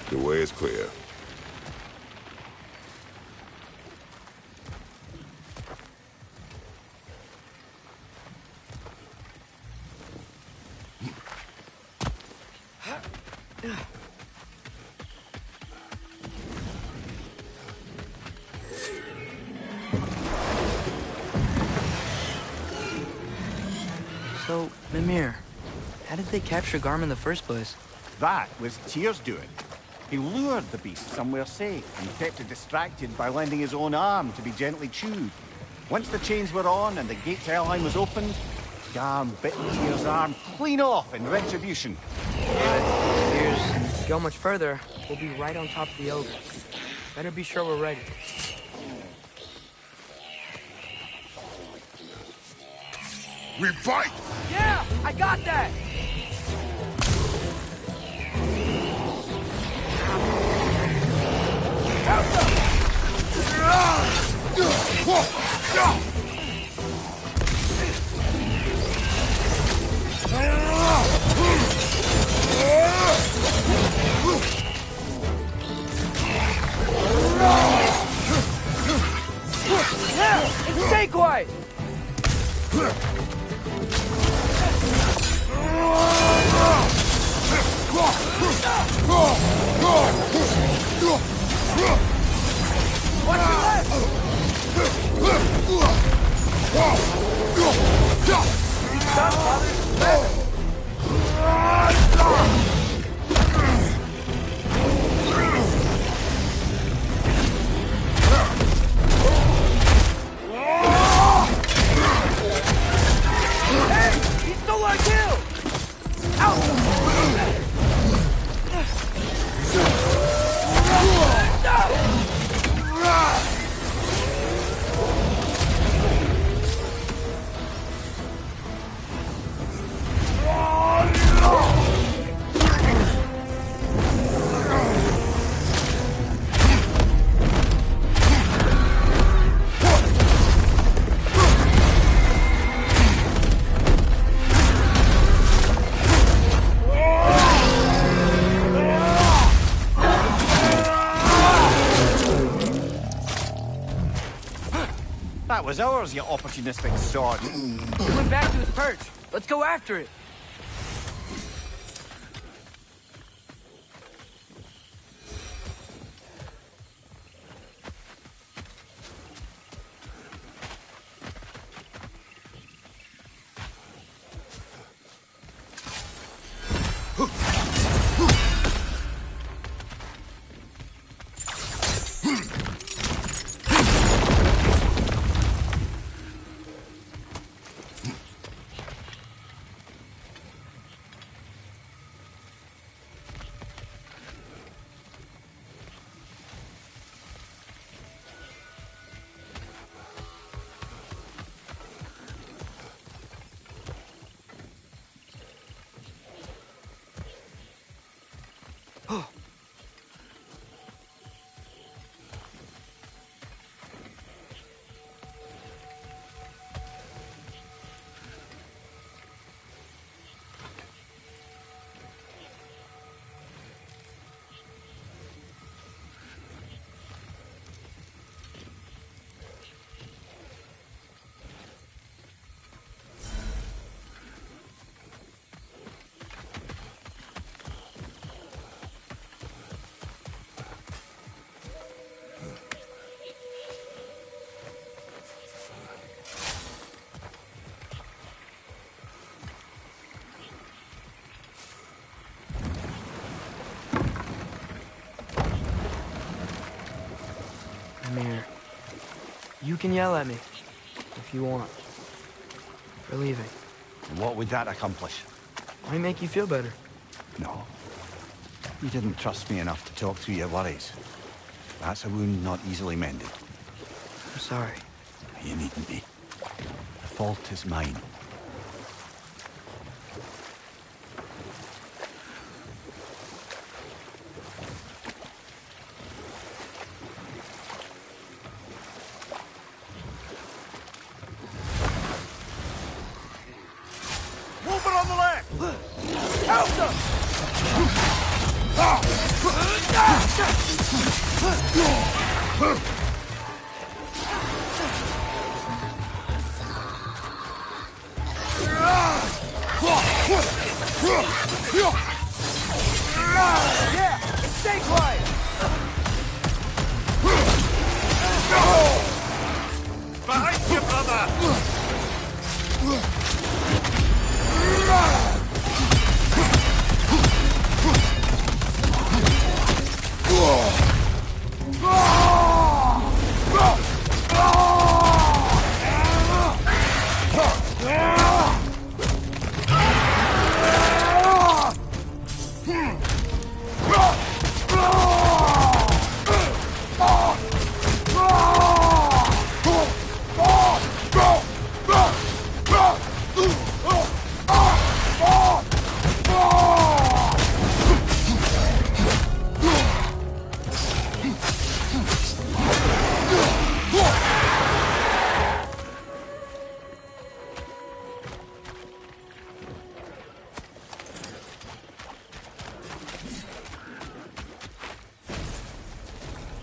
The way is clear. So, Mimir, how did they capture Garm in the first place? That was Tyr's doing. He lured the beast somewhere safe and kept it distracted by lending his own arm to be gently chewed. Once the chains were on and the gate to Helheim was opened, Garm bit Tyr's arm clean off in retribution. If we go much further, we'll be right on top of the ogre. Better be sure we're ready. We fight! Yeah, I got that! Yeah, and stay quiet! Watch your left! Stop, brother! Left! Hey! He stole our kill! That was ours, you opportunistic sod. It went back to its perch. Let's go after it. Mimir, you can yell at me if you want. For leaving. And what would that accomplish? Might make you feel better. No. You didn't trust me enough to talk through your worries. That's a wound not easily mended. I'm sorry. You needn't be. The fault is mine. Movement on the left! Help them! Yeah! Stay quiet! Behind you, brother!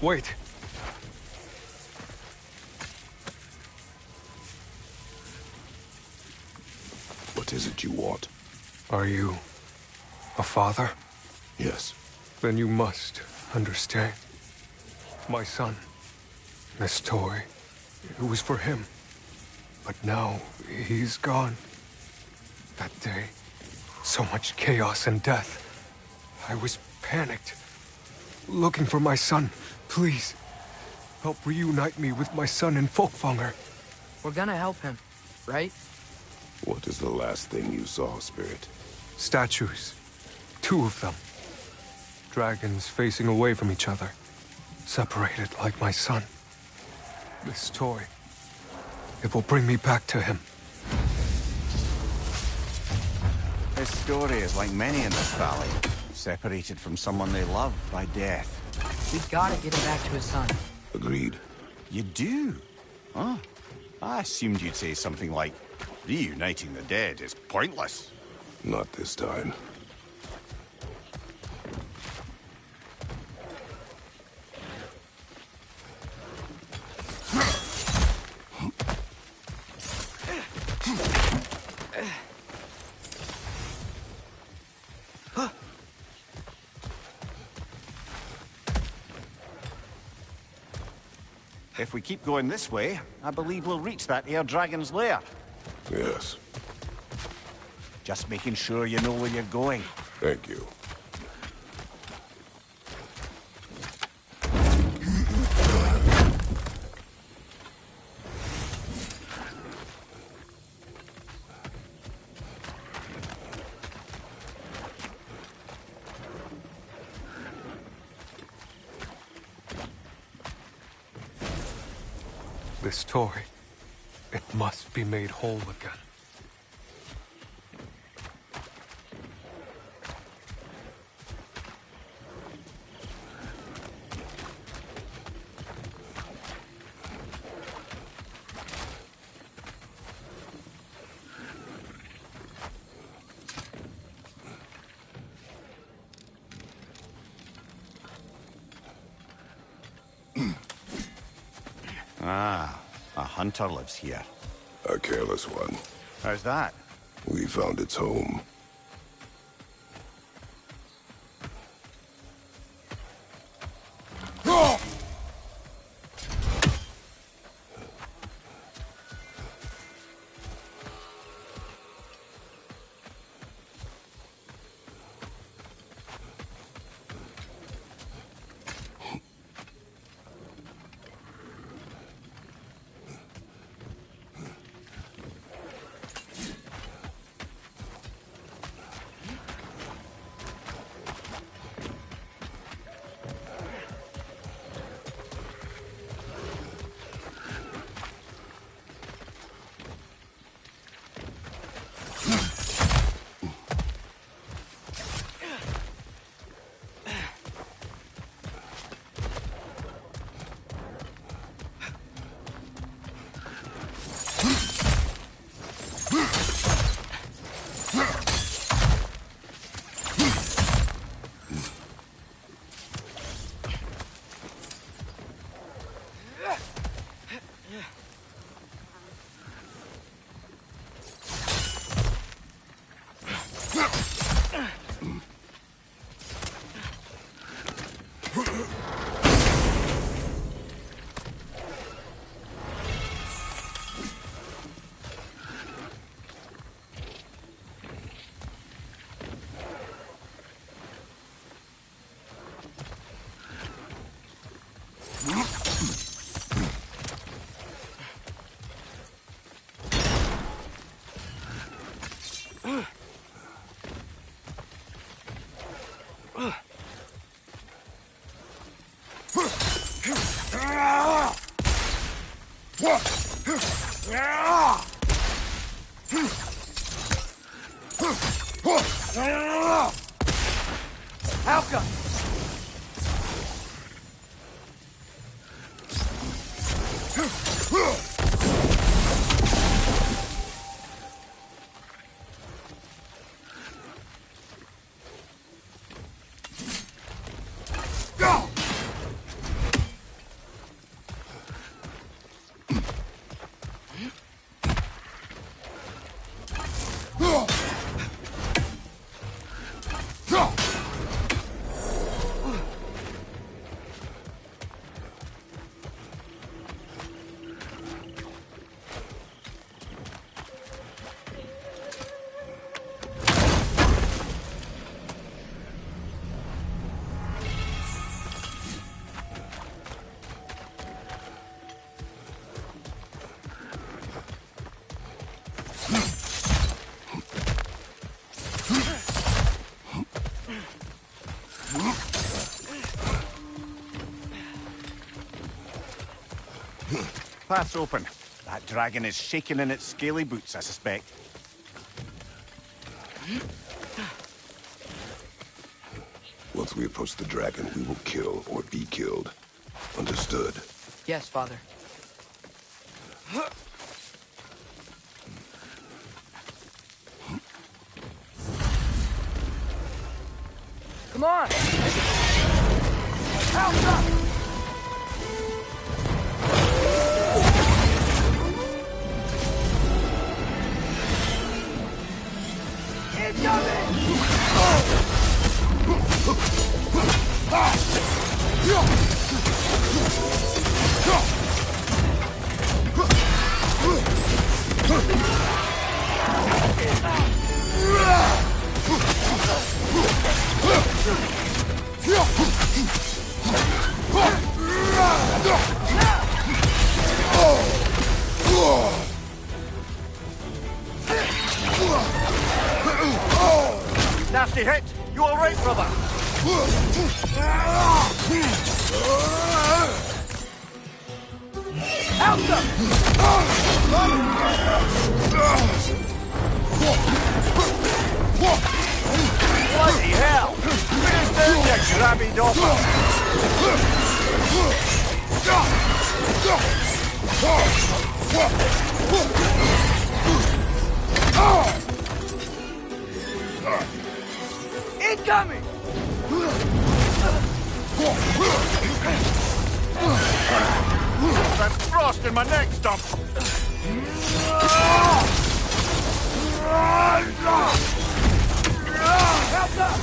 Wait. What is it you want? Are you a father? Yes. Then you must understand. My son, this toy, it was for him. But now he's gone. That day, so much chaos and death. I was panicked, looking for my son. Please, help reunite me with my son in Folkvanger. We're gonna help him, right? What is the last thing you saw, Spirit? Statues. 2 of them. Dragons facing away from each other. Separated like my son. This toy, it will bring me back to him. His story is like many in this valley. Separated from someone they love by death. We gotta get him back to his son. Agreed. You do? Huh? I assumed you'd say something like, reuniting the dead is pointless. Not this time. If we keep going this way, I believe we'll reach that air dragon's lair. Yes. Just making sure you know where you're going. Thank you. This toy, it must be made whole again. Ah, a hunter lives here. A careless one. How's that? We found its home. Halka! Path's open. That dragon is shaking in its scaly boots, I suspect. Once we approach the dragon, we will kill or be killed. Understood? Yes, Father. Come on! Help up! Nasty hit! You all right, brother? Help them! Bloody hell! Finish down, you grabby dopper! Incoming! That's frost in my neck stump! Help up!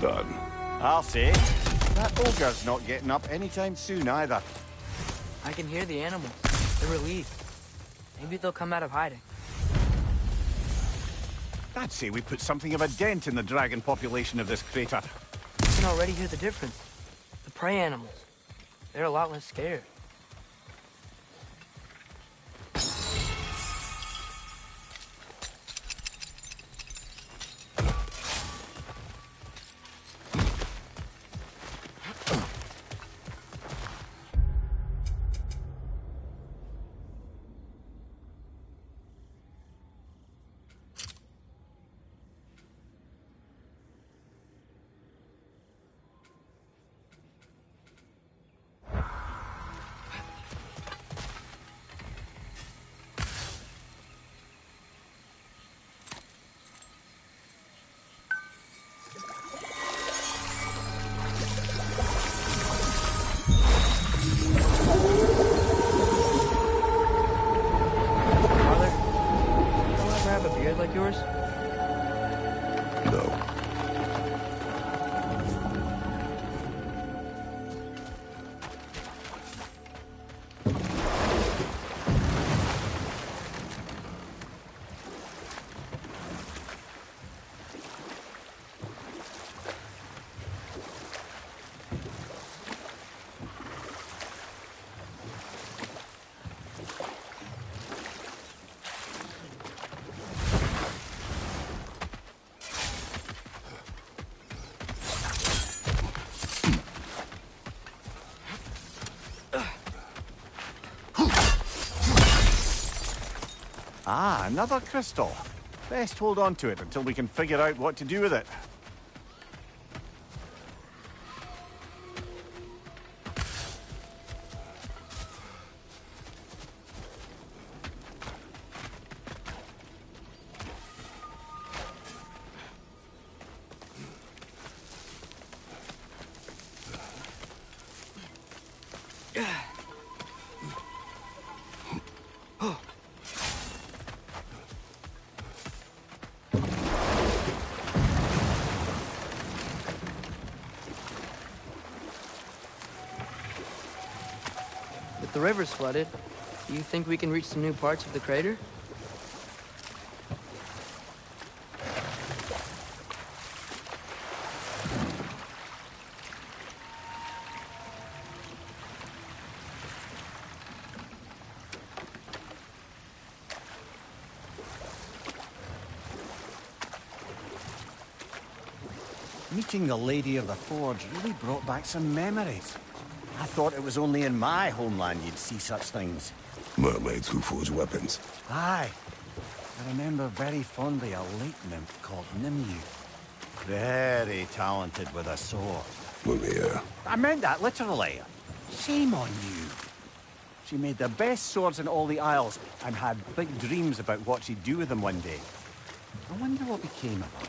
Done. I'll say. That ogre's not getting up anytime soon either. I can hear the animals. They're relieved. Maybe they'll come out of hiding. I'd say we put something of a dent in the dragon population of this crater. You can already hear the difference. The prey animals. They're a lot less scared. Ah, another crystal. Best hold on to it until we can figure out what to do with it. If the river's flooded, do you think we can reach some new parts of the crater? Meeting the Lady of the Forge really brought back some memories. I thought it was only in my homeland you'd see such things. Mermaids who forge weapons. Aye. I remember very fondly a lake nymph called Nimue. Very talented with a sword. Mimir. I meant that literally. Shame on you. She made the best swords in all the Isles and had big dreams about what she'd do with them one day. I wonder what became of her.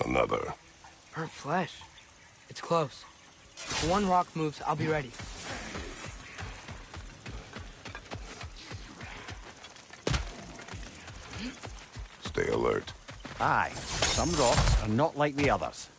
Another. Burnt flesh. It's close. If one rock moves, I'll be ready. Stay alert. Aye, some rocks are not like the others.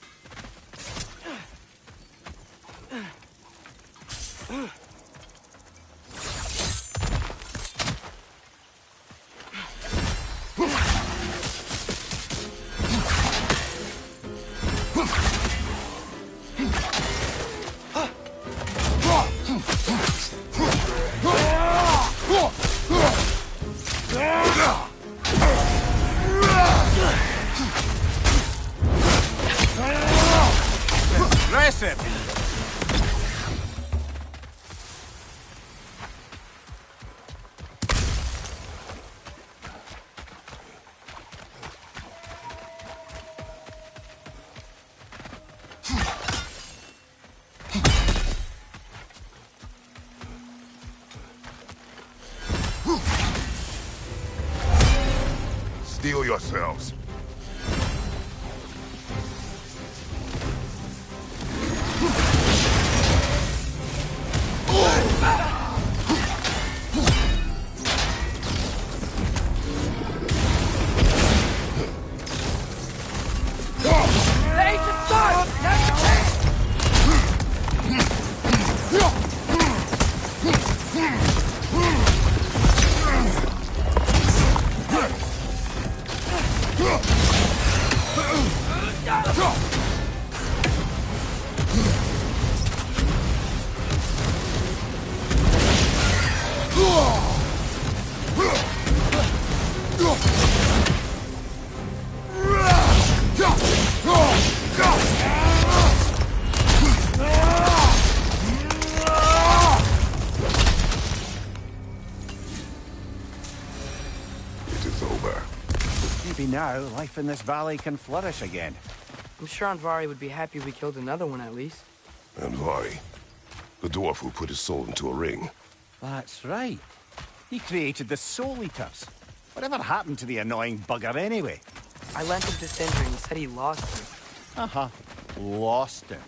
Impressive! Steel yourselves. Maybe now, life in this valley can flourish again. I'm sure Andvari would be happy if we killed another one at least. Andvari. The dwarf who put his soul into a ring. That's right. He created the Soul Eaters. Whatever happened to the annoying bugger anyway? I lent him to Sindri and he said he lost him. Uh-huh. Lost him.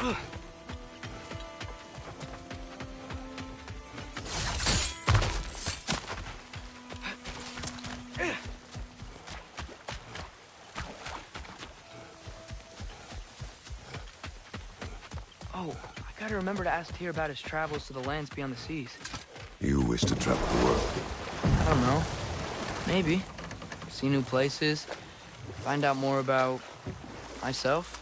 Oh, I gotta remember to ask Tyr about his travels to the lands beyond the seas. You wish to travel the world? I don't know. Maybe. See new places. Find out more about myself.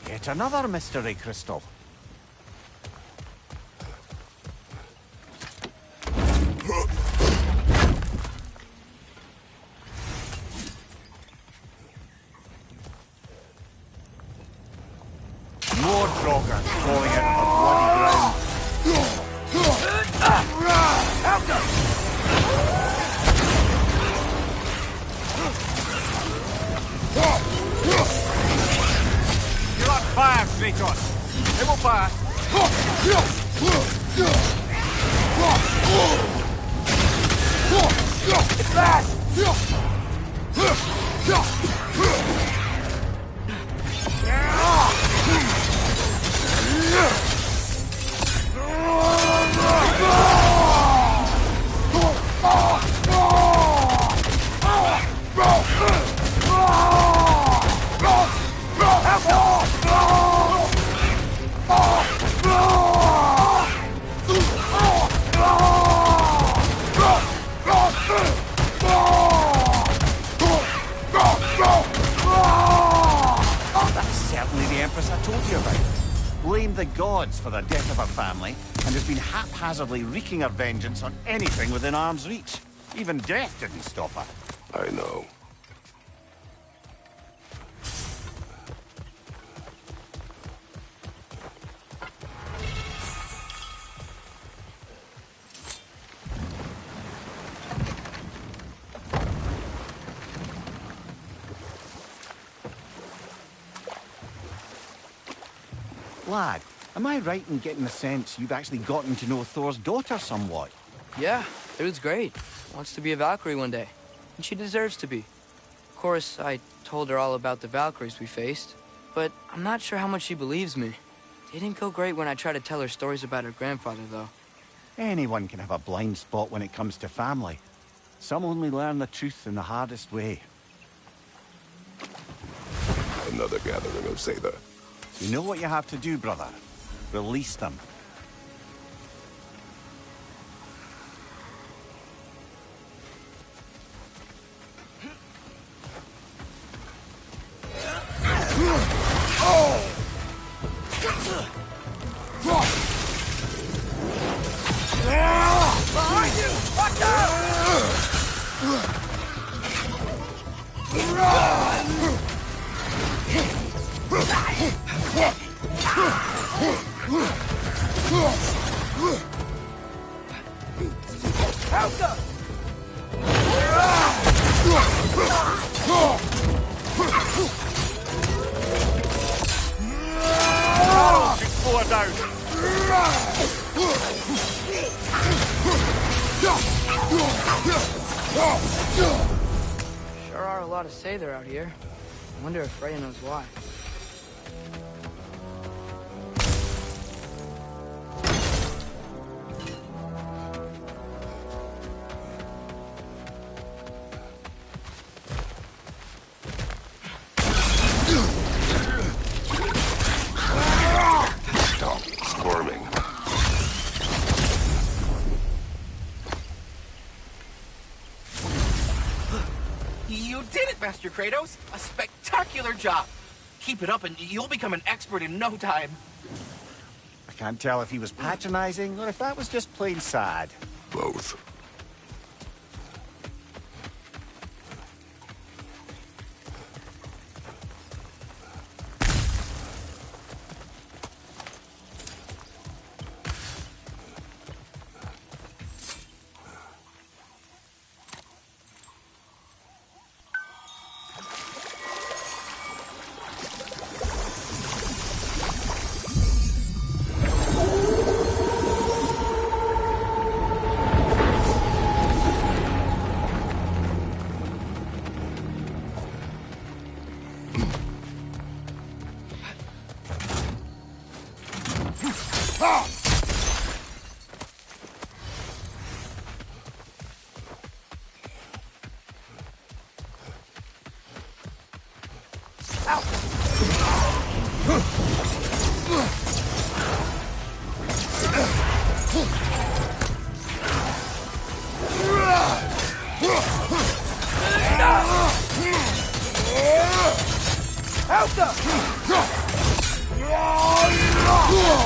Yet another mystery crystal. More Draugr falling out of bloody ground. Help them! You're on fire, Kratos. It will pass. It's fast! That's certainly the Empress I told you about. Blamed the gods for the death of her family, and has been haphazardly wreaking her vengeance on anything within arm's reach. Even death didn't stop her. I know. Lad, am I right in getting the sense you've actually gotten to know Thor's daughter somewhat? Yeah, dude's great. Wants to be a Valkyrie one day. And she deserves to be. Of course, I told her all about the Valkyries we faced, but I'm not sure how much she believes me. Didn't go great when I tried to tell her stories about her grandfather, though. Anyone can have a blind spot when it comes to family. Some only learn the truth in the hardest way. Another gathering of Sather. You know what you have to do, brother. Release them. Behind you! Watch out! Help them! Slow her down. Sure are a lot of Sather out here. wonder if Freya knows why. Stop squirming. You did it, Master Kratos! A spectacular job! Keep it up and you'll become an expert in no time. I can't tell if he was patronizing or if that was just plain sad. Both.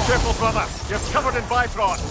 Careful, brother. You're covered in Bifrost.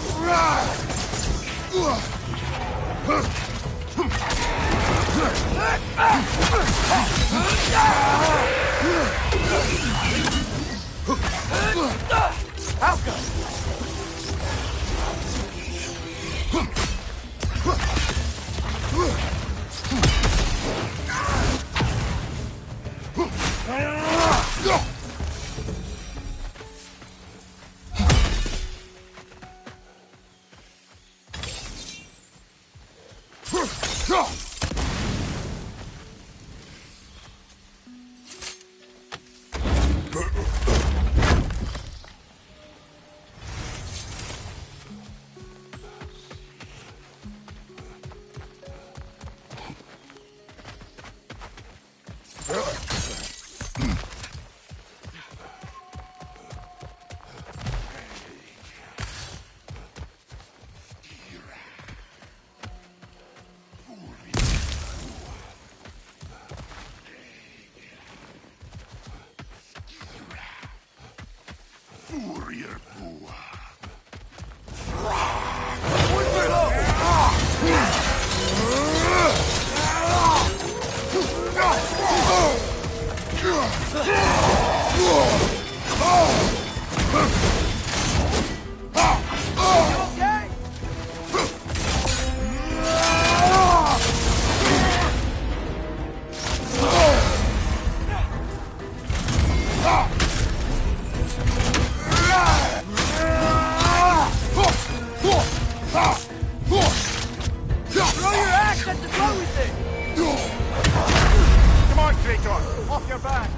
Throw your axe at the glowy thing! Come on, Kratos. Off your back.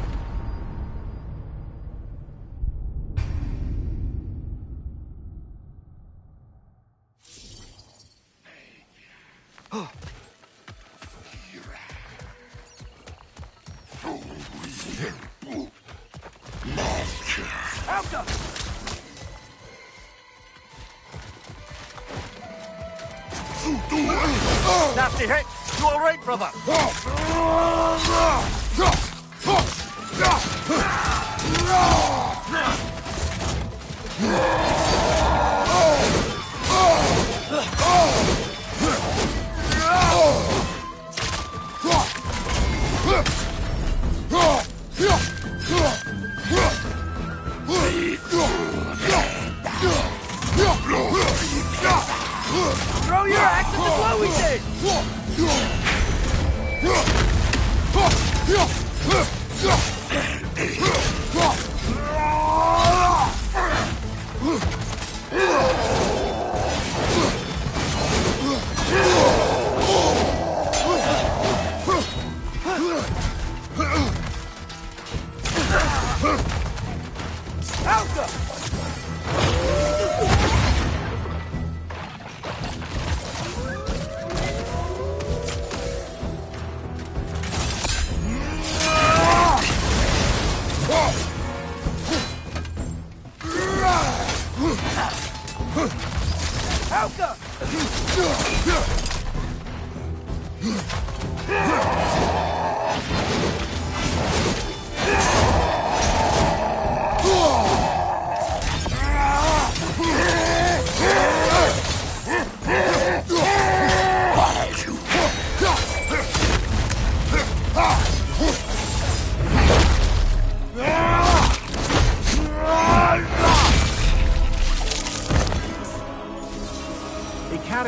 Nasty hit. You all right, brother? Throw your axe at the glowy thing!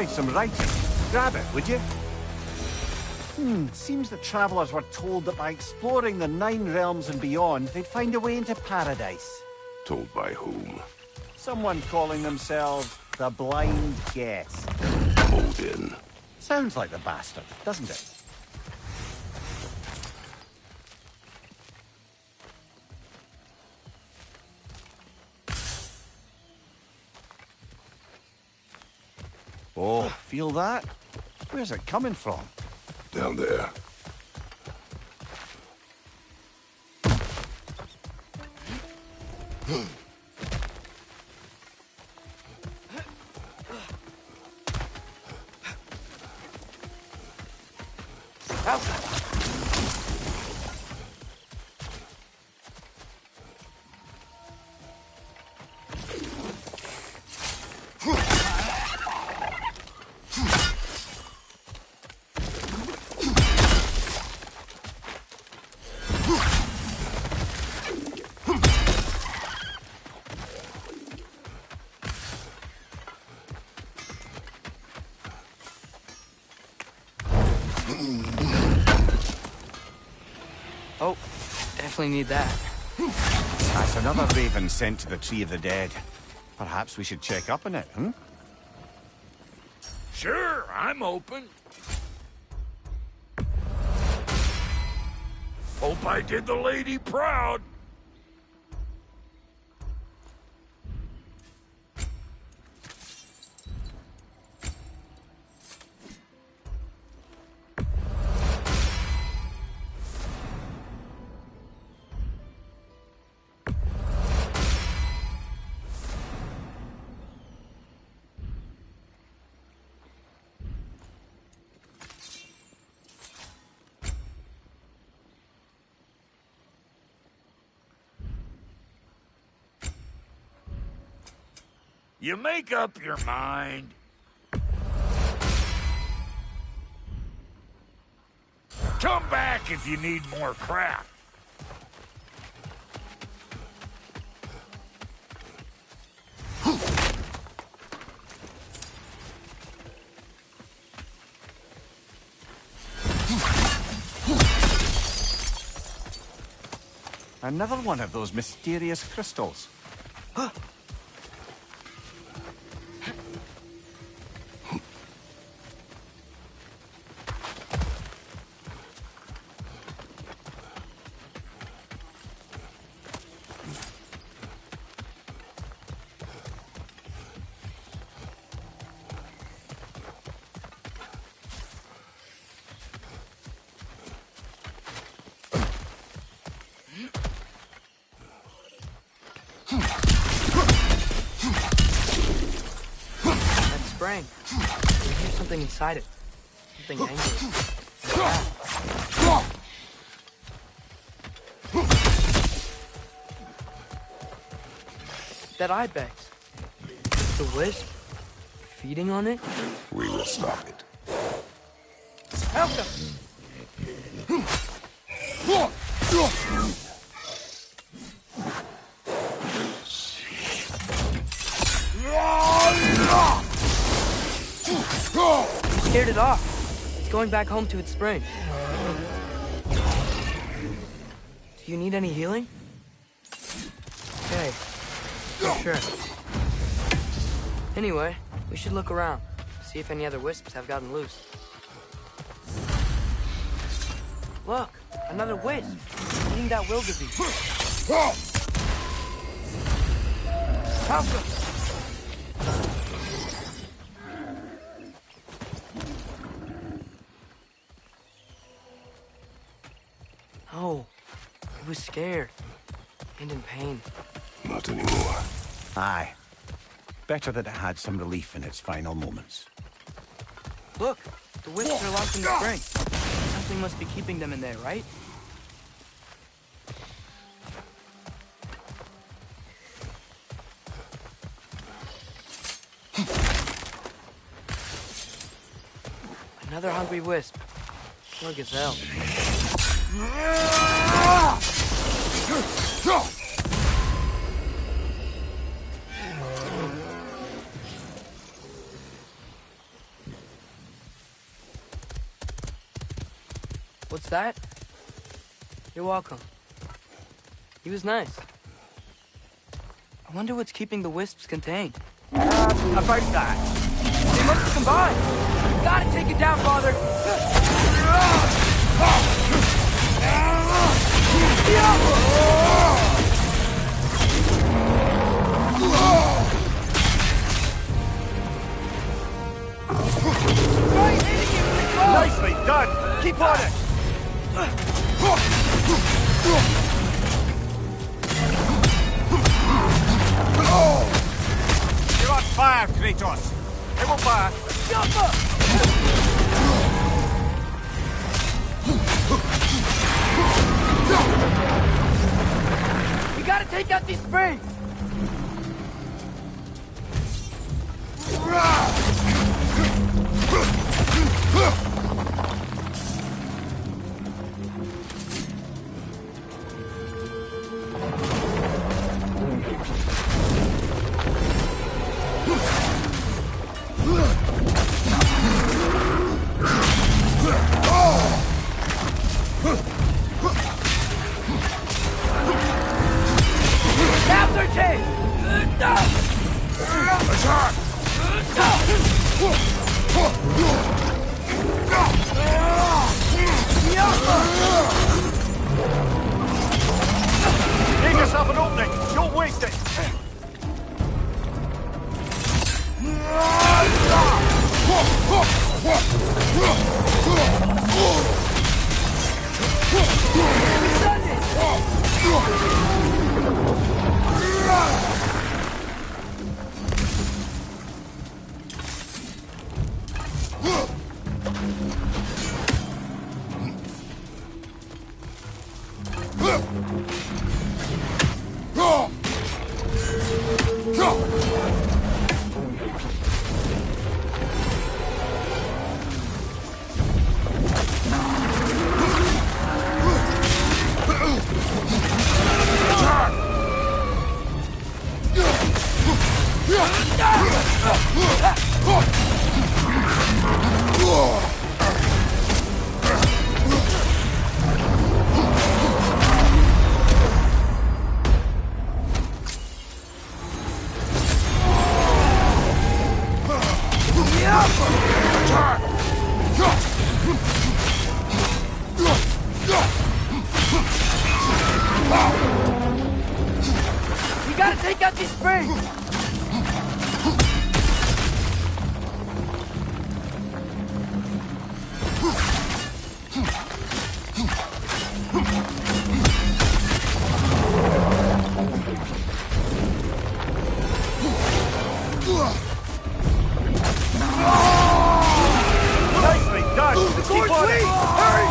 Some writing. Grab it, would you? Seems the travelers were told that by exploring the 9 realms and beyond, they'd find a way into paradise. Told by whom? Someone calling themselves the Blind Guess. Odin. Sounds like the bastard, doesn't it? Oh, feel that? Where's it coming from? Down there. Oh, definitely need that. That's another raven sent to the Tree of the Dead. Perhaps we should check up on it, hmm? Sure, I'm open. Hope I did the lady proud. You make up your mind. Come back if you need more crap. Another one of those mysterious crystals. Spring. I hear something inside it. Something angry. That ibex. The wisp. Feeding on it? We will stop it. Help them! Scared it off. It's going back home to its spring. Do you need any healing? Okay. Sure. Anyway, we should look around. See if any other wisps have gotten loose. Look! Another wisp! Eating that wildebeest. Alpha! Oh, he was scared. And in pain. Not anymore. Aye. Better that it had some relief in its final moments. Look, the wisps are locked in the spring. Something must be keeping them in there, right? Another hungry wisp. Poor gazelle. What's that? You're welcome. He was nice. I wonder what's keeping the wisps contained. About that. They must have combined. You gotta take it down, Father. Nicely done. Keep on it. You're on fire, Kratos. It won't pass. Jump up! We gotta take out these springs. Give yourself an opening. Don't waste it. We gotta take out these springs! Nicely done. Keep on it. Hurry!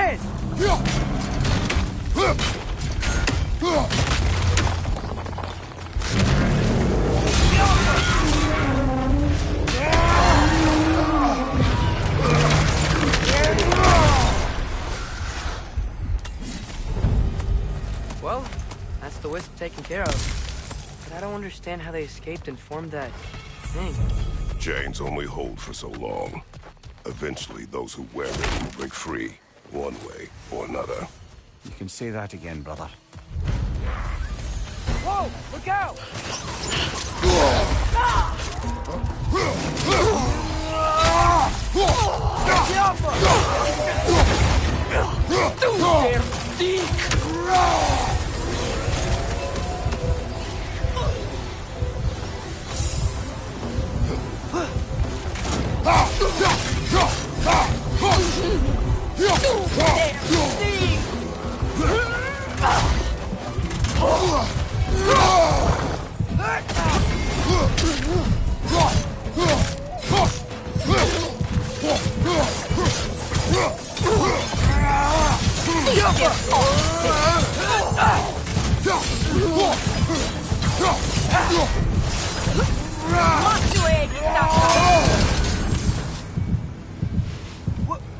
in! Well, that's the wisp taken care of. But I don't understand how they escaped and formed that thing. Chains only hold for so long. Eventually, those who wear them will break free, one way or another. You can say that again, brother. Whoa! Look out!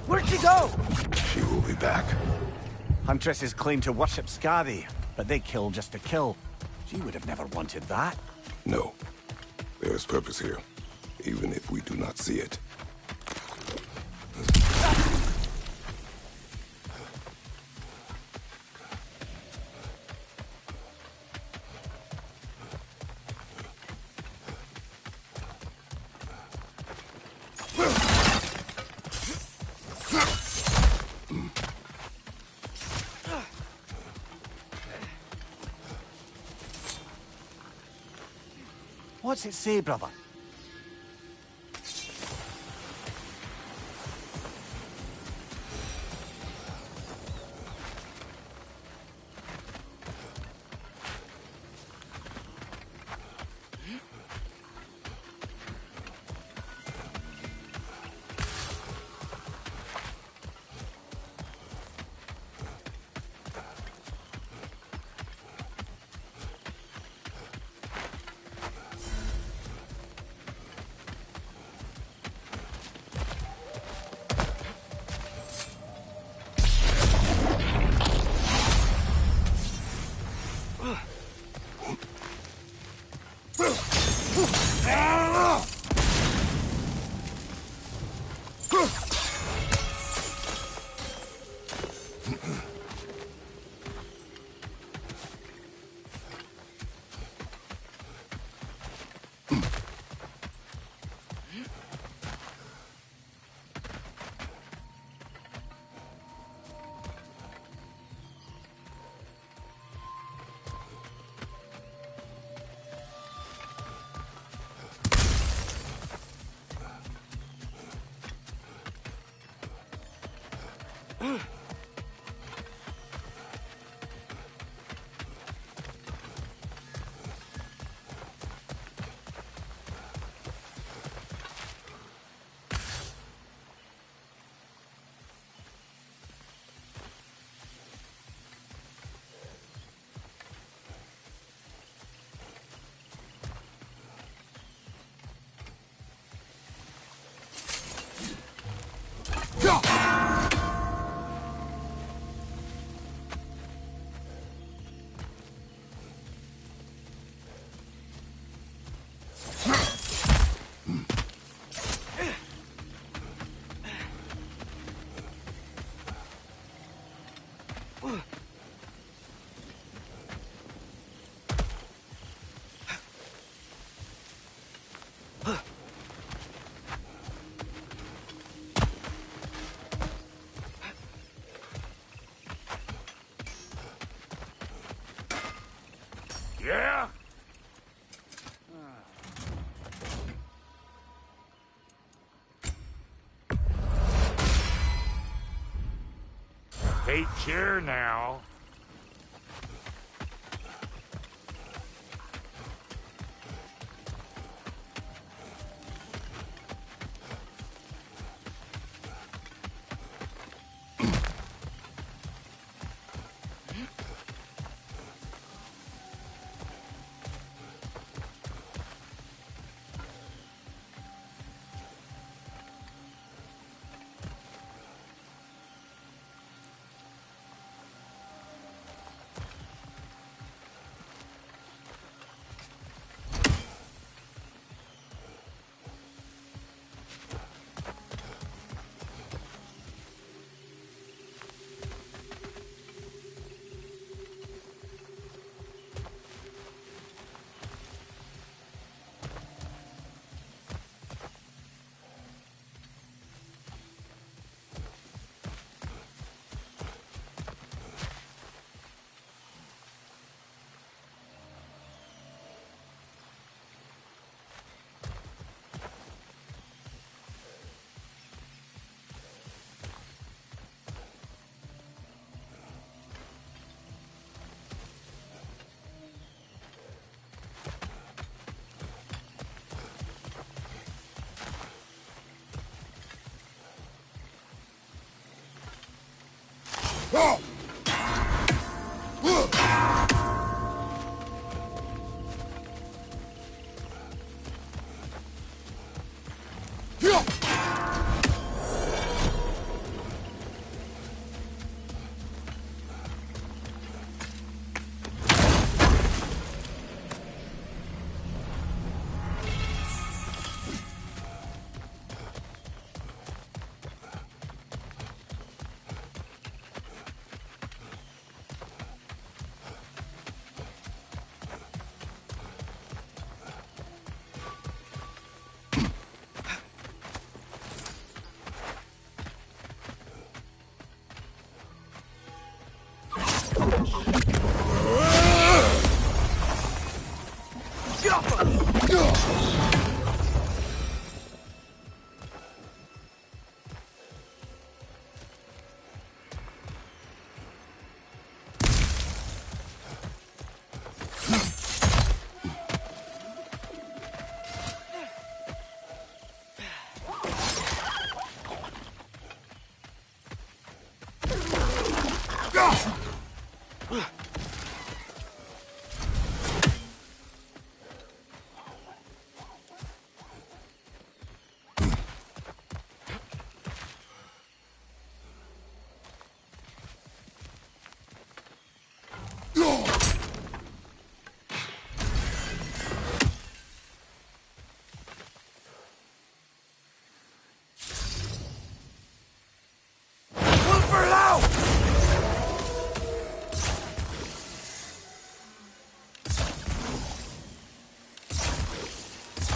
Where'd she go? She will be back. Huntresses claim to worship Skadi, but they kill just to kill. She would have never wanted that. No. There is purpose here, even if we do not see it. What's it say, brother? Yeah? Take care now.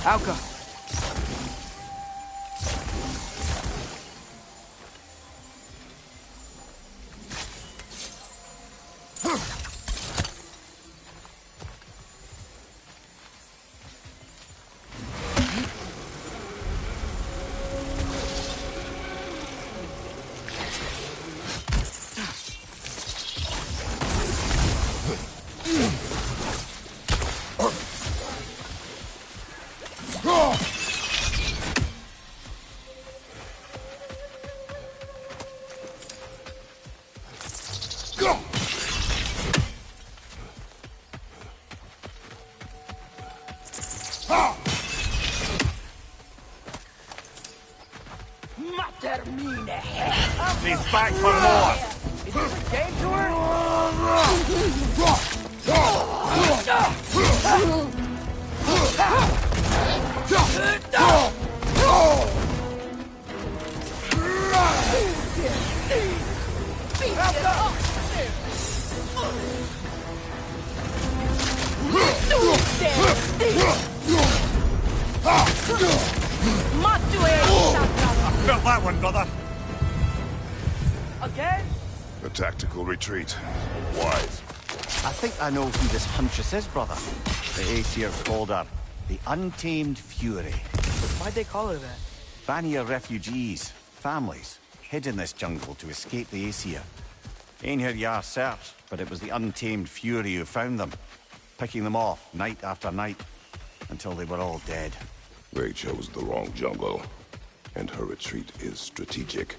Alka. He's back for more. Is this a game tour? Felt that one, brother. Again? A tactical retreat. Wise. I think I know who this huntress is, brother. The Aesir called her the Untamed Fury. Why'd they call her that? Vanir refugees, families, hid in this jungle to escape the Aesir. Einhir Yar searched, but it was the Untamed Fury who found them, picking them off night after night, until they were all dead. They chose the wrong jungle, and her retreat is strategic.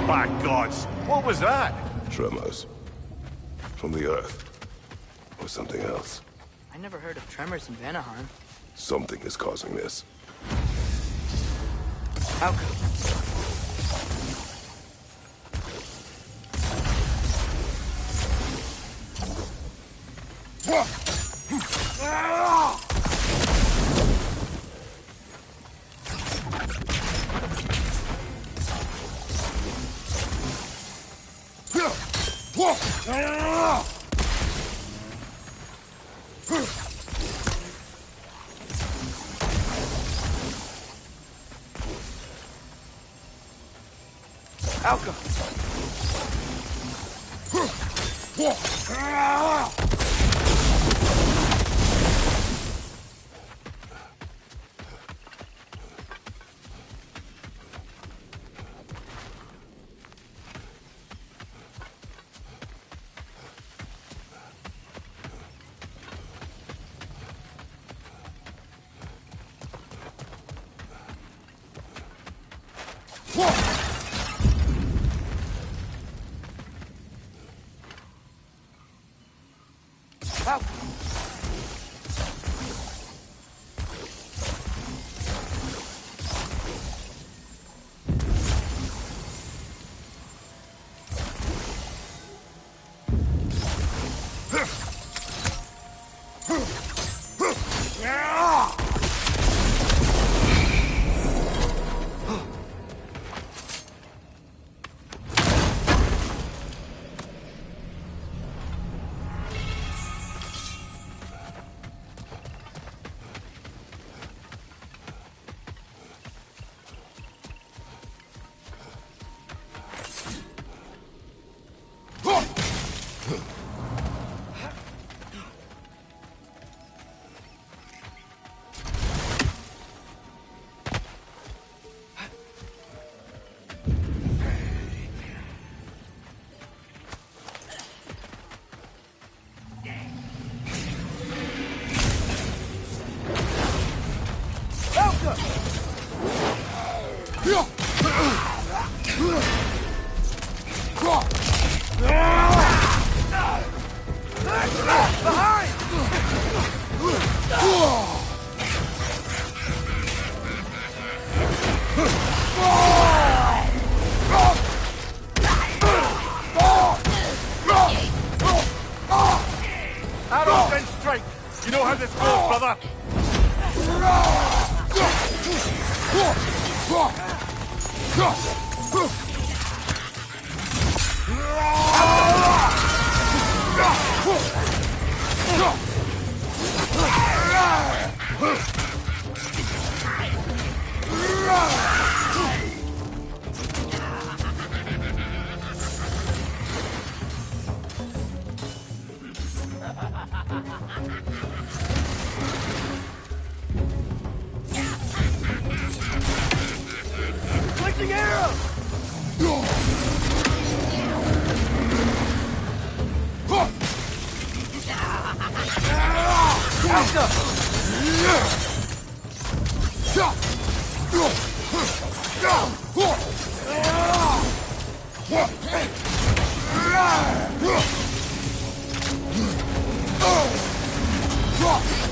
By gods, what was that? Tremors. From the earth. Or something else. I never heard of tremors in Vanaheim. Something is causing this. Alka. Alka. Arrows and strike! You know how this goes, brother! Collecting arrows!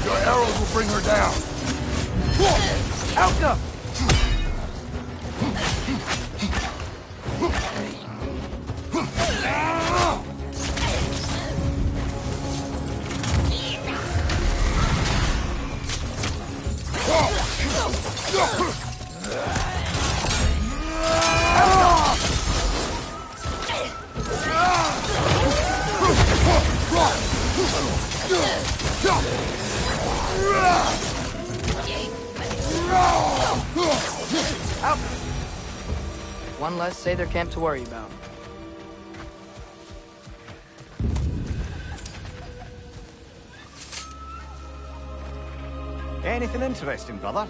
Your arrows will bring her down. Alka! One less Sather camp to worry about. Anything interesting, brother?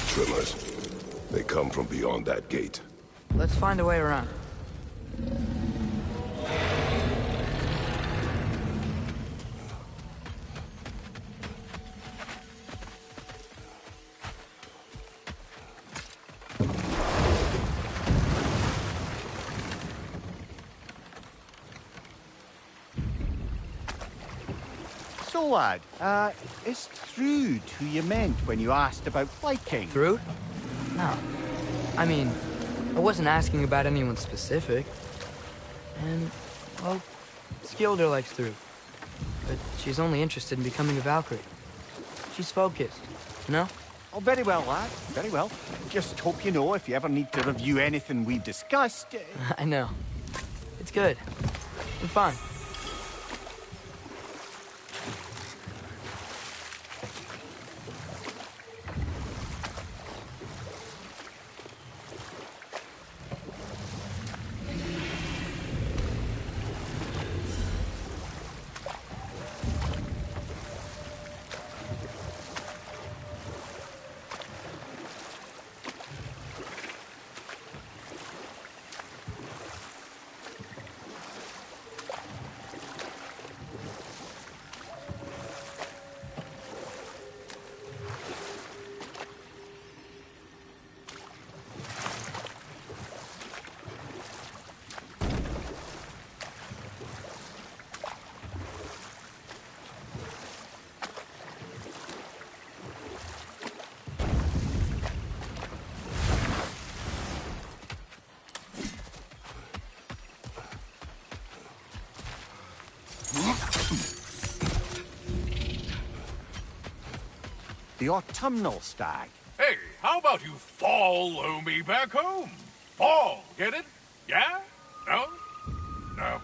Tremors. They come from beyond that gate. Let's find a way around. So, lad, is Thrud who you meant when you asked about Viking? Thrud? No. I mean, I wasn't asking about anyone specific. And, well, Skilder likes Thrud. But she's only interested in becoming a Valkyrie. She's focused, you know? Oh, very well, lad. Very well. Just hope you know if you ever need to review anything we've discussed. I know. It's good. And fun. The autumnal stag. Hey, how about you follow me back home? Fall, get it? Yeah? No? No.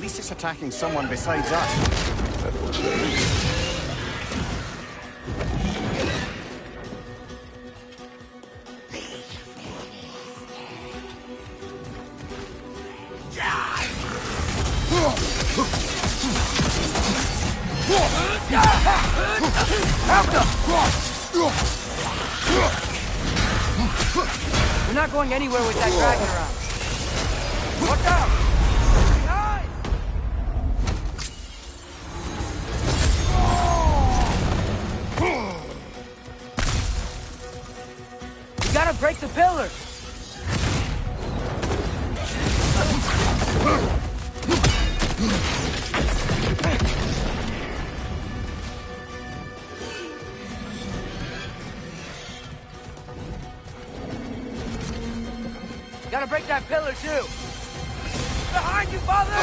least it's attacking someone besides us. That will change. We're not going anywhere with that dragon around. Look out! Behind! We gotta break the pillar! Gotta break that pillar, too! Behind you, father!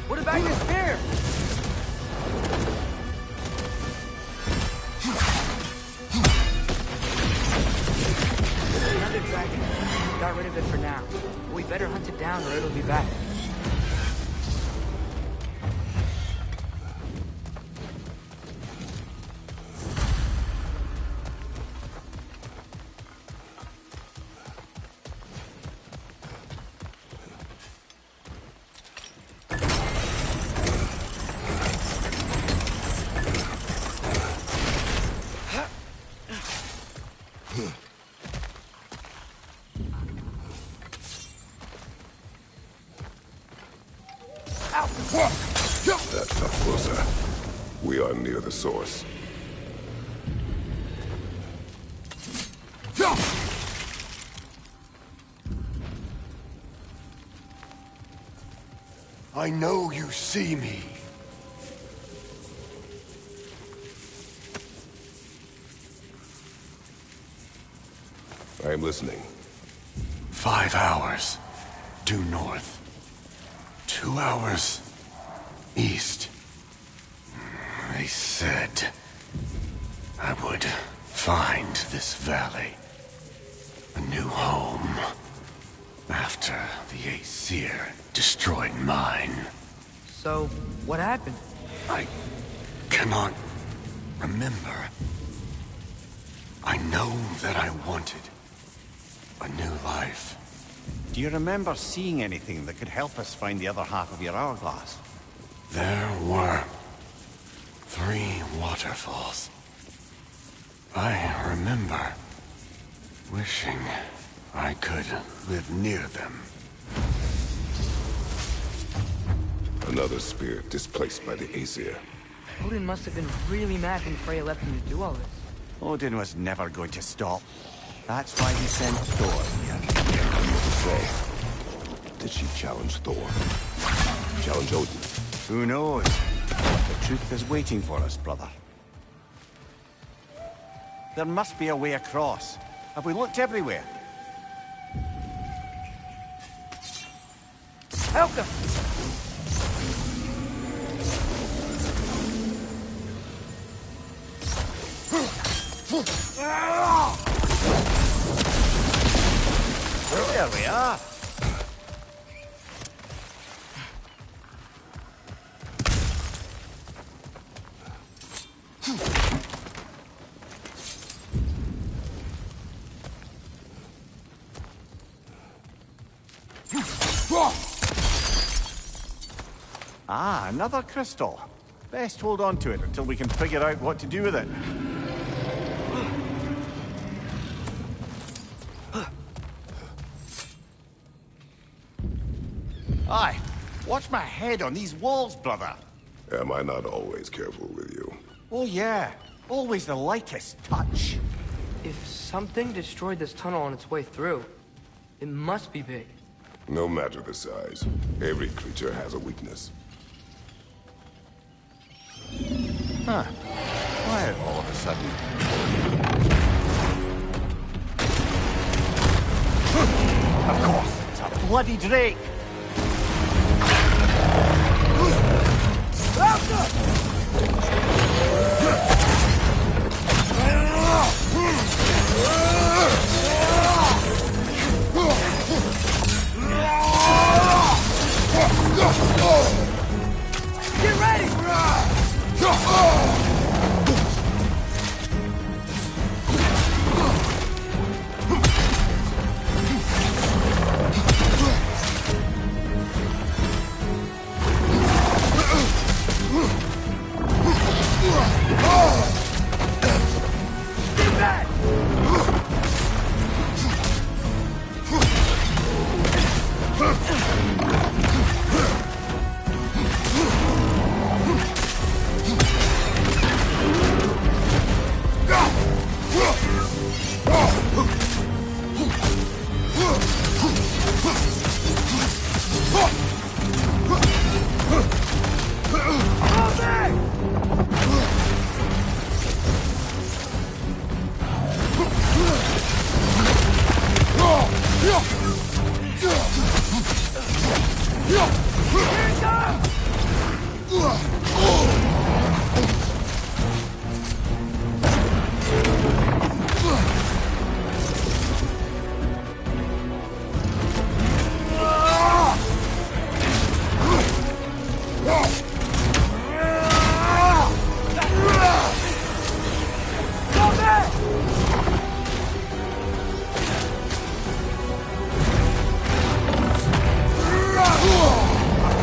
What about your spear? Another dragon. Got rid of it for now. We better hunt it down or it'll be back. That's not closer. We are near the source. I know you see me. I am listening. 5 hours due north. 2 hours east. They said I would find this valley a new home after the Aesir destroyed mine. So, what happened? I cannot remember. I know that I wanted a new life. Do you remember seeing anything that could help us find the other half of your hourglass? There were 3 waterfalls. I remember wishing I could live near them. Another spirit displaced by the Aesir. Odin must have been really mad when Freya left him to do all this. Odin was never going to stop. That's why he sent Thor here. Say, did she challenge Thor? Challenge Odin? Who knows? The truth is waiting for us, brother. There must be a way across. Have we looked everywhere? Helga! There we are. Ah, another crystal. Best hold on to it until we can figure out what to do with it. Aye, watch my head on these walls, brother. Am I not always careful with you? Oh yeah, always the lightest touch. If something destroyed this tunnel on its way through, it must be big. No matter the size, every creature has a weakness. Huh. Quiet all of a sudden. Of course, it's a bloody drake! Get ready! Get back!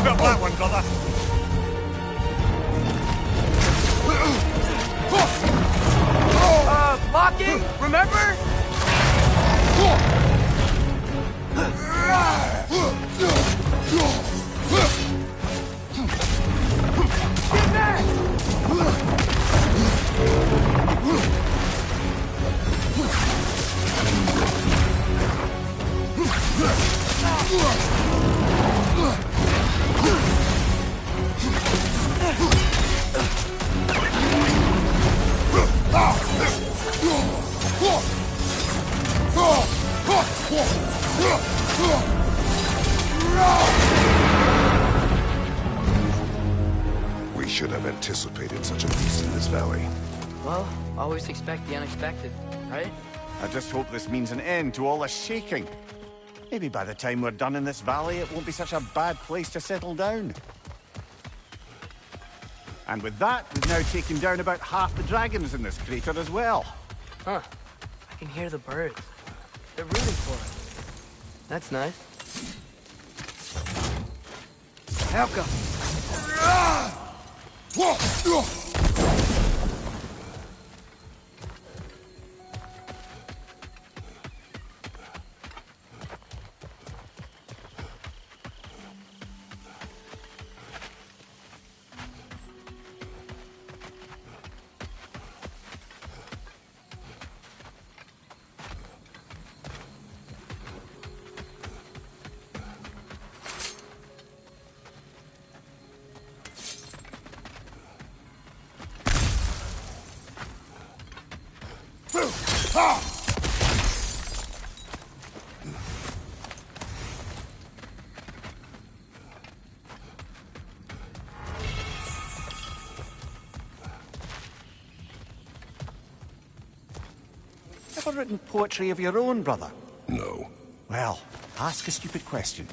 Felt that one, brother. Blocking, remember? Get back! We should have anticipated such a beast in this valley. Well, always expect the unexpected, right? I just hope this means an end to all this shaking. Maybe by the time we're done in this valley, it won't be such a bad place to settle down. And with that, we've now taken down about half the dragons in this crater as well. Huh. I can hear the birds. They're rooting for us. That's nice. Helka! Ever written poetry of your own, brother? No. Well, ask a stupid question.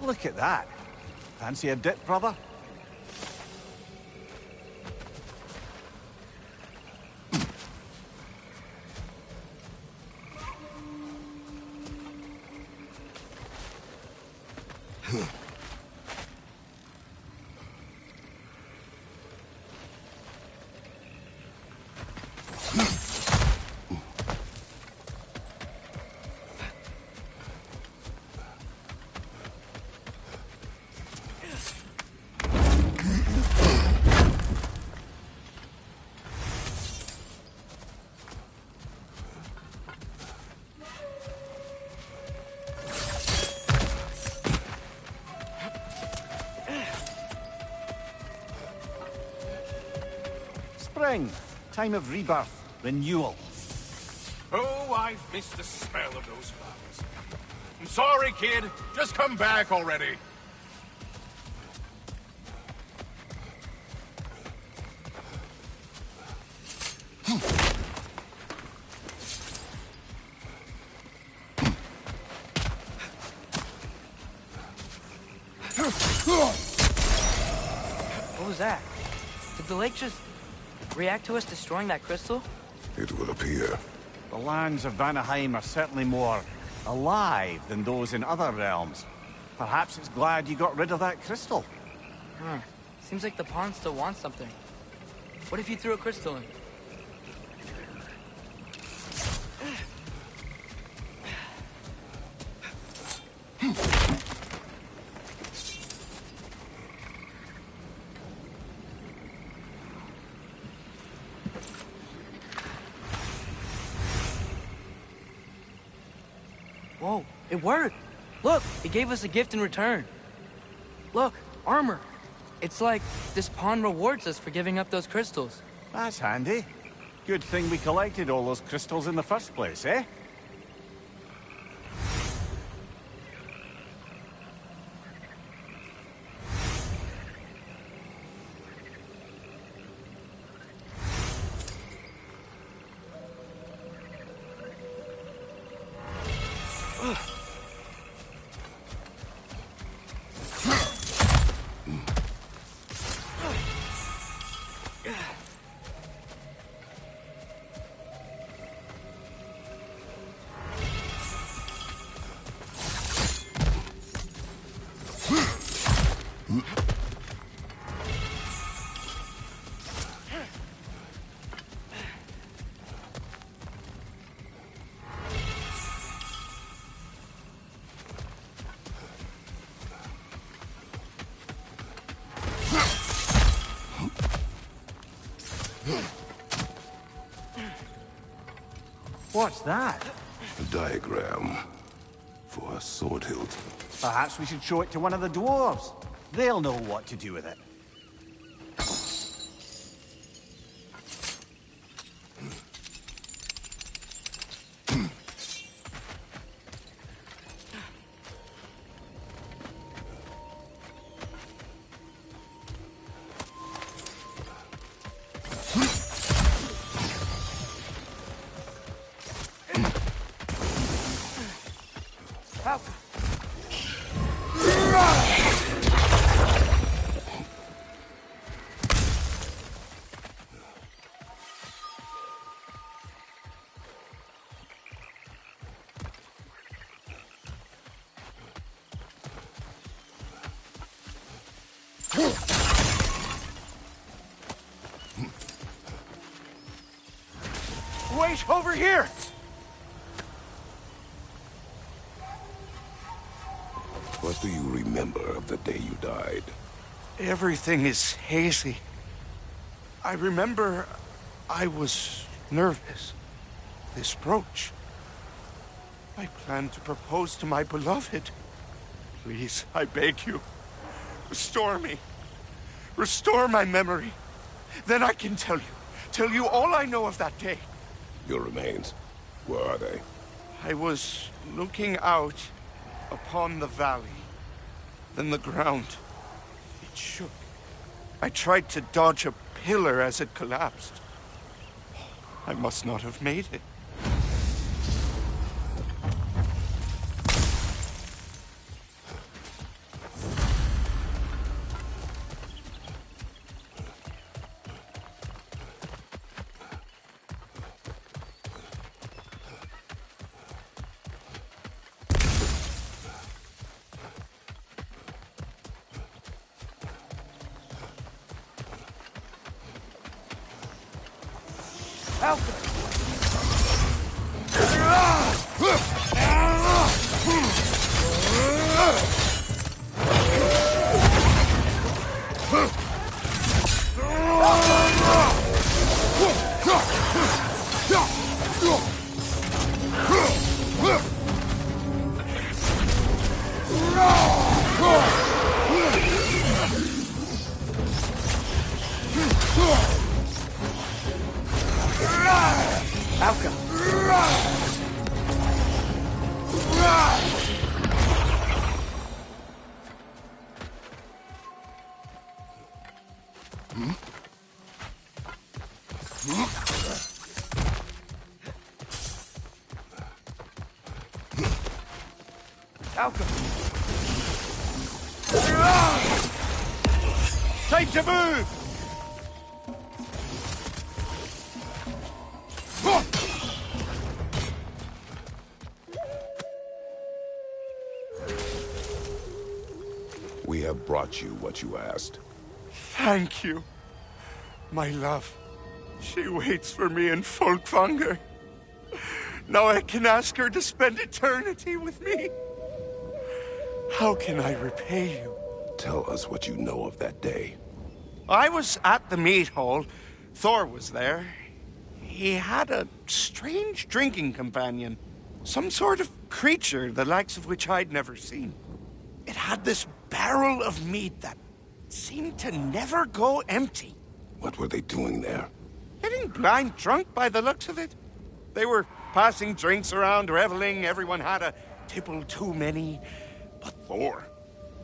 Look at that. Fancy a dip, brother? Spring. Time of rebirth. Renewal. Oh, I've missed the smell of those flowers. I'm sorry, kid. Just come back already. What was that? Did the lake just react to us destroying that crystal? It will appear. The lands of Vanaheim are certainly more alive than those in other realms. Perhaps it's glad you got rid of that crystal. Huh. Seems like the pond still wants something. What if you threw a crystal in? Whoa, it worked! Look, it gave us a gift in return. Look, armor. It's like this pawn rewards us for giving up those crystals. That's handy. Good thing we collected all those crystals in the first place, eh? What's that? A diagram for a sword hilt. Perhaps we should show it to one of the dwarves. They'll know what to do with it. Wait, over here! What do you remember of the day you died? Everything is hazy. I remember I was nervous. This brooch. I planned to propose to my beloved. Please, I beg you, restore me. Restore my memory. Then I can tell you all I know of that day. Your remains, where are they? I was looking out upon the valley. Then the ground, it shook. I tried to dodge a pillar as it collapsed. I must not have made it. Time to move! We have brought you what you asked. Thank you, my love. She waits for me in Folkvanger. Now I can ask her to spend eternity with me. How can I repay you? Tell us what you know of that day. I was at the meat hall. Thor was there. He had a strange drinking companion. Some sort of creature, the likes of which I'd never seen. It had this barrel of meat that seemed to never go empty. What were they doing there? Getting blind drunk by the looks of it. They were passing drinks around, reveling. Everyone had a tipple too many. But Thor,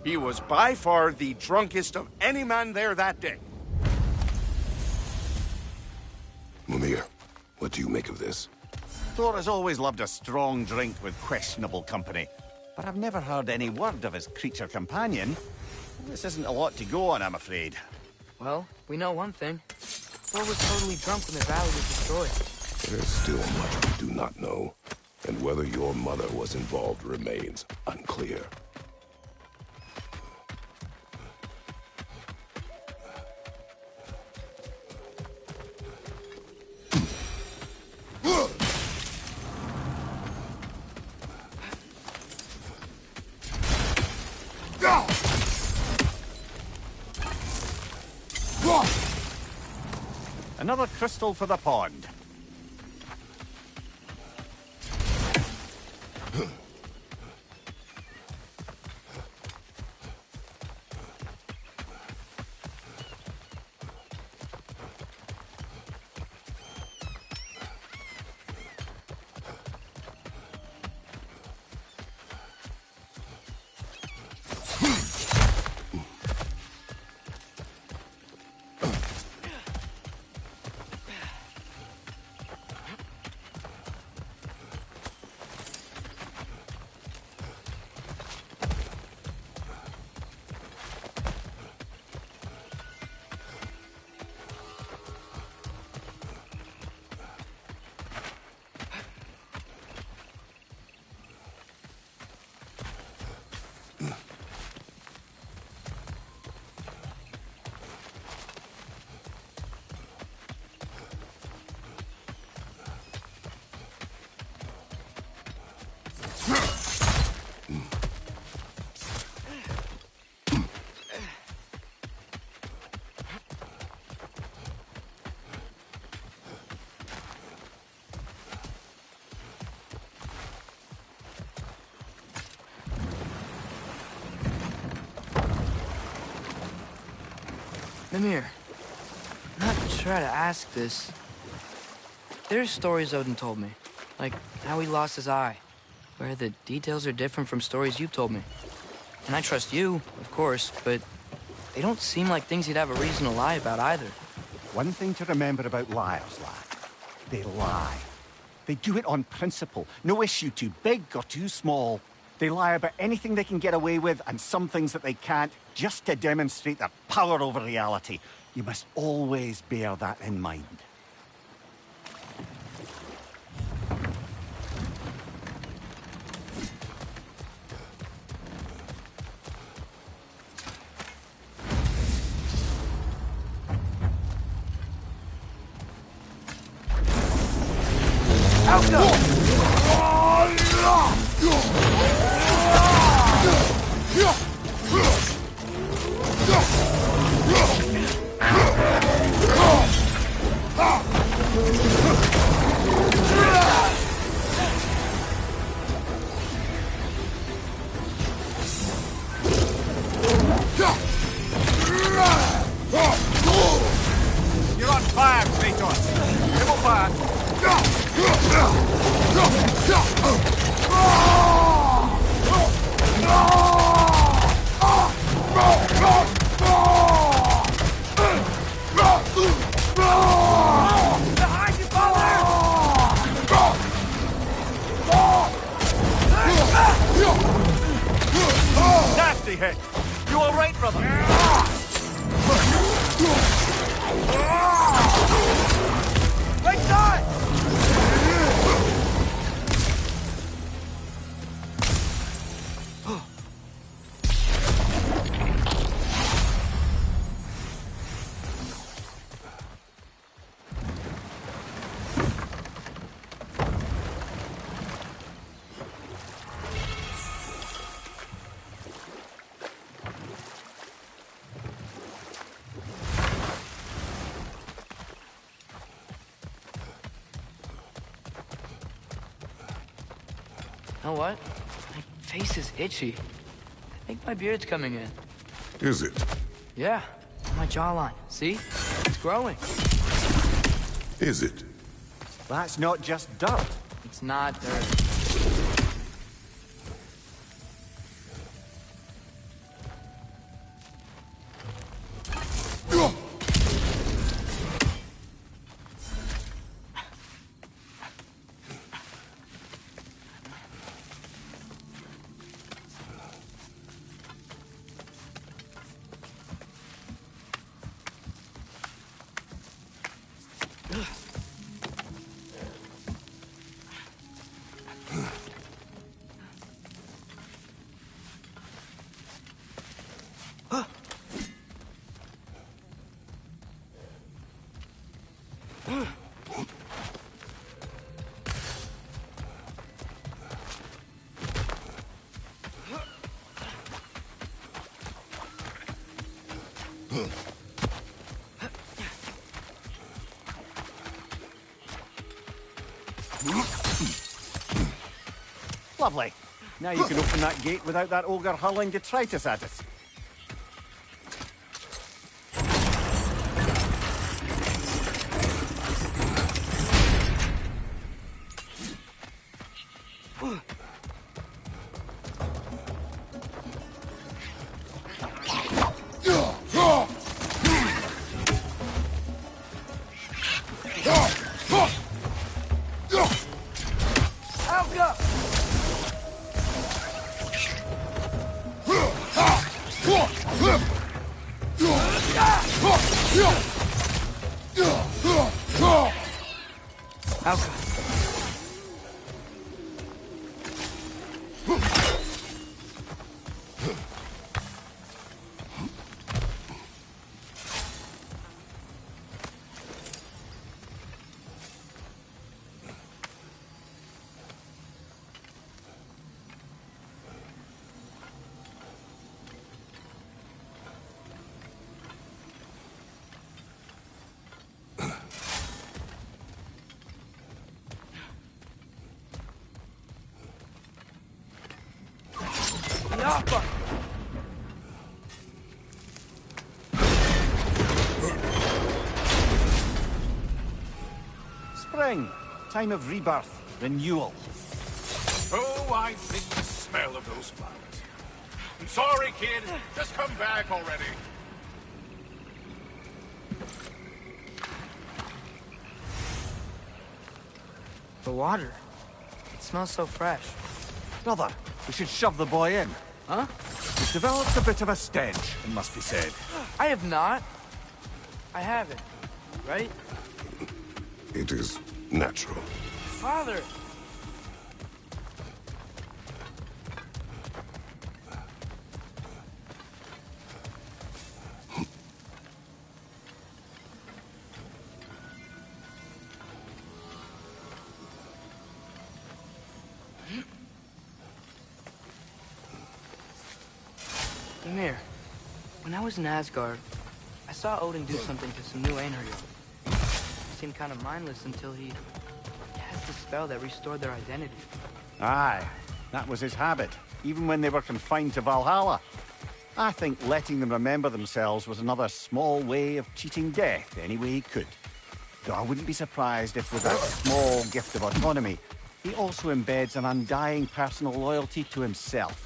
he was by far the drunkest of any man there that day. Mimir, what do you make of this? Thor has always loved a strong drink with questionable company. But I've never heard any word of his creature companion. This isn't a lot to go on, I'm afraid. Well, we know one thing. Thor was totally drunk when the valley was destroyed. There's still much we do not know, and whether your mother was involved remains unclear. Another crystal for the pond. Mimir, not to try to ask this. There's stories Odin told me, like how he lost his eye, where the details are different from stories you've told me. And I trust you, of course, but they don't seem like things he'd have a reason to lie about either. One thing to remember about liars, lad. They lie. They do it on principle. No issue too big or too small. They lie about anything they can get away with and some things that they can't, just to demonstrate their power over reality. You must always bear that in mind. badly hit. You all right, brother? Right side! You know what? My face is itchy. I think my beard's coming in. Is it? Yeah, on my jawline. See? It's growing. Is it? That's not just dirt. It's not dirt. Lovely. Now you can open that gate without that ogre hurling detritus at us. Spring. Time of rebirth. Renewal. Oh, I think the smell of those flowers. I'm sorry, kid. Just come back already. The water. It smells so fresh. Brother, we should shove the boy in. Huh? He's developed a bit of a stench, it must be said. I have not. I haven't. Right? It is natural. Father! Ymir, when I was in Asgard, I saw Odin do something to some new Einherjar. He seemed kind of mindless until he cast a spell that restored their identity. Aye, that was his habit, even when they were confined to Valhalla. I think letting them remember themselves was another small way of cheating death any way he could. Though I wouldn't be surprised if with that small gift of autonomy, he also embeds an undying personal loyalty to himself.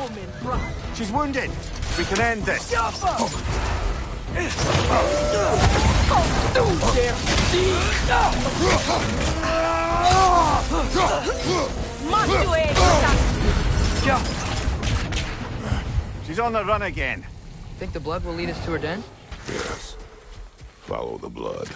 Roman bride. She's wounded. We can end this. Jump up! Oh, there! She's on the run again. Think the blood will lead us to her den? Yes. Follow the blood.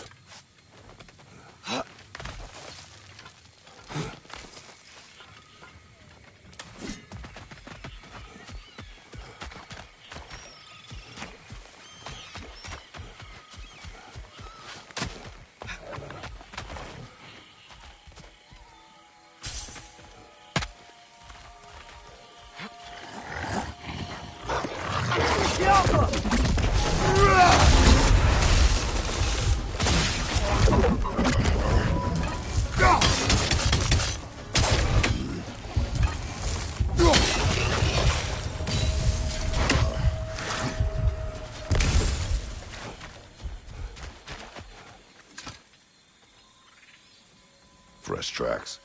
Fresh tracks.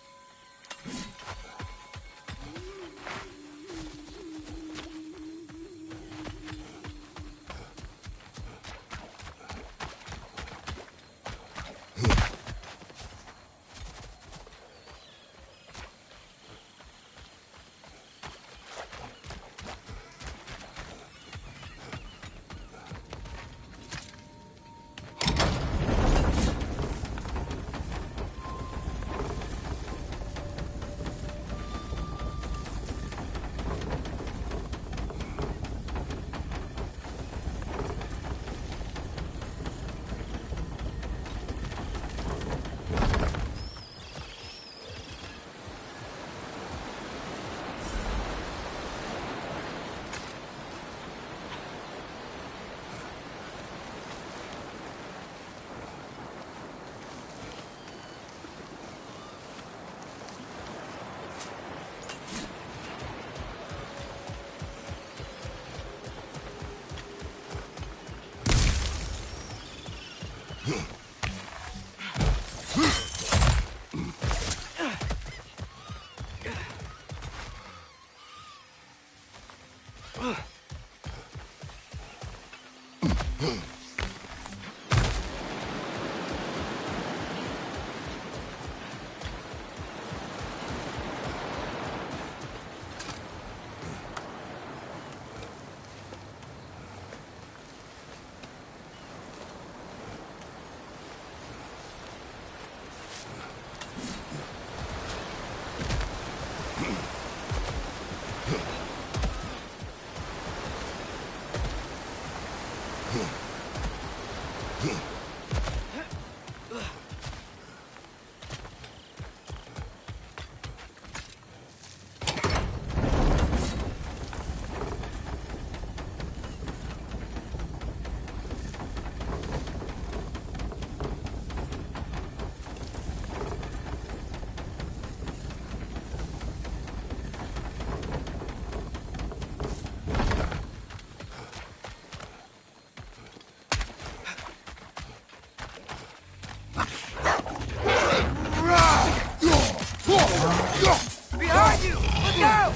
Behind you! Look out!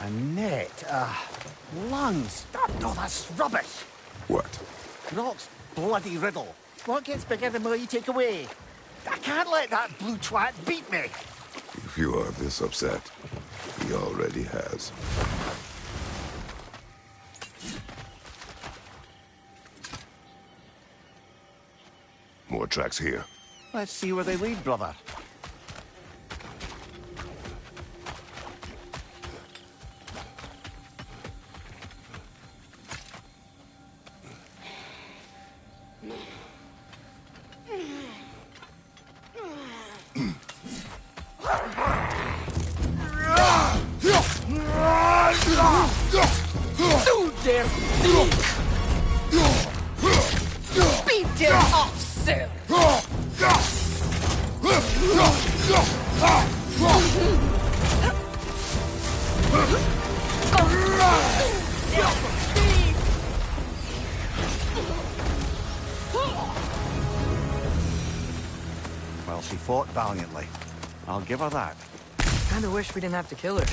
A net, lungs. No, that's rubbish. What? Rock's bloody riddle. What gets bigger the more you take away? I can't let that blue twat beat me. If you are this upset, he already has. More tracks here. Let's see where they lead, brother. Well, she fought valiantly. I'll give her that. Kinda wish we didn't have to kill her.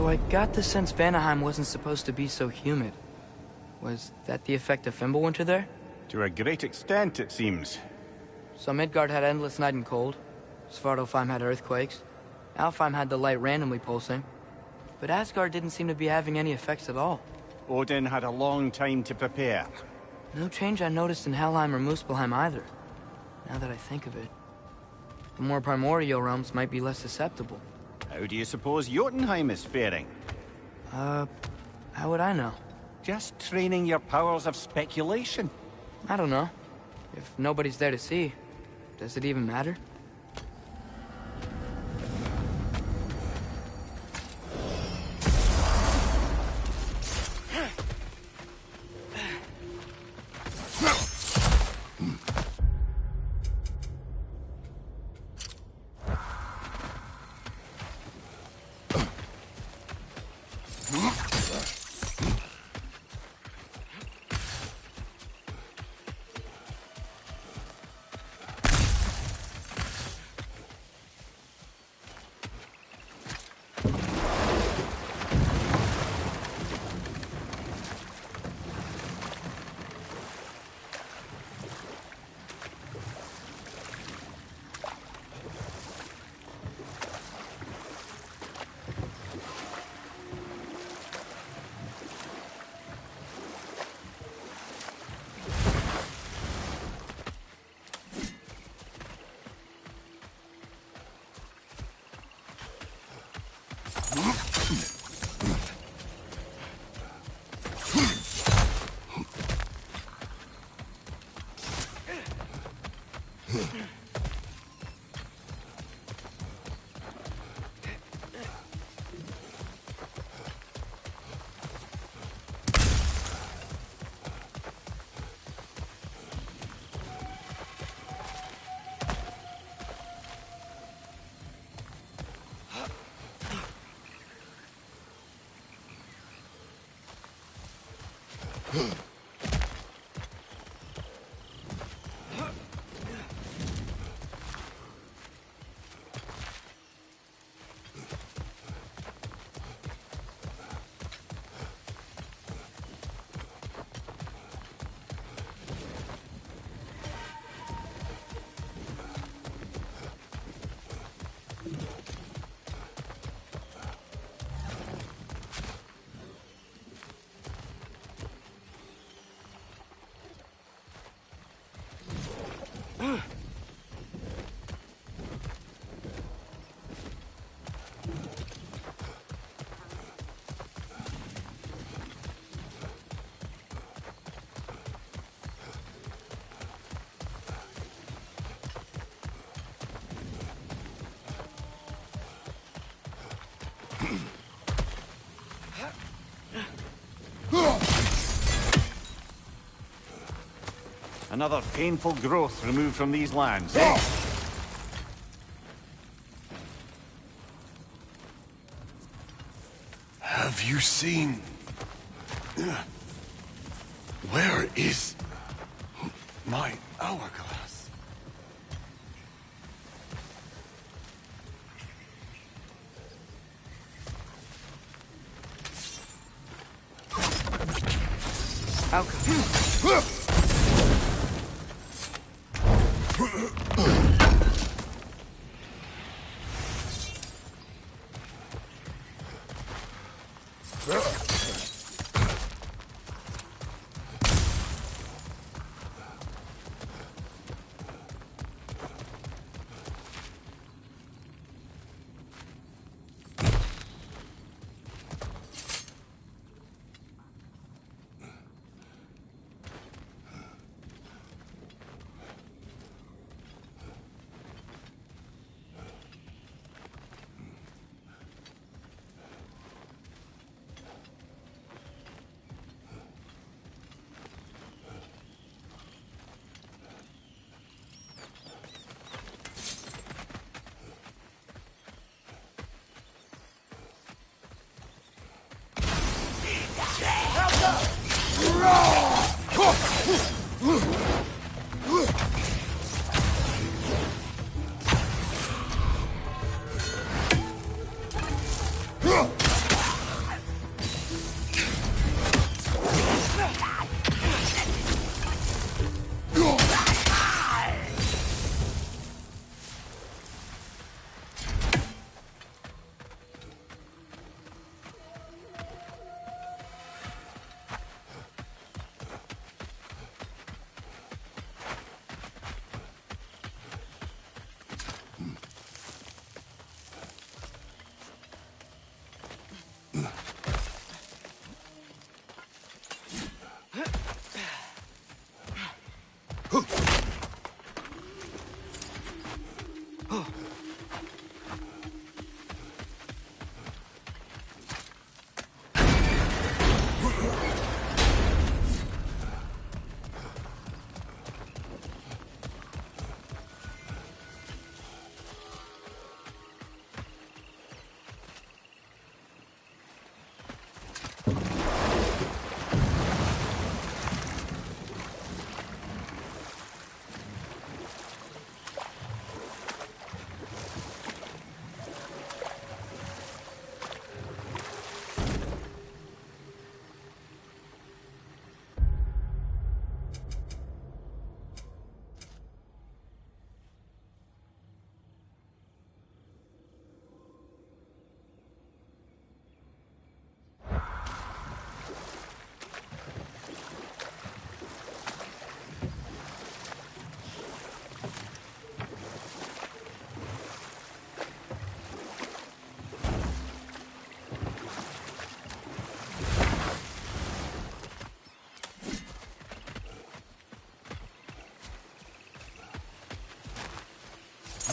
So I got the sense Vanaheim wasn't supposed to be so humid. Was that the effect of Fimbulwinter there? To a great extent, it seems. So Midgard had endless night and cold. Svartalfheim had earthquakes. Alfheim had the light randomly pulsing. But Asgard didn't seem to be having any effects at all. Odin had a long time to prepare. No change I noticed in Helheim or Muspelheim either. Now that I think of it. The more primordial realms might be less susceptible. How do you suppose Jotunheim is faring? How would I know? Just training your powers of speculation. I don't know. If nobody's there to see, does it even matter? Another painful growth removed from these lands, eh? Have you seen... Where is my hourglass? How come?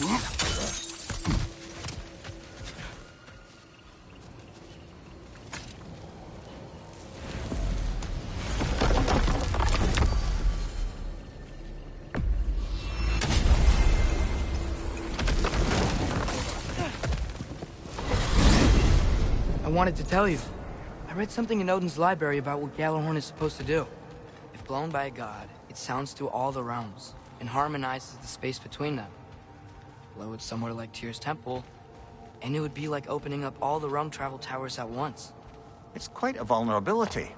I wanted to tell you. I read something in Odin's library about what Gjallarhorn is supposed to do. If blown by a god, it sounds through all the realms and harmonizes the space between them. Blow it somewhere like Tyr's temple, and it would be like opening up all the realm travel towers at once. It's quite a vulnerability.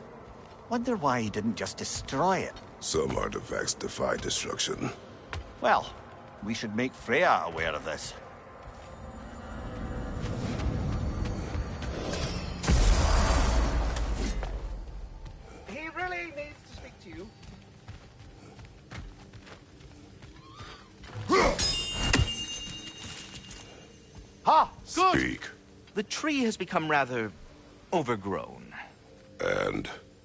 Wonder why he didn't just destroy it. Some artifacts defy destruction. Well, we should make Freya aware of this. He really needs to speak to you. Ah, good. Speak. The tree has become rather overgrown.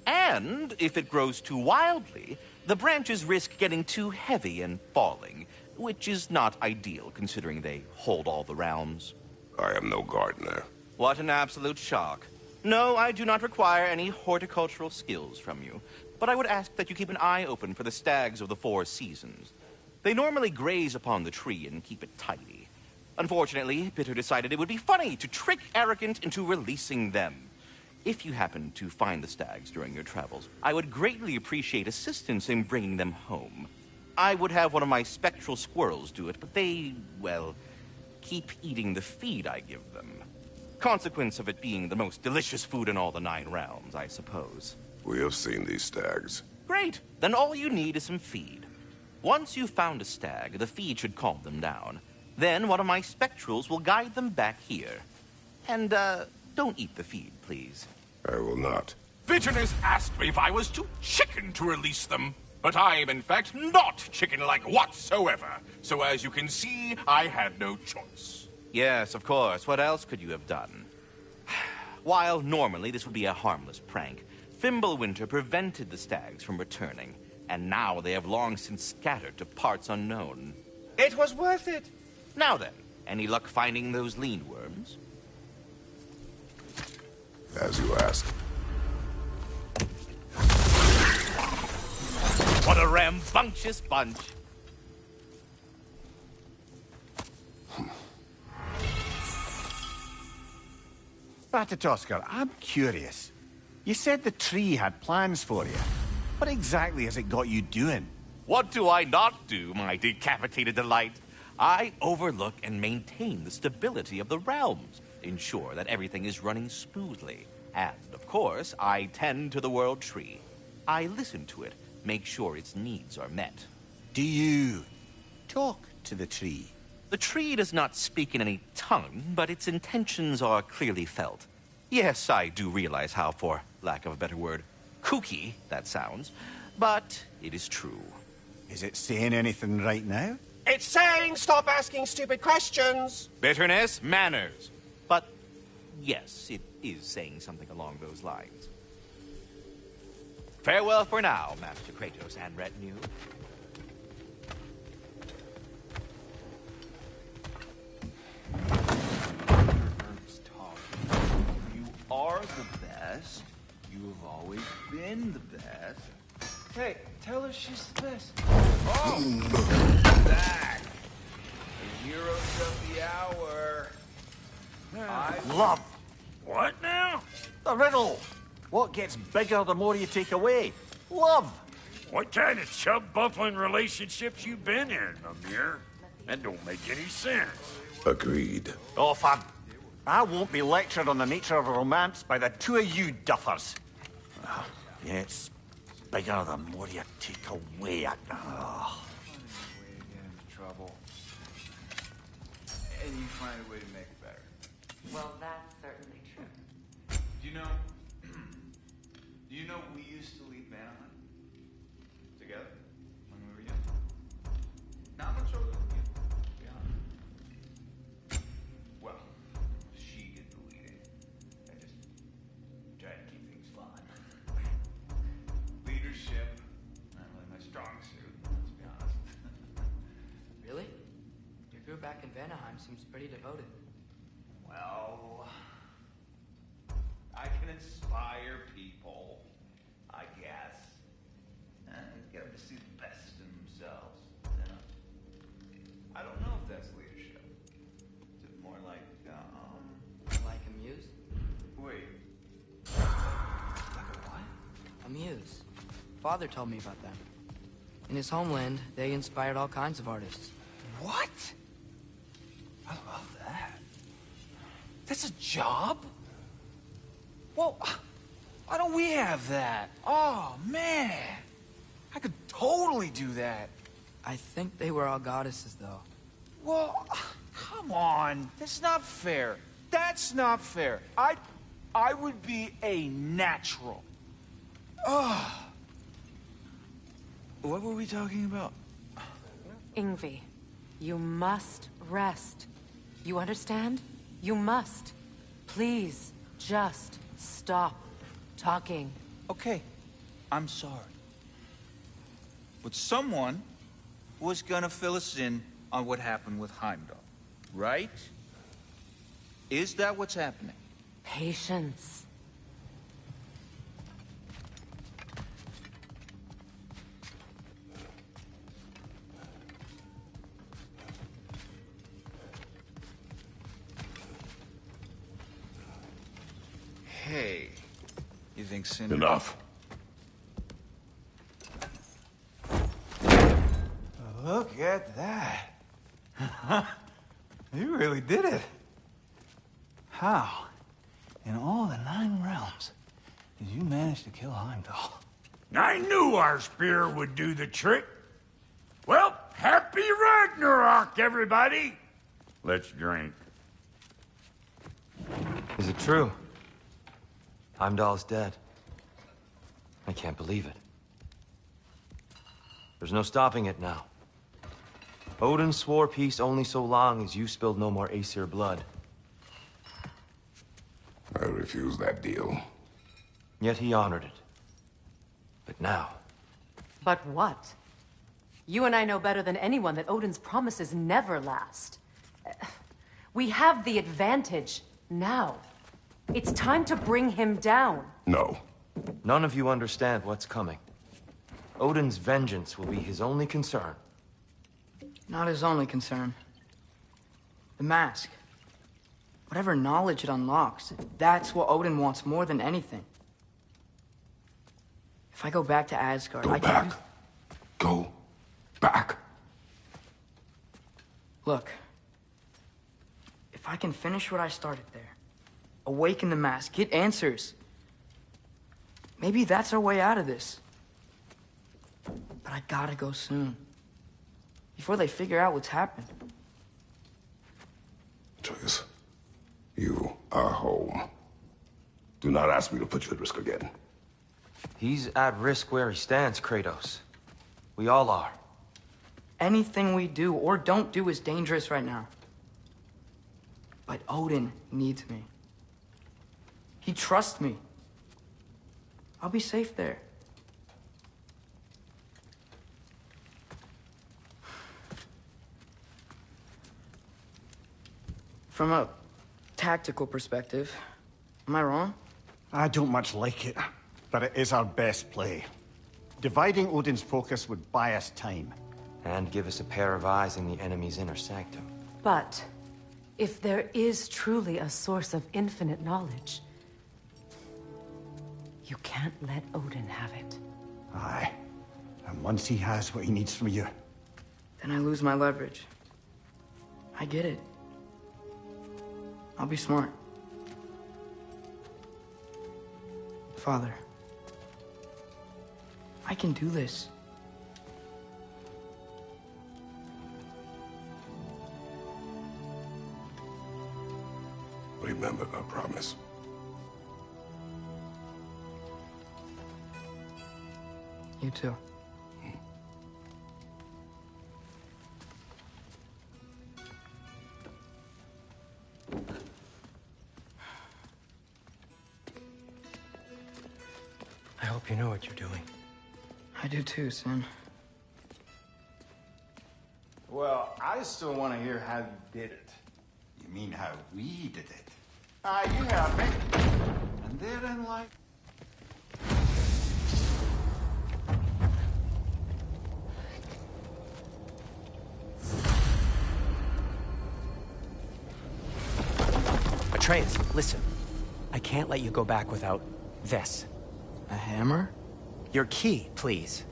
And if it grows too wildly, the branches risk getting too heavy and falling, which is not ideal considering they hold all the realms. I am no gardener. What an absolute shock. No, I do not require any horticultural skills from you, but I would ask that you keep an eye open for the stags of the four seasons. They normally graze upon the tree and keep it tidy. Unfortunately, Bitter decided it would be funny to trick Arrogant into releasing them. If you happen to find the stags during your travels, I would greatly appreciate assistance in bringing them home. I would have one of my spectral squirrels do it, but they, well, keep eating the feed I give them. Consequence of it being the most delicious food in all the 9 realms, I suppose. We have seen these stags. Great! Then all you need is some feed. Once you've found a stag, the feed should calm them down. Then one of my spectrals will guide them back here. And, don't eat the feed, please. I will not. Bitterness asked me if I was too chicken to release them. But I am in fact not chicken-like whatsoever. So as you can see, I had no choice. Yes, of course. What else could you have done? While normally this would be a harmless prank, Fimbulwinter prevented the stags from returning. And now they have long since scattered to parts unknown. It was worth it. Now then, any luck finding those lean worms? As you ask. What a rambunctious bunch. Ratatoskr, I'm curious. You said the tree had plans for you. What exactly has it got you doing? What do I not do, my decapitated delight? I overlook and maintain the stability of the realms, ensure that everything is running smoothly. And, of course, I tend to the world tree. I listen to it, make sure its needs are met. Do you talk to the tree? The tree does not speak in any tongue, but its intentions are clearly felt. Yes, I do realize how, for lack of a better word, kooky that sounds, but it is true. Is it saying anything right now? It's saying stop asking stupid questions. Bitterness, manners. But yes, it is saying something along those lines. Farewell for now, Master Kratos and retinue. You are the best. You have always been the best. Hey, tell her she's the best. Oh! Back! The heroes of the hour. Love! What now? The riddle! What gets bigger the more you take away? Love! What kind of chub-buffling relationships you been in, Mimir? That don't make any sense. Agreed. Oh, fun. I won't be lectured on the nature of romance by the two of you duffers. It's bigger the more you take away. Trouble. And you find a way to make it better. Well, that's certainly true. Do you know we used to lead Vanaheim together when we were young? Not much older than you, to be honest. Well, she did the leading. I just tried to keep things fun. Leadership, not really my strong suit, let's be honest. Really? Your group back in Vanaheim seems pretty devoted. Well, I can inspire people, I guess. And get them to see the best in themselves. You know? I don't know if that's leadership. Is it more like, Like a muse? Wait. Like a what? A muse. Father told me about them. In his homeland, they inspired all kinds of artists. What? I love that. That's a job? Well, why don't we have that? Oh, man. I could totally do that. I think they were all goddesses, though. Well, come on. That's not fair. That's not fair. I would be a natural. Ugh. What were we talking about? Ingvi, you must rest. You understand? You must. Please, just stop talking. Okay, I'm sorry. But someone was gonna fill us in on what happened with Heimdall, right? Is that what's happening? Patience. Hey, you think Cinder... Enough. Look at that. You really did it. How, in all the 9 realms, did you manage to kill Heimdall? I knew our spear would do the trick. Well, happy Ragnarok, everybody! Let's drink. Is it true? Heimdall's dead. I can't believe it. There's no stopping it now. Odin swore peace only so long as you spilled no more Aesir blood. I refuse that deal. Yet he honored it. But now... But what? You and I know better than anyone that Odin's promises never last. We have the advantage now. It's time to bring him down. No. None of you understand what's coming. Odin's vengeance will be his only concern. Not his only concern. The mask. Whatever knowledge it unlocks, that's what Odin wants more than anything. If I go back to Asgard, I can... Go back. Look. If I can finish what I started there, awaken the mask, get answers, maybe that's our way out of this. But I gotta go soon. Before they figure out what's happened. Atreus, you are home. Do not ask me to put you at risk again. He's at risk where he stands, Kratos. We all are. Anything we do or don't do is dangerous right now. But Odin needs me. He trusts me. I'll be safe there. From a tactical perspective, am I wrong? I don't much like it, but it is our best play. Dividing Odin's focus would buy us time. And give us a pair of eyes in the enemy's inner sanctum. But if there is truly a source of infinite knowledge, you can't let Odin have it. Aye. And once he has what he needs from you... Then I lose my leverage. I get it. I'll be smart. Father, I can do this. Remember our promise. You too. I hope you know what you're doing. I do too, Sin. Well, I I still want to hear how you did it. You mean how we did it? You have me. And therein lies... Atreus, listen. I can't let you go back without this. A hammer? Your key, please.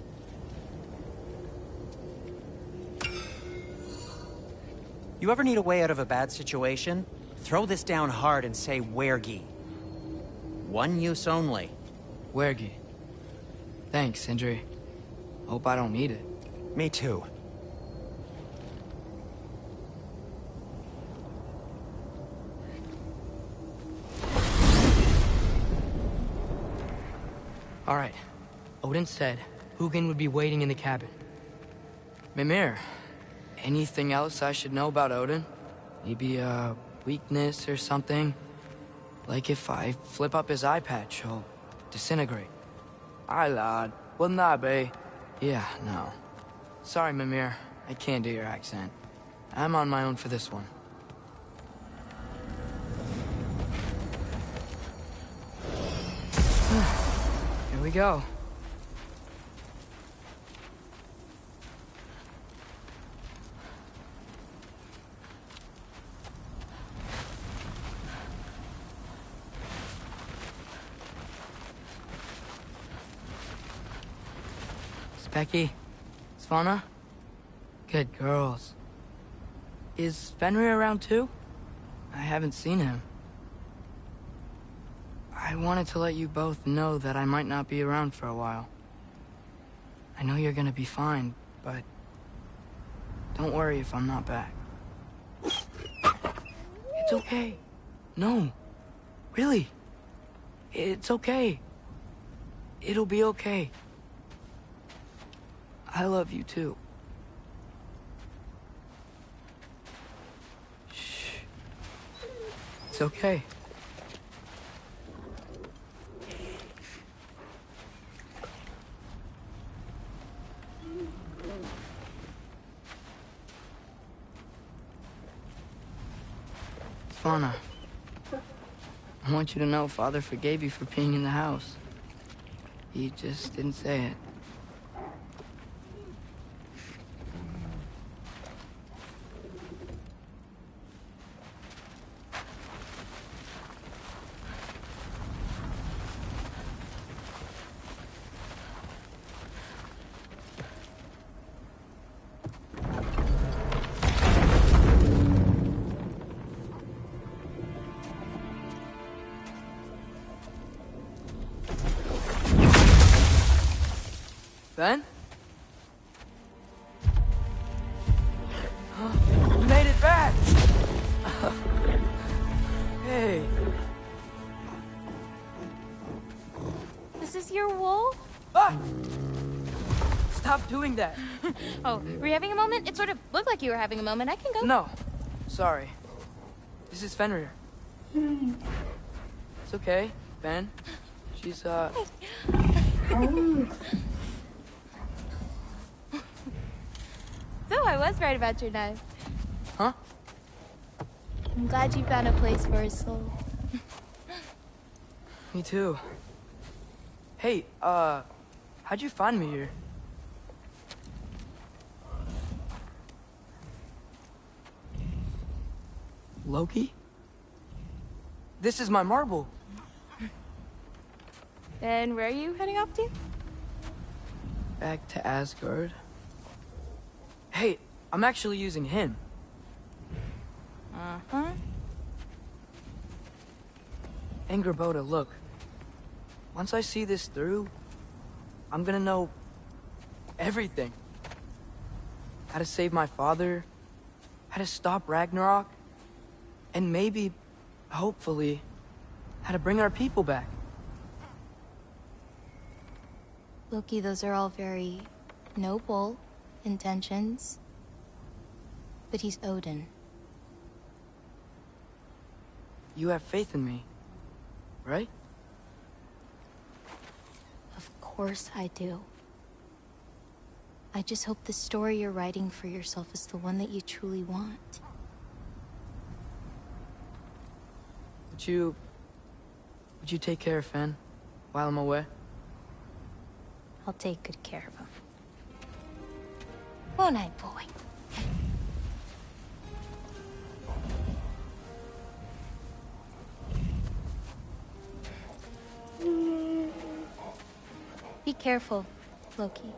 You ever need a way out of a bad situation? Throw this down hard and say wergi. One use only. Wergi. Thanks, Sindri. Hope I don't need it. Me too. All right. Odin said Hugin would be waiting in the cabin. Mimir, anything else I should know about Odin? Maybe a weakness or something? Like if I flip up his eye patch, he'll disintegrate. Aye, lad. Wouldn't that be? Yeah, no. Sorry, Mimir. I can't do your accent. I'm on my own for this one. Here we go. Specky? Svanna? Good girls. Is Fenrir around too? I haven't seen him. I wanted to let you both know that I might not be around for a while. I know you're gonna be fine, but don't worry if I'm not back. It's okay. No. Really. It's okay. It'll be okay. I love you too. Shh. It's okay. Svanna, I want you to know Father forgave you for being in the house. He just didn't say it. Ben? You made it back! Hey. This is your wool? Ah! Stop doing that. Oh, were you having a moment? It sort of looked like you were having a moment. I can go. No. Sorry. This is Fenrir. It's okay, Ben. She's, So I was right about your knife. Huh? I'm glad you found a place for his soul. Me too. Hey, how'd you find me here? Loki? This is my marble. And where are you heading off to? Back to Asgard. Hey, I'm actually using him. Uh-huh. Angerboda, look. Once I see this through, I'm gonna know everything. How to save my father, how to stop Ragnarok, and maybe, hopefully, how to bring our people back. Loki, those are all very noble intentions. But he's Odin. You have faith in me, right? Of course I do. I just hope the story you're writing for yourself is the one that you truly want. Would you take care of Fen while I'm away? I'll take good care of him. Won't I, boy? Be careful, Loki.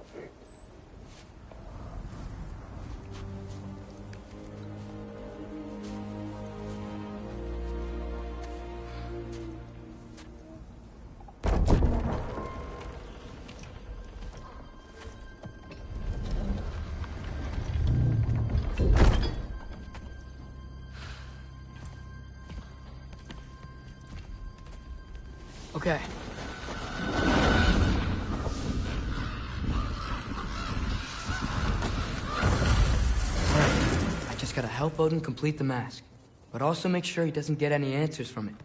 Okay. I just gotta help Odin complete the mask, but also make sure he doesn't get any answers from it.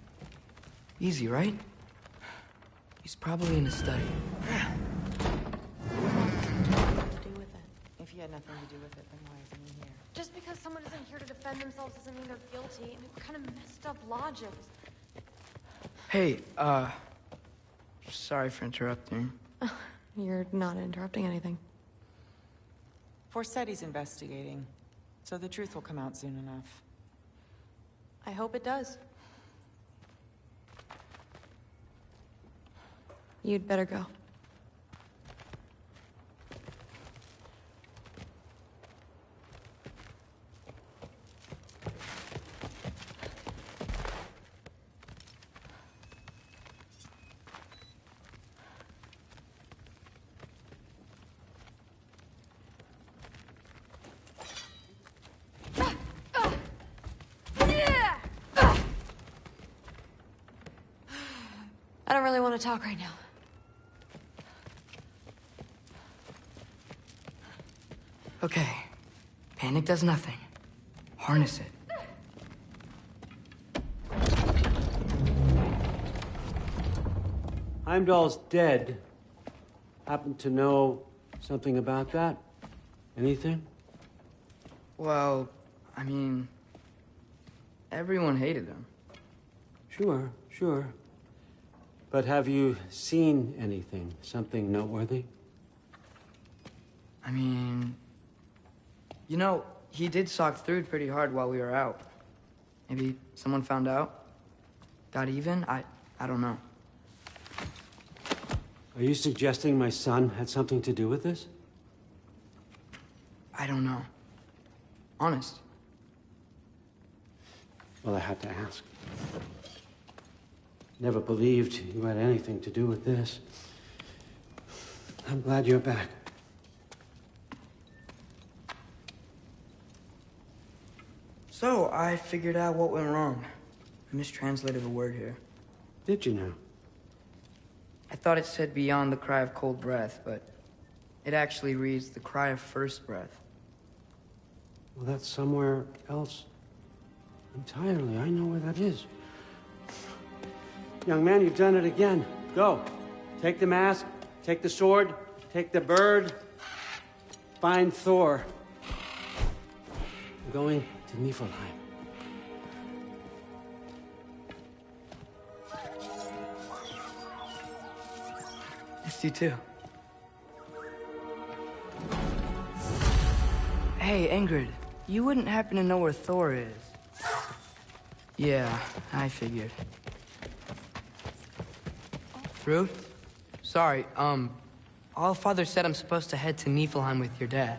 Easy, right? He's probably in his study. If you had nothing to do with it, then why isn't he here? Just because someone isn't here to defend themselves doesn't mean they're guilty. I mean, what kind of messed up logic? Hey, sorry for interrupting. You're not interrupting anything. Forseti's investigating, so the truth will come out soon enough. I hope it does. You'd better go. I don't really want to talk right now. Okay. Panic does nothing. Harness it. Heimdall's dead. Happen to know something about that? Anything? Well, I mean, everyone hated him. Sure, sure. But have you seen anything? Something noteworthy? I mean, you know, he did sock through pretty hard while we were out. Maybe someone found out? Got even? I don't know. Are you suggesting my son had something to do with this? I don't know. Honest. Well, I had to ask. Never believed you had anything to do with this. I'm glad you're back. So, I figured out what went wrong. I mistranslated a word here. Did you now? I thought it said beyond the cry of cold breath, but it actually reads the cry of first breath. Well, that's somewhere else entirely. I know where that is. Young man, you've done it again. Go. Take the mask, take the sword, take the bird. Find Thor. I'm going to Niflheim. Missed you too. Hey, Ingrid, you wouldn't happen to know where Thor is? Yeah, I figured. Ruth? Sorry, Allfather said I'm supposed to head to Niflheim with your dad.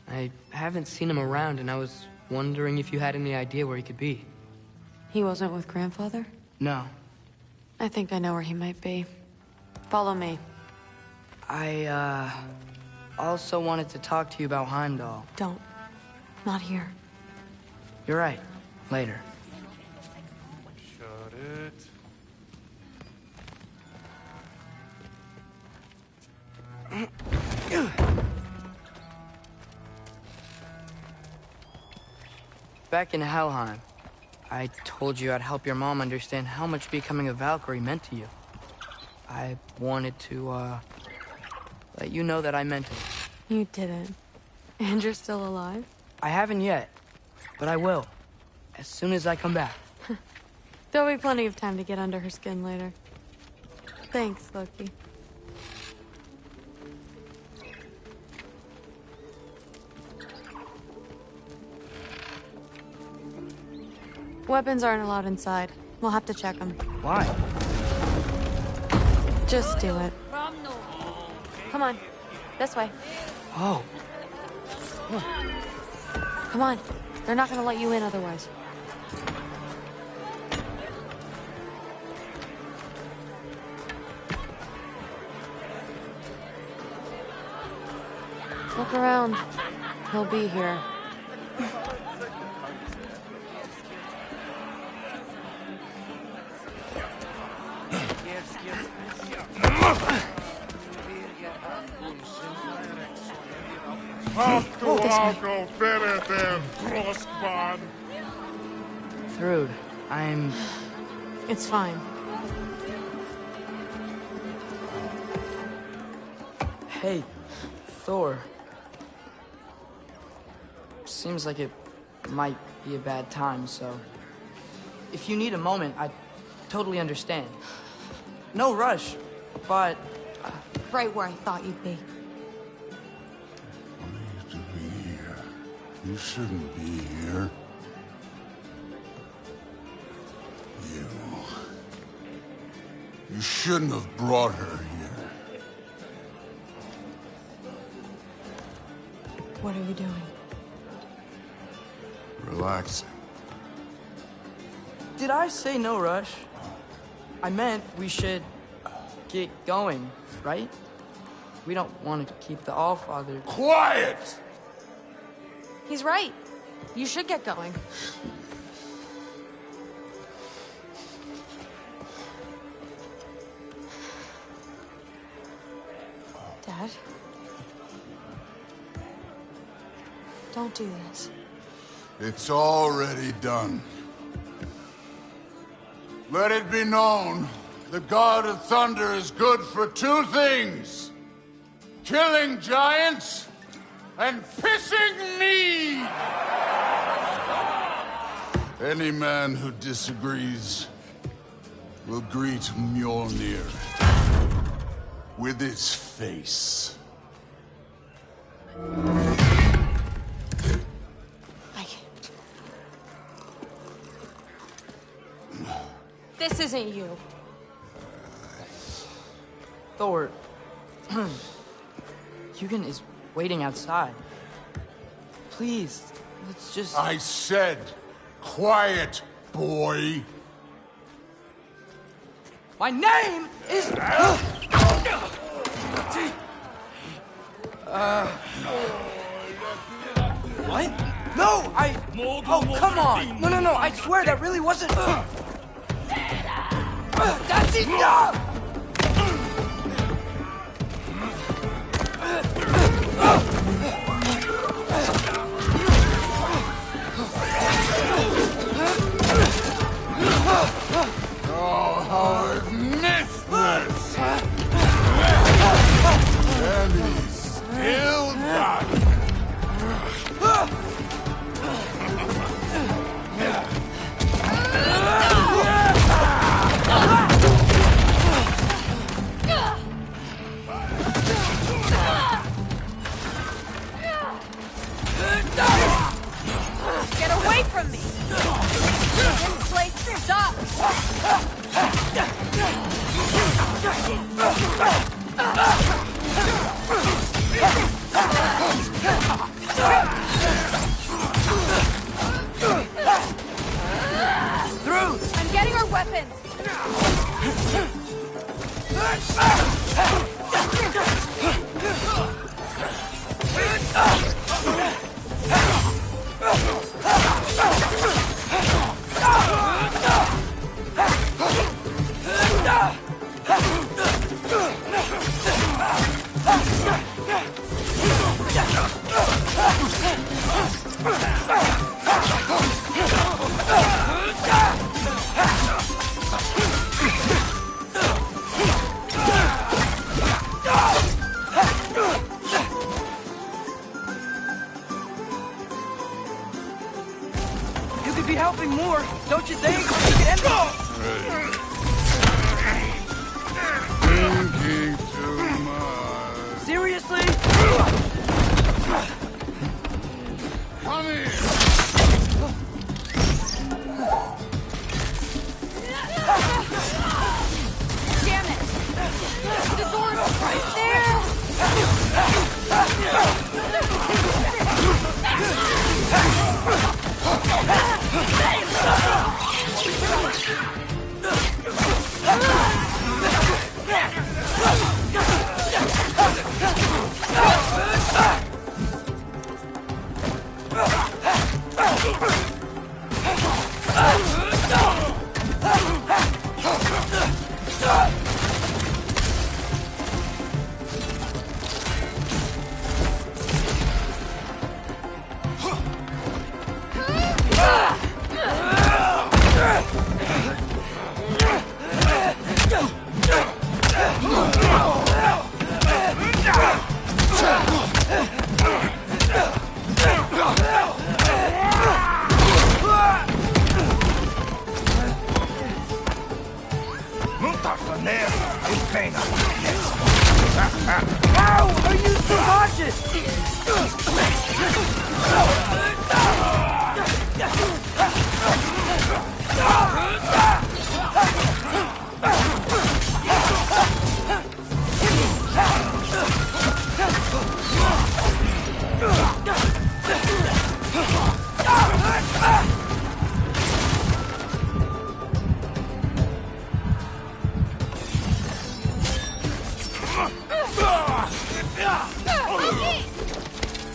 I haven't seen him around, and I was wondering if you had any idea where he could be. He wasn't with Grandfather? No. I think I know where he might be. Follow me. I, also wanted to talk to you about Heimdall. Don't. Not here. You're right. Later. Shut it. Back in Helheim, I told you I'd help your mom understand how much becoming a Valkyrie meant to you. I wanted to, let you know that I meant it. You didn't. And you're still alive? I haven't yet, but I will. As soon as I come back. There'll be plenty of time to get under her skin later. Thanks, Loki. Weapons aren't allowed inside. We'll have to check them. Why? Just do it. Come on. This way. Oh. Come on. They're not gonna let you in otherwise. Look around. He'll be here. Thrud, I'm... It's fine. Hey, Thor. Seems like it might be a bad time, so... If you need a moment, I totally understand. No rush, but... Right where I thought you'd be. To be here. You shouldn't be here. You shouldn't have brought her here. What are you doing? Relaxing. Did I say no rush? I meant we should get going, right? We don't want to keep the Allfather... Quiet! He's right. You should get going. Dad? Don't do this. It's already done. Let it be known, the God of Thunder is good for two things. Killing giants and pissing me! Any man who disagrees will greet Mjolnir with his face. This isn't you. Thor... Hugin is waiting outside. Please, let's just... I said, quiet, boy. My name is... What? No, Oh, come on! No, I swear that really wasn't... That's enough! Oh, I've missed this! And he's still got it. Get away from me! This place sucks! Through! I'm getting our weapons! be helping more, don't you think? We could end Thinking too much. Seriously? Come here. Damn it! The door's right there! How are you so cautious?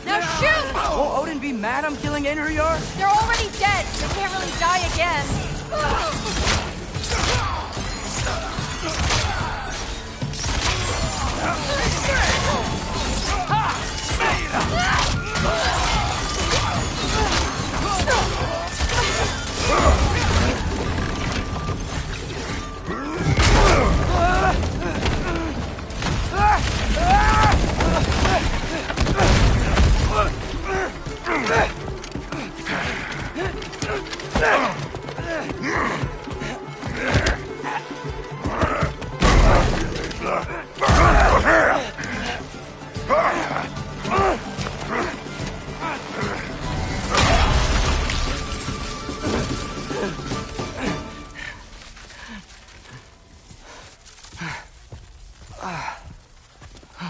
Now shoot! Won't Odin be mad I'm killing Einherjar? They're already dead. They can't really die again.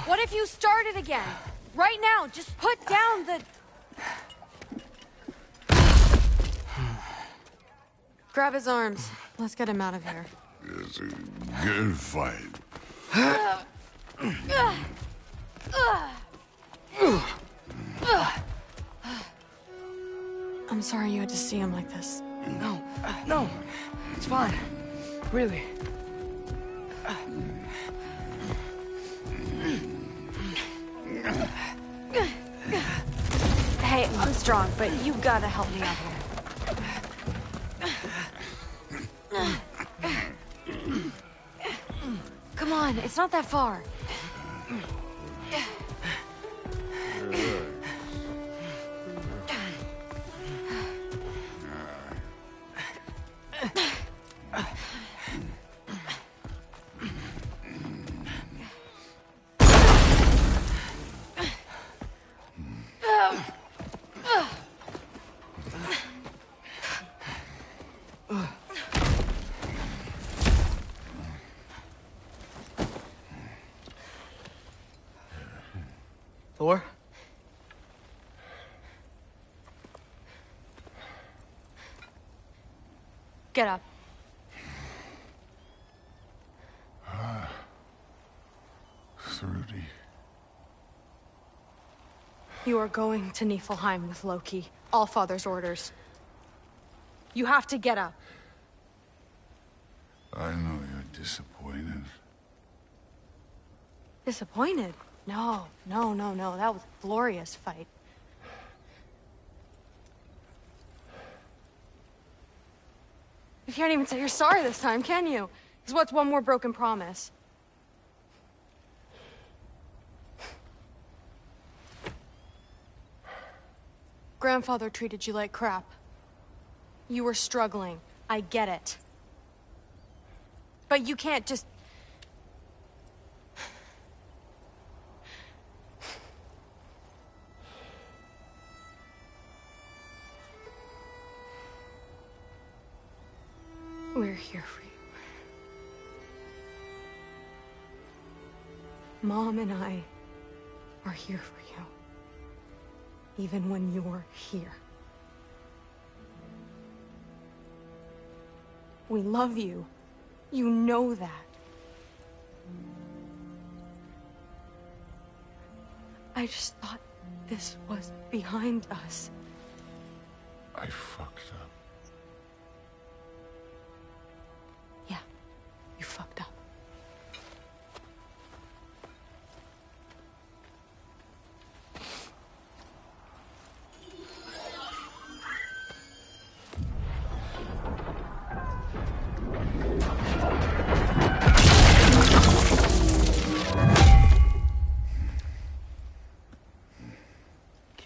What if you start it again? Right now, just put down the... Grab his arms. Let's get him out of here. It's a good fight. I'm sorry you had to see him like this. No, it's fine. Really. Hey, I'm strong, but you gotta help me out here. Come on, it's not that far. Thor? Get up. Thrudy. You are going to Niflheim with Loki. Allfather's orders. You have to get up. I know you're disappointed. Disappointed? No. That was a glorious fight. You can't even say you're sorry this time, can you? Because what's one more broken promise? Grandfather treated you like crap. You were struggling. I get it. But you can't just... We're here for you. Mom and I are here for you. Even when you're here. We love you. You know that. I just thought this was behind us. I fucked up. Yeah, you fucked up.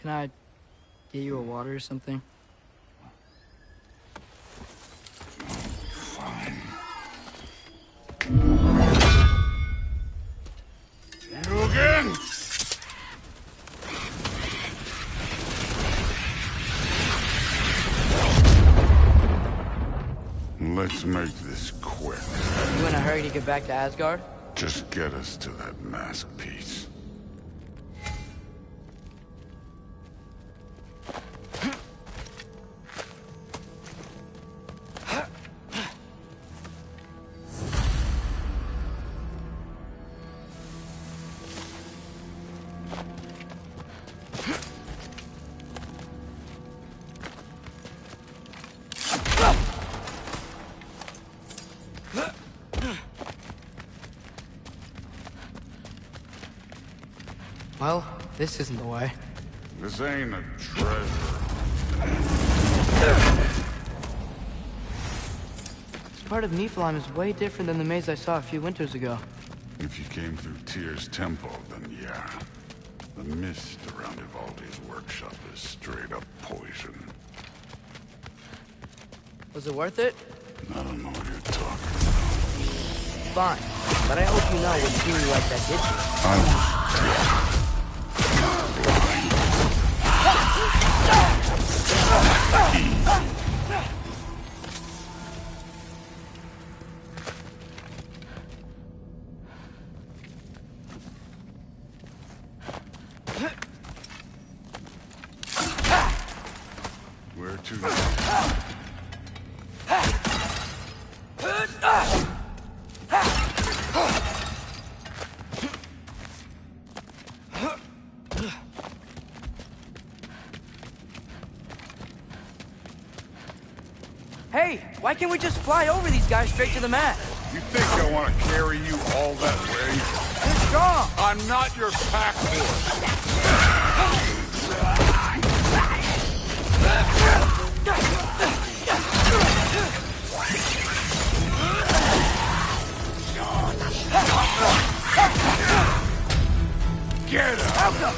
Can I get you a water or something? You again? Let's make this quick. You in a hurry to get back to Asgard? Just get us to that mask piece. Well, this isn't the way. This ain't a treasure. This part of Niflheim is way different than the maze I saw a few winters ago. If you came through Tyr's temple, then yeah. The mist around Ivaldi's workshop is straight up poison. Was it worth it? I don't know what you're talking Fine, but I hope you know what seeing you like that did to you. I was Where to now? Hey, why can't we just fly over these guys straight to the mat? You think I want to carry you all that way? You're strong! I'm not your pack horse! Get up!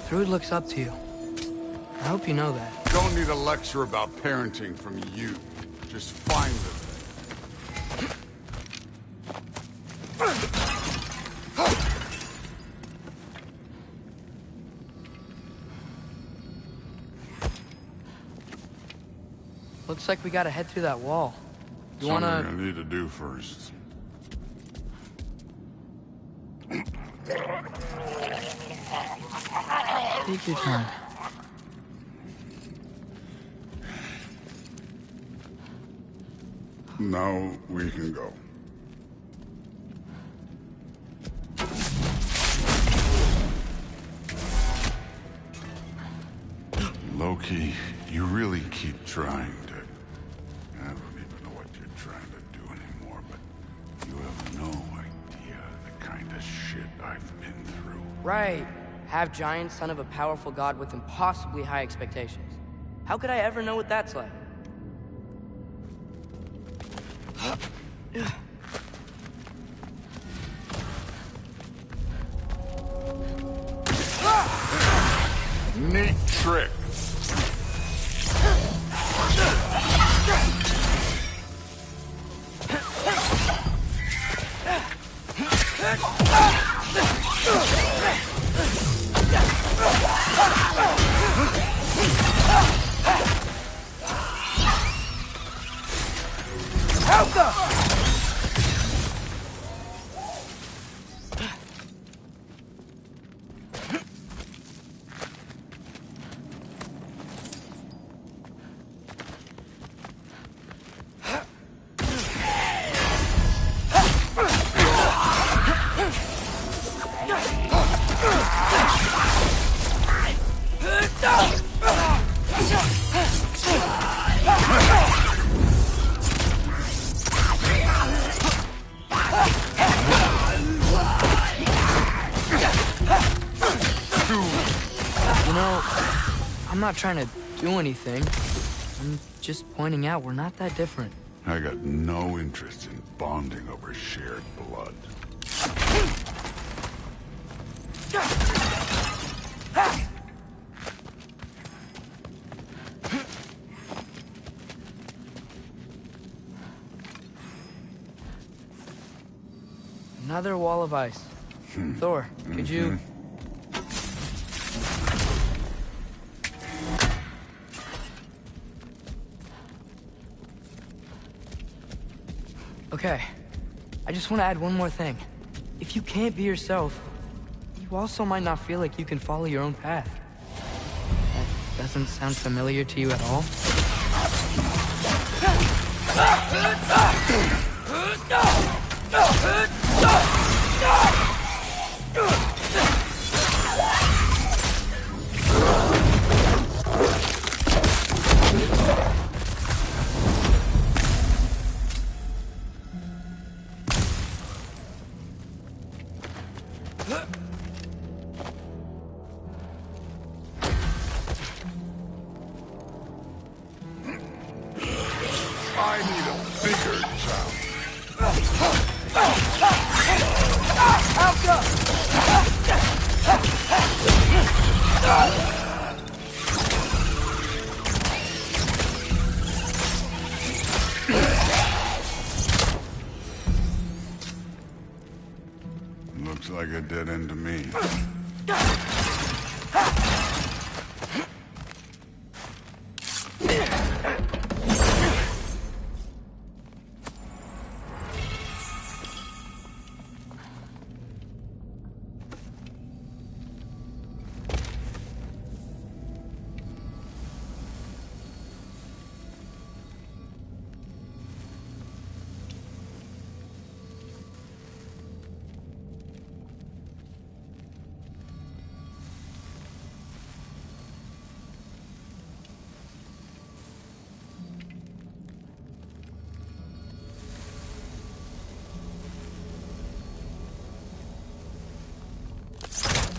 Thrud looks up to you. I hope you know that. Don't need a lecture about parenting from you. Just find them. Looks like we gotta head through that wall. You Something wanna... I need to do first. Take your time. Now we can go. Loki, you really keep trying to... I don't even know what you're trying to do anymore, but you have no idea the kind of shit I've been through. Right. Half giant, son of a powerful god with impossibly high expectations. How could I ever know what that's like? Neat trick. I'm not trying to do anything. I'm just pointing out we're not that different. I got no interest in bonding over shared blood. Another wall of ice. Thor, could you... Okay, I just want to add one more thing. If you can't be yourself, you also might not feel like you can follow your own path. That doesn't sound familiar to you at all? I need a bigger challenge. Looks like a dead end to me.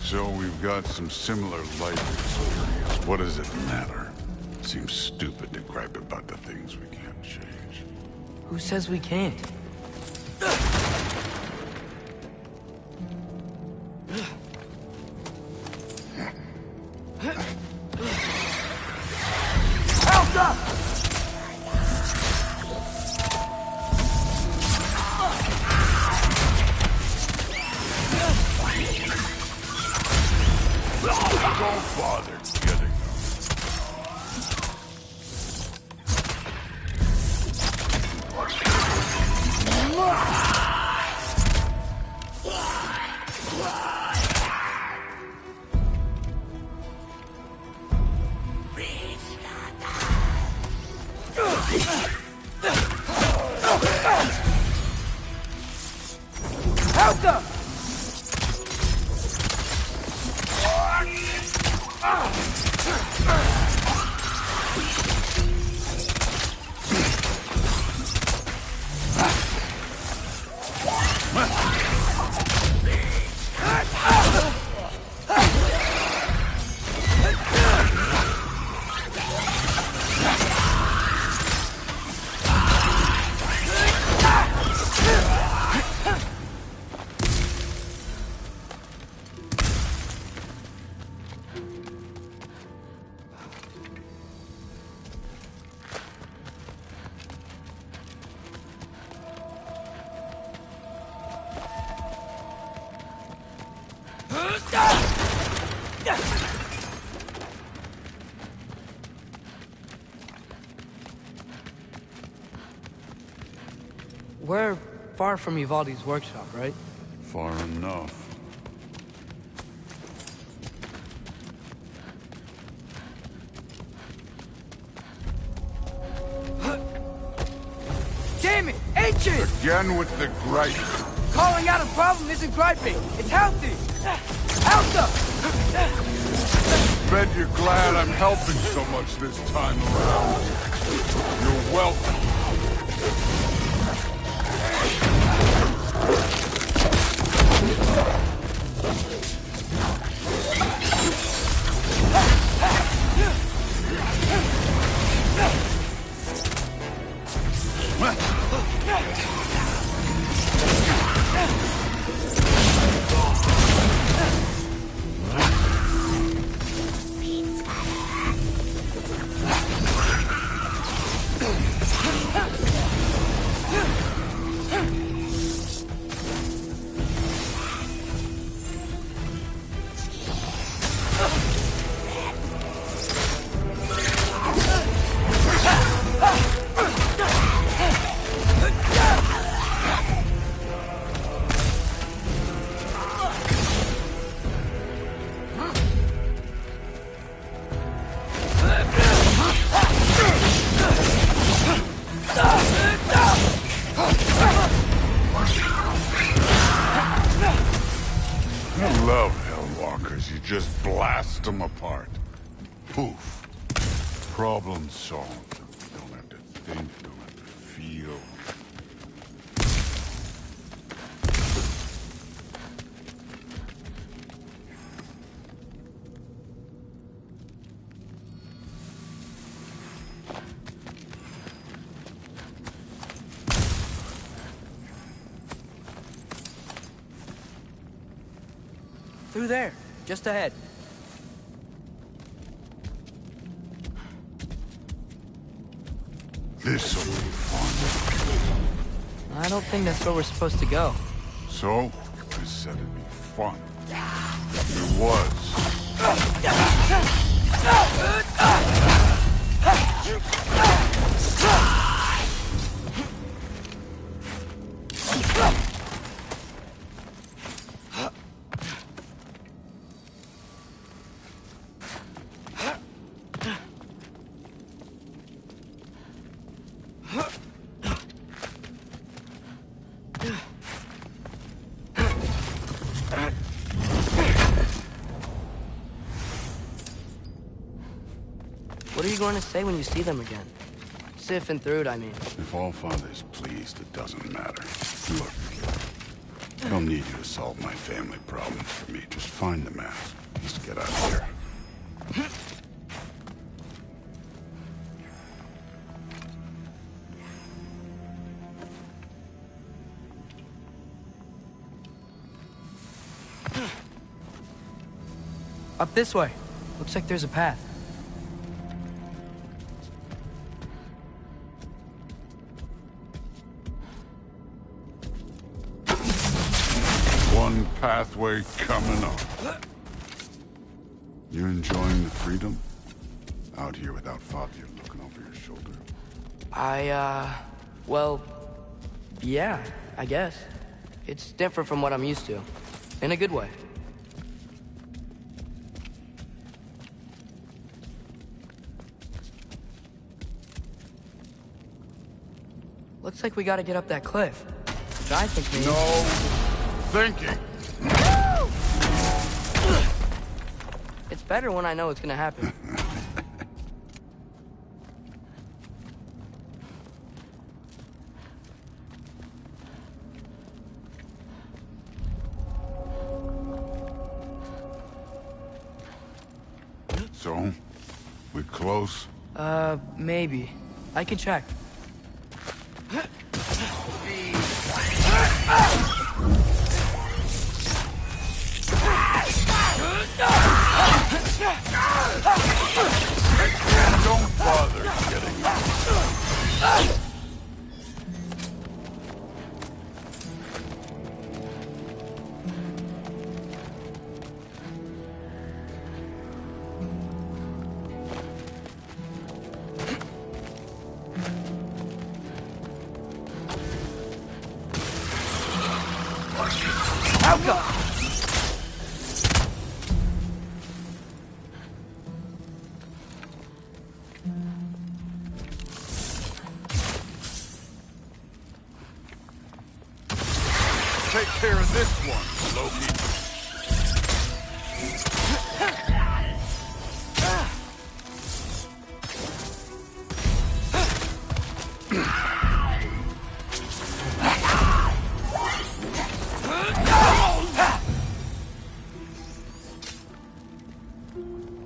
So we've got some similar life experience. What does it matter? Seems stupid to gripe about the things we can't change. Who says we can't? Don't bother getting them. Help them! We're far from Uvaldi's workshop, right? Far enough. Damn it! Ancient! Again with the gripe. Calling out a problem isn't griping. It's healthy. Alta! Bet you're glad I'm helping so much this time around. You're welcome. I love Hellwalkers. You just blast them apart. Poof. Problem solved. Don't have to think, don't have to feel. Through there, just ahead. This'll be fun. I don't think that's where we're supposed to go. So, I said it'd be fun. It was. What are you going to say when you see them again? Sif and Thrud, I mean. If Allfather's pleased, it doesn't matter. Look, I don't need you to solve my family problems for me. Just find the mask. Let's get out of here. Up this way. Looks like there's a path. One pathway coming up. You enjoying the freedom? Out here without Fabio looking over your shoulder. Well, yeah, I guess. It's different from what I'm used to. In a good way. Looks like we gotta get up that cliff. Which I think means... No thinking. It's better when I know it's gonna happen. So, we close? Maybe. I can check. Don't bother getting out. Take care of this one, Loki.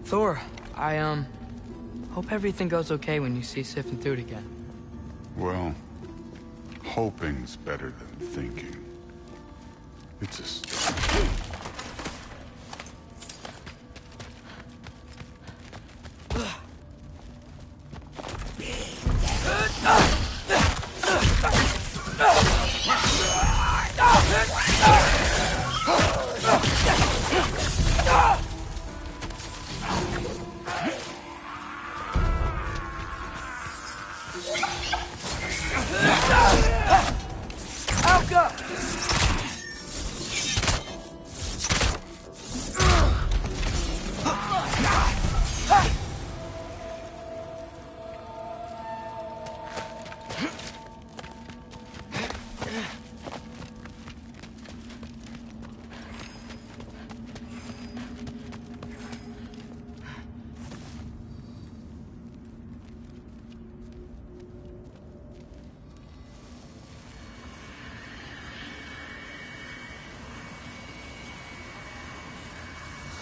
Thor, I hope everything goes okay when you see Sif and Thud again. Well, hoping's better than thinking. It's a start.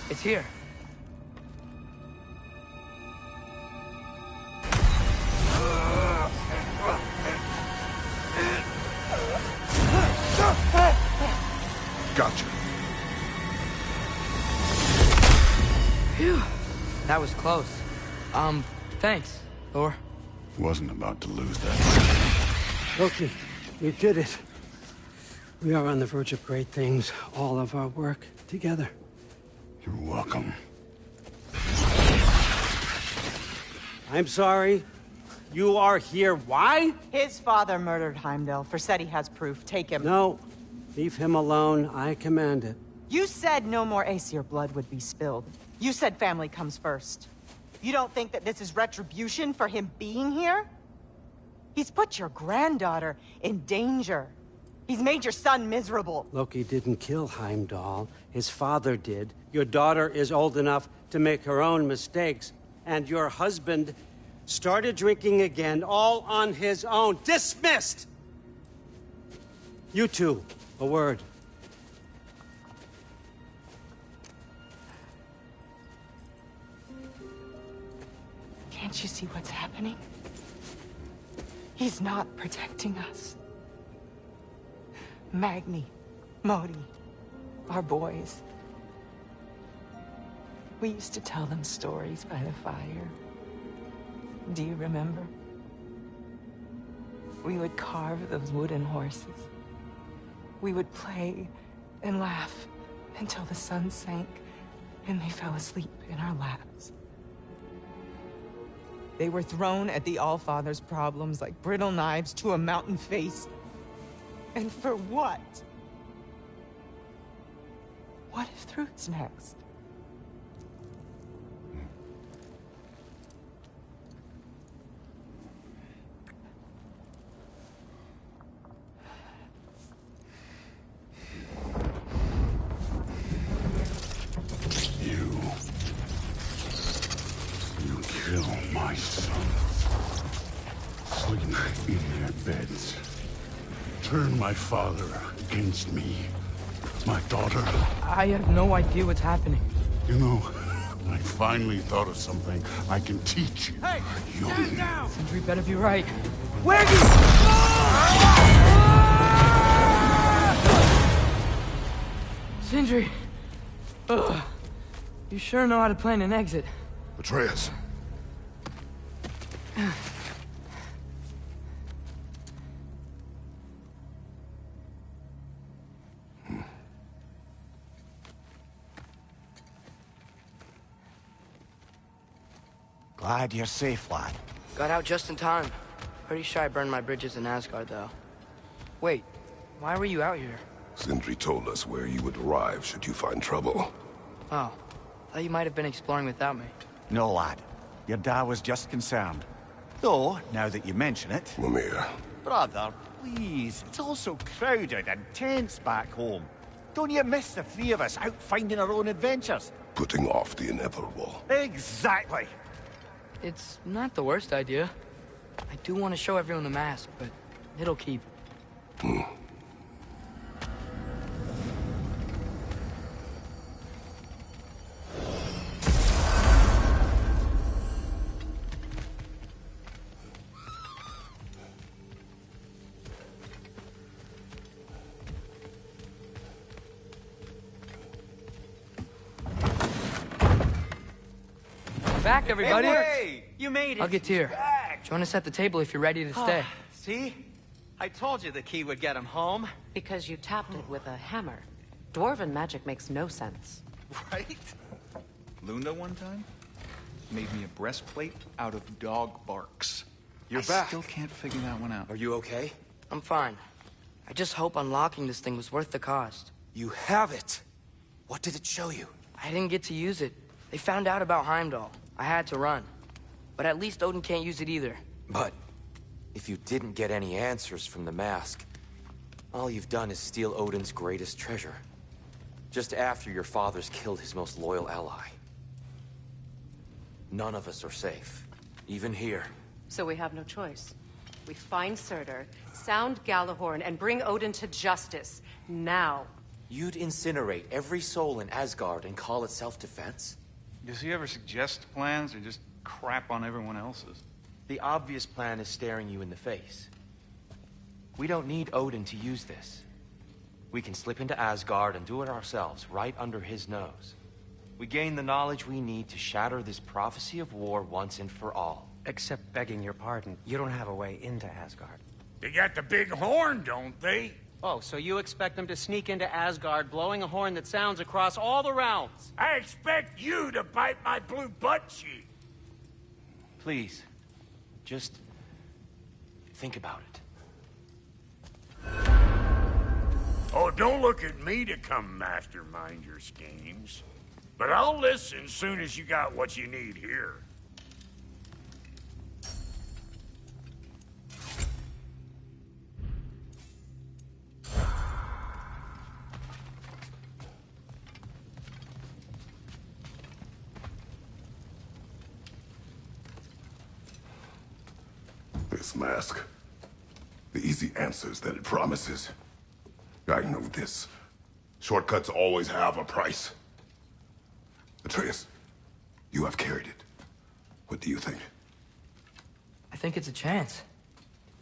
It's here. Gotcha. Phew. That was close. Thanks, Thor. Wasn't about to lose that. Loki, you did it. We are on the verge of great things. All of our work together. You're welcome. I'm sorry. You are here. Why? His father murdered Heimdall. Forseti has proof. Take him. No. Leave him alone. I command it. You said no more Aesir blood would be spilled. You said family comes first. You don't think that this is retribution for him being here? He's put your granddaughter in danger. He's made your son miserable. Loki didn't kill Heimdall. His father did. Your daughter is old enough to make her own mistakes. And your husband started drinking again, all on his own. Dismissed! You two, a word. Can't you see what's happening? He's not protecting us. Magni, Modi, our boys. We used to tell them stories by the fire. Do you remember? We would carve those wooden horses. We would play and laugh until the sun sank and they fell asleep in our laps. They were thrown at the Allfather's problems like brittle knives to a mountain face. And for what? What if Thrud's next? You kill my sons. Sleep in their beds. Turn my father against me. My daughter. I have no idea what's happening. You know, I finally thought of something I can teach you. Hey! Young. Stand down! Sindri better be right. Where you? Sindri! Ugh. You sure know how to plan an exit. Atreus. Glad you're safe, lad. Got out just in time. Pretty sure I burned my bridges in Asgard, though. Wait, why were you out here? Sindri told us where you would arrive should you find trouble. Oh, thought you might have been exploring without me. No, lad. Your dad was just concerned. Though, now that you mention it... Mimir. Brother, please. It's all so crowded and tense back home. Don't you miss the three of us out finding our own adventures? Putting off the inevitable. Exactly. It's not the worst idea. I do want to show everyone the mask, but it'll keep. Back, everybody! Hey, you made it! I'll get to you. Join us at the table if you're ready to stay. See? I told you the key would get him home. Because you tapped it with a hammer. Dwarven magic makes no sense. Right? Luna one time made me a breastplate out of dog barks. You're I back. still can't figure that one out. Are you okay? I'm fine. I just hope unlocking this thing was worth the cost. You have it! What did it show you? I didn't get to use it. They found out about Heimdall. I had to run. But at least Odin can't use it either. But if you didn't get any answers from the mask, all you've done is steal Odin's greatest treasure. Just after your father's killed his most loyal ally. None of us are safe. Even here. So we have no choice. We find Surtur, sound Galahorn, and bring Odin to justice. Now. You'd incinerate every soul in Asgard and call it self-defense? Does he ever suggest plans or just crap on everyone else's? The obvious plan is staring you in the face. We don't need Odin to use this. We can slip into Asgard and do it ourselves, right under his nose. We gain the knowledge we need to shatter this prophecy of war once and for all. Except begging your pardon, you don't have a way into Asgard. They got the big horn, don't they? Oh, so you expect them to sneak into Asgard blowing a horn that sounds across all the realms? I expect you to bite my blue butt cheek. Please, just think about it. Oh, don't look at me to come mastermind your schemes. But I'll listen soon as you got what you need here. This mask. The easy answers that it promises. I know this. Shortcuts always have a price. Atreus, you have carried it. What do you think? I think it's a chance.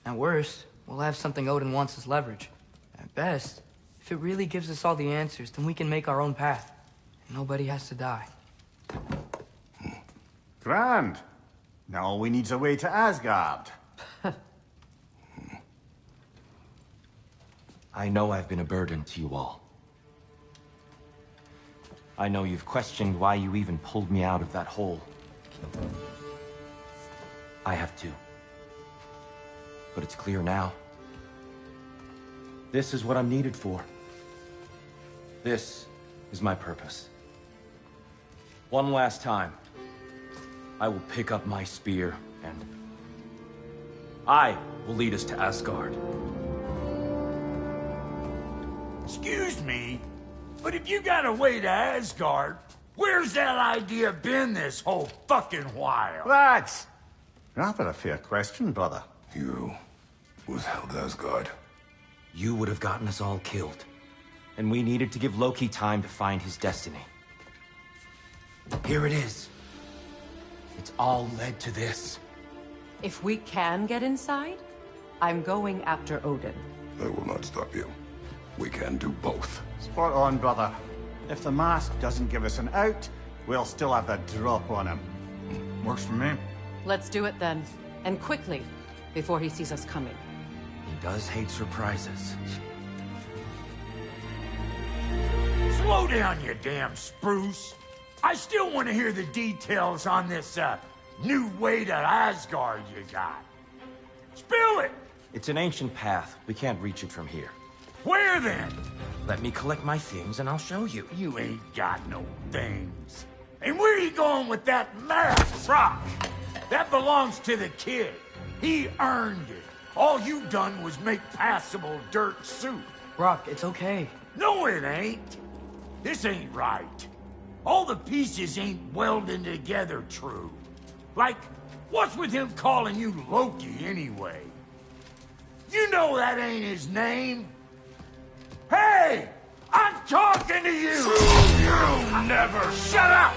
At worst, we'll have something Odin wants as leverage. At best, if it really gives us all the answers, then we can make our own path. And nobody has to die. Grand. Now all we need's a way to Asgard. I know I've been a burden to you all. I know you've questioned why you even pulled me out of that hole. I have too. But it's clear now. This is what I'm needed for. This is my purpose. One last time, I will pick up my spear and I will lead us to Asgard. Excuse me, but if you got a way to Asgard, where's that idea been this whole fucking while? Lads! Rather a fair question, brother. You withheld Asgard. You would have gotten us all killed. And we needed to give Loki time to find his destiny. Here it is. It's all led to this. If we can get inside, I'm going after Odin. I will not stop you. We can do both. Spot on, brother. If the mask doesn't give us an out, we'll still have the drop on him. Works for me. Let's do it then. And quickly, before he sees us coming. He does hate surprises. Slow down, you damn spruce. I still want to hear the details on this, new way to Asgard you got. Spill it! It's an ancient path. We can't reach it from here. Where then? Let me collect my things and I'll show you. You ain't got no things. And where you going with that mask, Brock? That belongs to the kid. He earned it. All you done was make passable dirt soup. Brock, it's okay. No, it ain't. This ain't right. All the pieces ain't welding together true. Like, what's with him calling you Loki anyway? You know that ain't his name. Hey! I'm talking to you! You never shut up!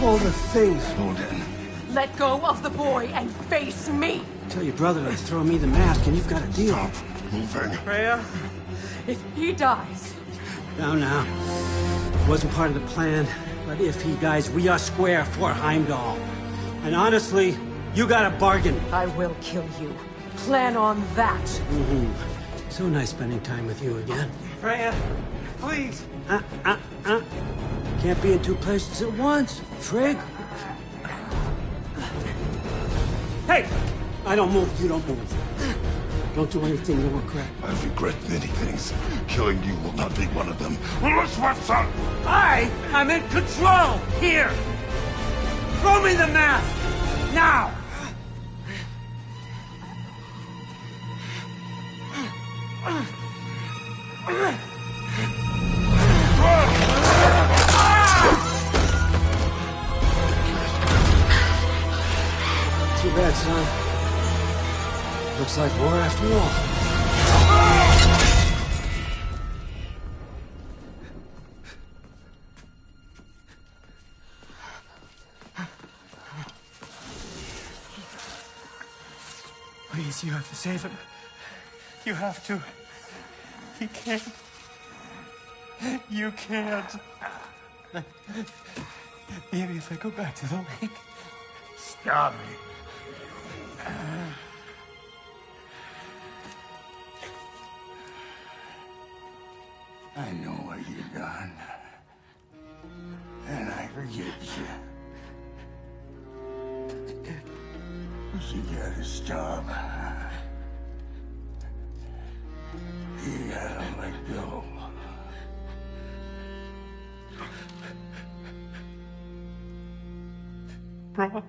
All the things. Odin. Let go of the boy and face me! Tell your brother to throw me the mask and you've got a deal. Stop moving. Freya, if he dies... Now. Wasn't part of the plan, but if he dies, we are square for Heimdall. And honestly, you got a bargain. I will kill you. Plan on that. So nice spending time with you again. Freya, please. Can't be in two places at once, Frigg. Hey! I don't move, you don't move. Don't do anything you'll regret. I regret many things. Killing you will not be one of them. Son! I am in control! Here! Throw me the mask! Now! Too bad, son. Looks like war after all. Please, you have to save him. You have to. He can't. You can't. Maybe if I go back to the lake. Stop me. I know what you've done. And I forgive you. But you gotta stop. You gotta let go. Bro.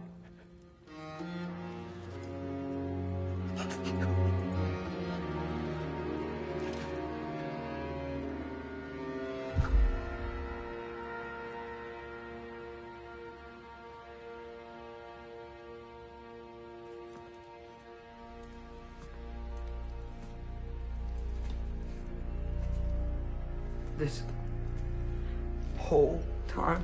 This whole time?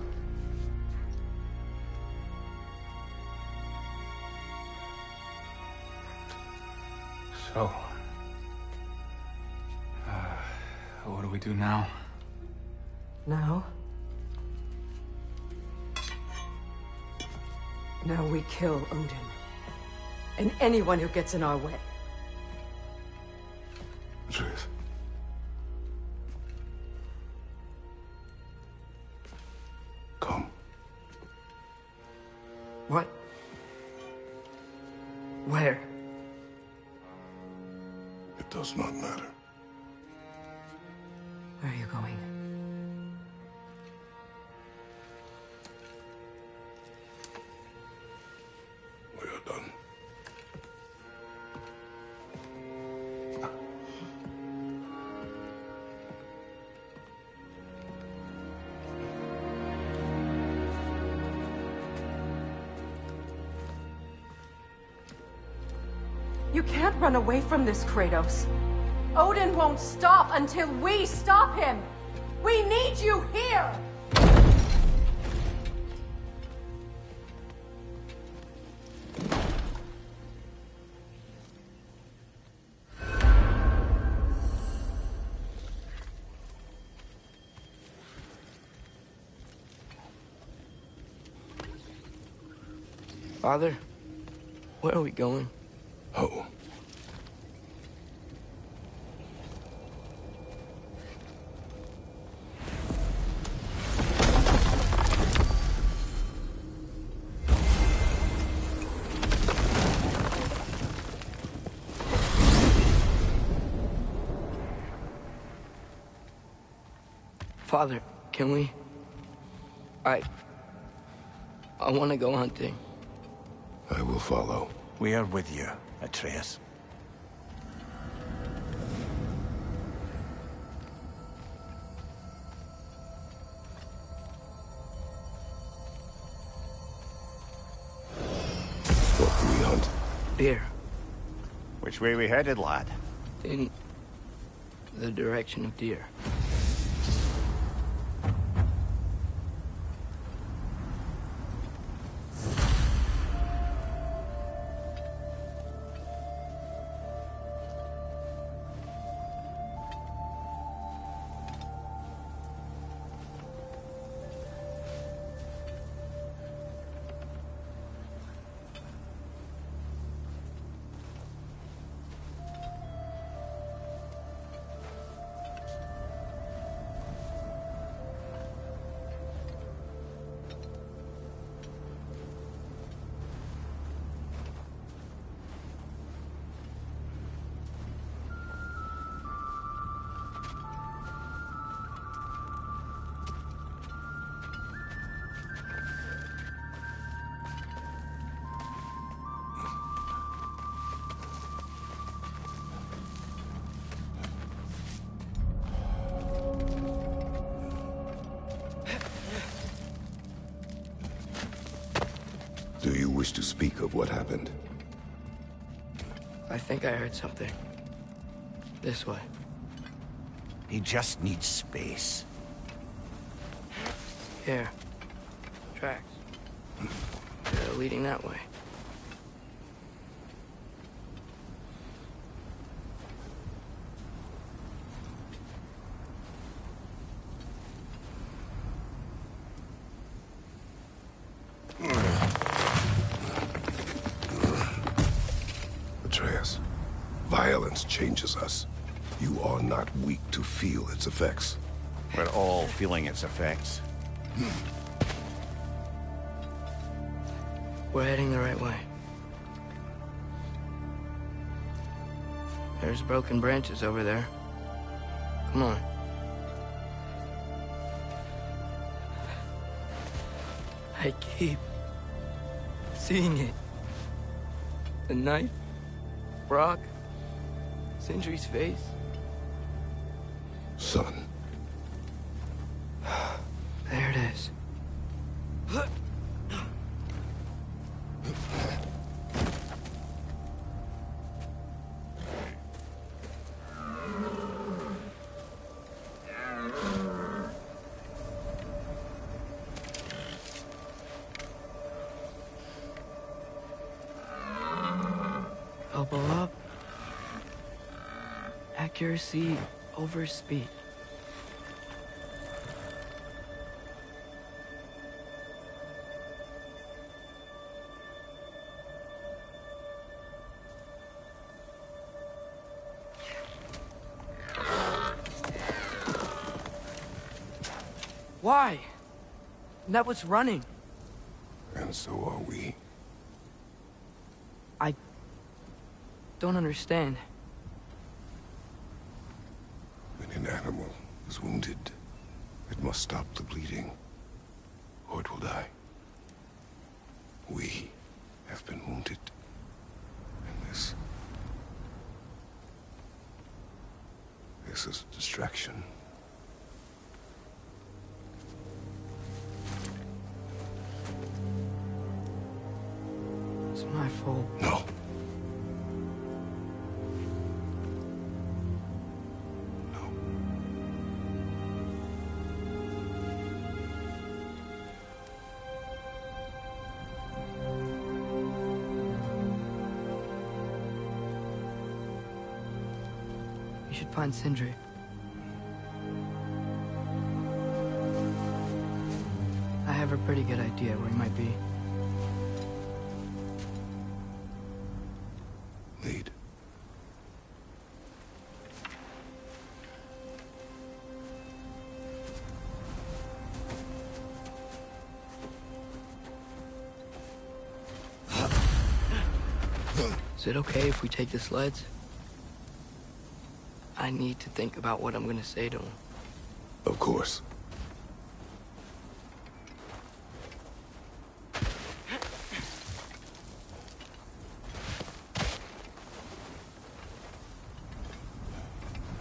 So, what do we do now? Now? Now we kill Odin. And anyone who gets in our way. Truth. Come. What? Where? It does not matter. Where are you going? We are done. You can't run away from this, Kratos. Odin won't stop until we stop him! We need you here! Father, where are we going? Home. Father, can we... I want to go hunting. I will follow. We are with you, Atreus. What do we hunt? Deer. Which way we headed, lad? In the direction of deer. Do you wish to speak of what happened? I think I heard something. This way. He just needs space. Here. Tracks. They're leading that way. Atreus, violence changes us. You are not weak to feel its effects. We're all feeling its effects. We're heading the right way. There's broken branches over there. Come on. I keep seeing it. The knife, Brock, Sindri's face. Son. There it is. Elbow up. Accuracy over speed. Why? That was running. And so are we. I don't understand. When an animal is wounded, it must stop the bleeding, or it will die. We have been wounded. And this is a distraction. It's my fault. No. We should find Sindri. I have a pretty good idea where he might be. Lead. Is it okay if we take the sleds? I need to think about what I'm gonna say to him. Of course.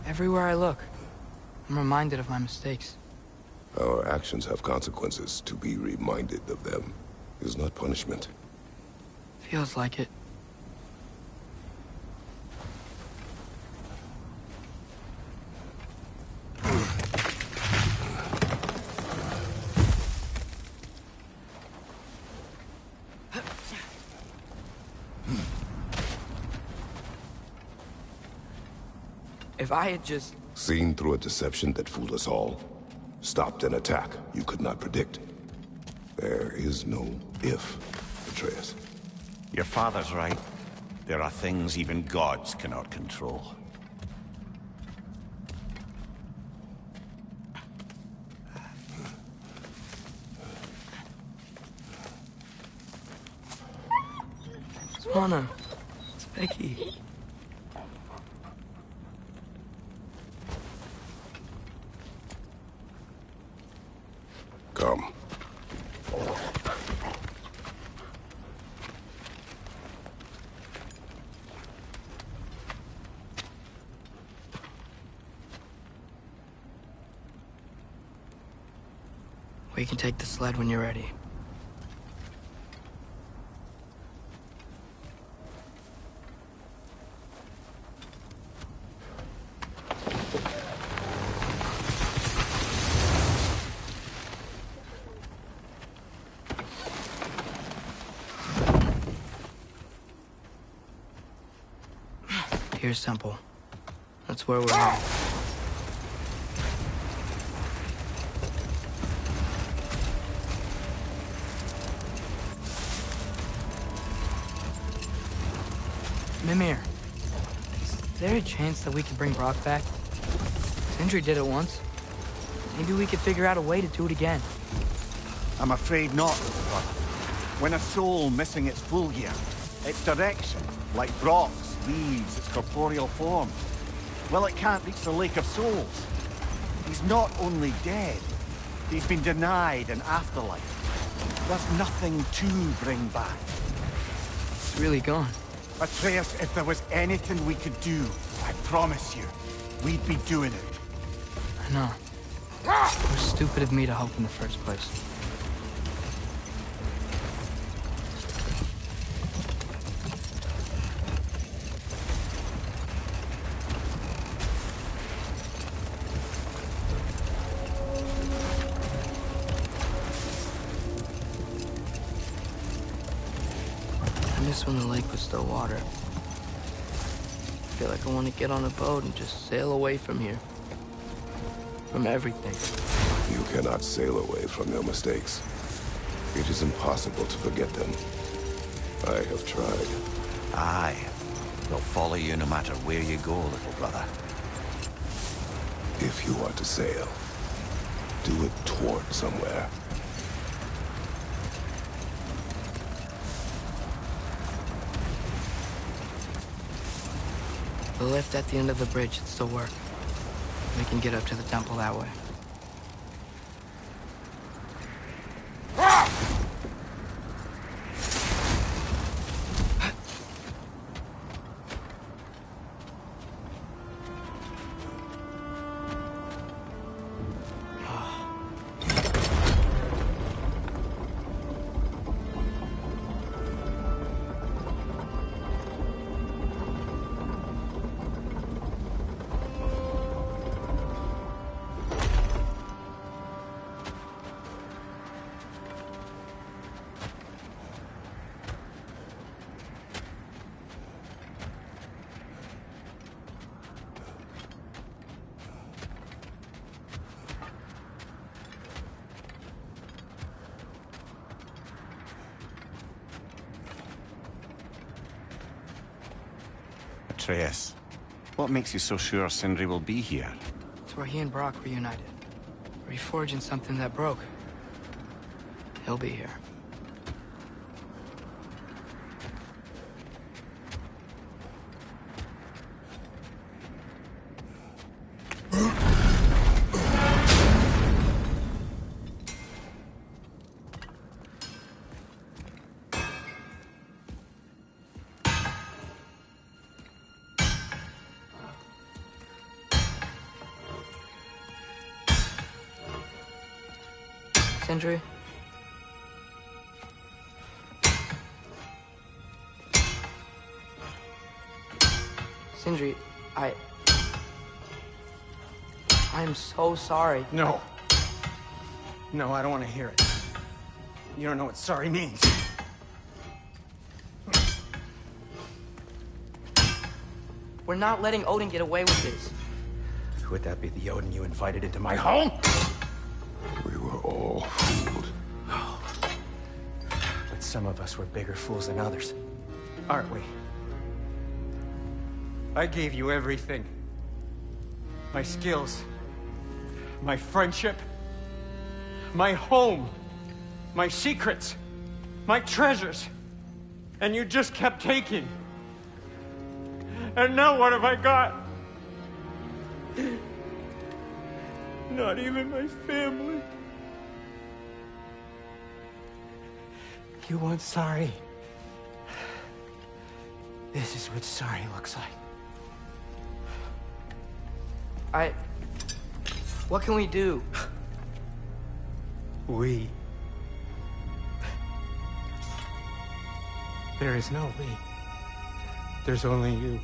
Everywhere I look, I'm reminded of my mistakes. Our actions have consequences. To be reminded of them is not punishment. Feels like it. If I had just... Seen through a deception that fooled us all. Stopped an attack you could not predict. There is no if, Atreus. Your father's right. There are things even gods cannot control. Swana, it's Becky. Come. We can take the sled when you're ready. Here's Temple. That's where we're at. Mimir, is there a chance that we could bring Brock back? Sindri did it once. Maybe we could figure out a way to do it again. I'm afraid not, brother. When a soul missing its full gear, its direction, like Brock's, leaves its corporeal form, well, it can't reach the Lake of Souls. He's not only dead, he's been denied an afterlife. There's nothing to bring back. It's really gone. Atreus, if there was anything we could do, I promise you, we'd be doing it. I know. It was stupid of me to help in the first place. When the lake was still water. I feel like I want to get on a boat and just sail away from here. From everything. You cannot sail away from your mistakes. It is impossible to forget them. I have tried. Aye. They'll follow you no matter where you go, little brother. If you are to sail, do it toward somewhere. The lift at the end of the bridge should still work. We can get up to the temple that way. Atreus, what makes you so sure Sindri will be here? It's where he and Brock reunited. Reforging something that broke. He'll be here. Sindri? Sindri, I'm so sorry. No. No, I don't want to hear it. You don't know what sorry means. We're not letting Odin get away with this. Would that be the Odin you invited into my home? We were all fooled. But some of us were bigger fools than others. Aren't we? I gave you everything. My skills. My friendship. My home. My secrets. My treasures. And you just kept taking. And now what have I got? Not even my family. You want sorry? This is what sorry looks like. What can we do? We. There is no we. There's only you.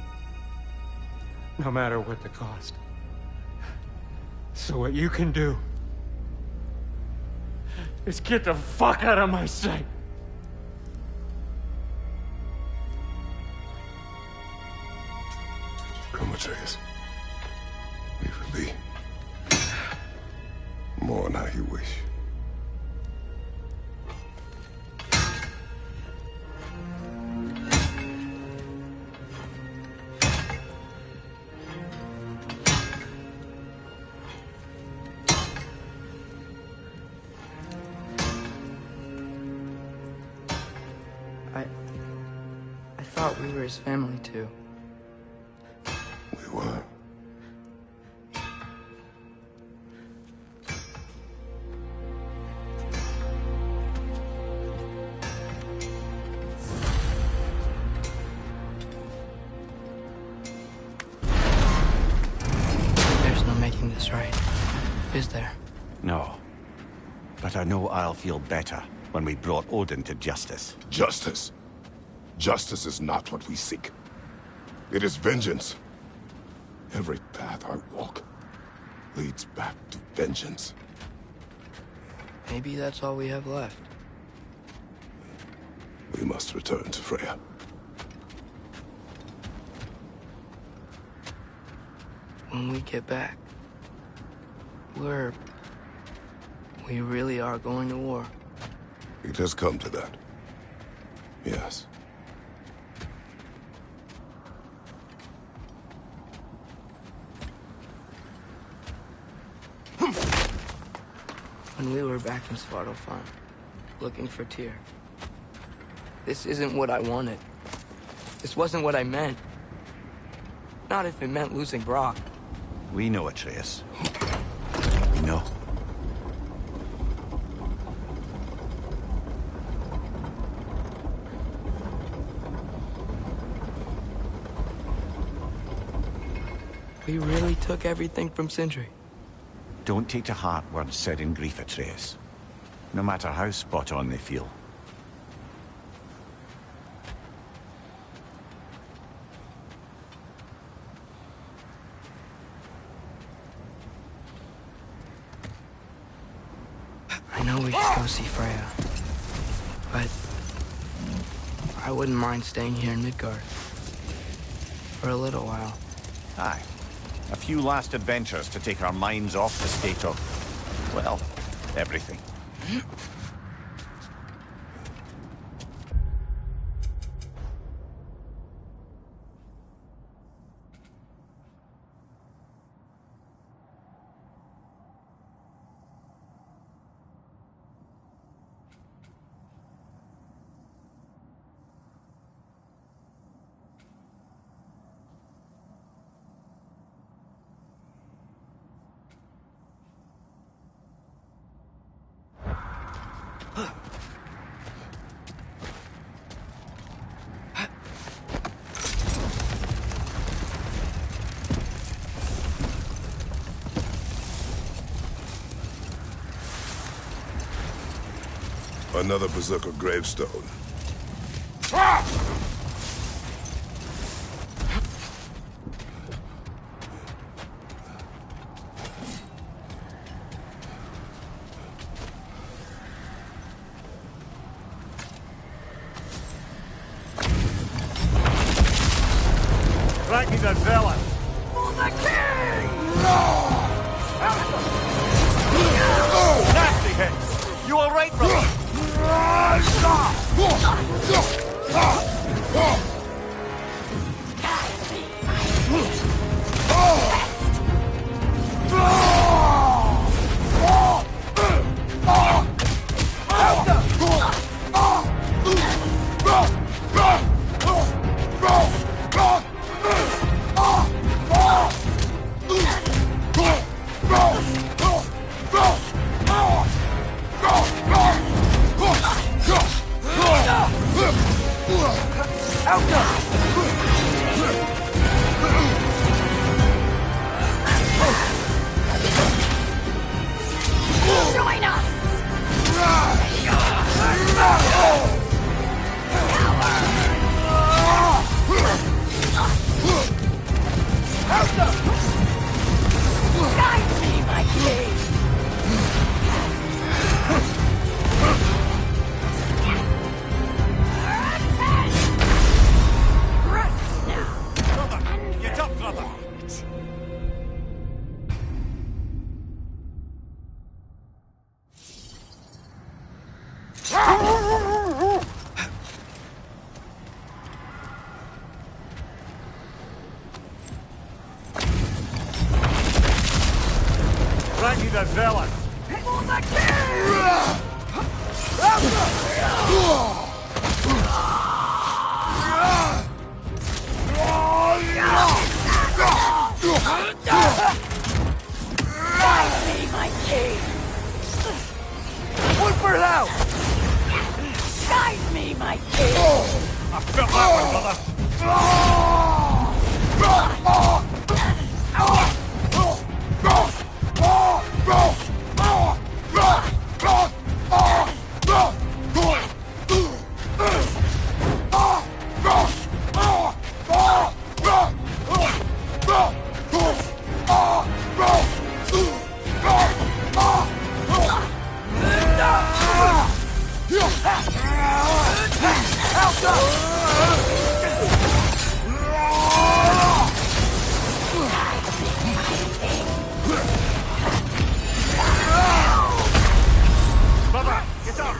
No matter what the cost. So what you can do is get the fuck out of my sight. Come, Atreus. Leave it be. Mourn how you wish. I thought we were his family too. We were. There's no making this right, is there? No. But I know I'll feel better when we brought Odin to justice. Justice? Justice is not what we seek. It is vengeance. Every path I walk leads back to vengeance. Maybe that's all we have left. We must return to Freya. When we get back, we really are going to war. It has come to that. Yes. When we were back in Svartalfheim, looking for Tyr, this isn't what I wanted. This wasn't what I meant. Not if it meant losing Brock. We know, Atreus. We know. We really took everything from Sindri. Don't take to heart words said in grief, Atreus. No matter how spot on they feel. I know we should go see Freya, but I wouldn't mind staying here in Midgard for a little while. Aye. A few last adventures to take our minds off the state of, well, everything. Another Berserker gravestone. Ragnar the Zealot! For the king! Nasty hit! You alright, brother? Join us! Guide me, my king! Rest now! Brother! Get up, brother! Ragnar the Zealot! For the king! Guide me, my king! One for now! Guide me, my king! I felt that one, brother! Brother, get up!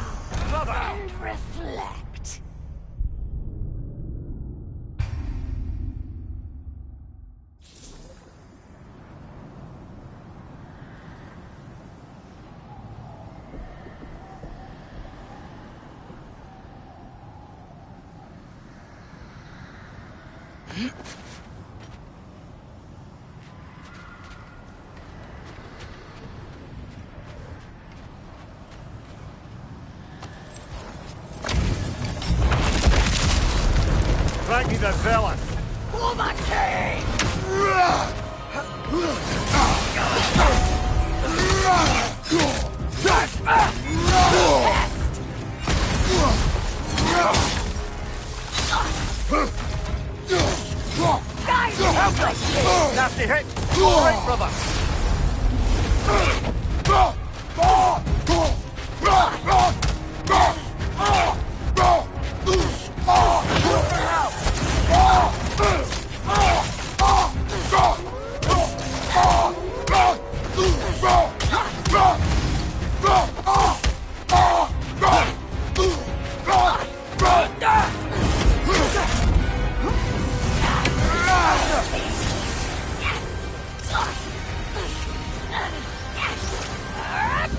Brother! And reflect. Ragnar the Zealot! For the king! Guide me, my king! Nasty hit! You alright, brother?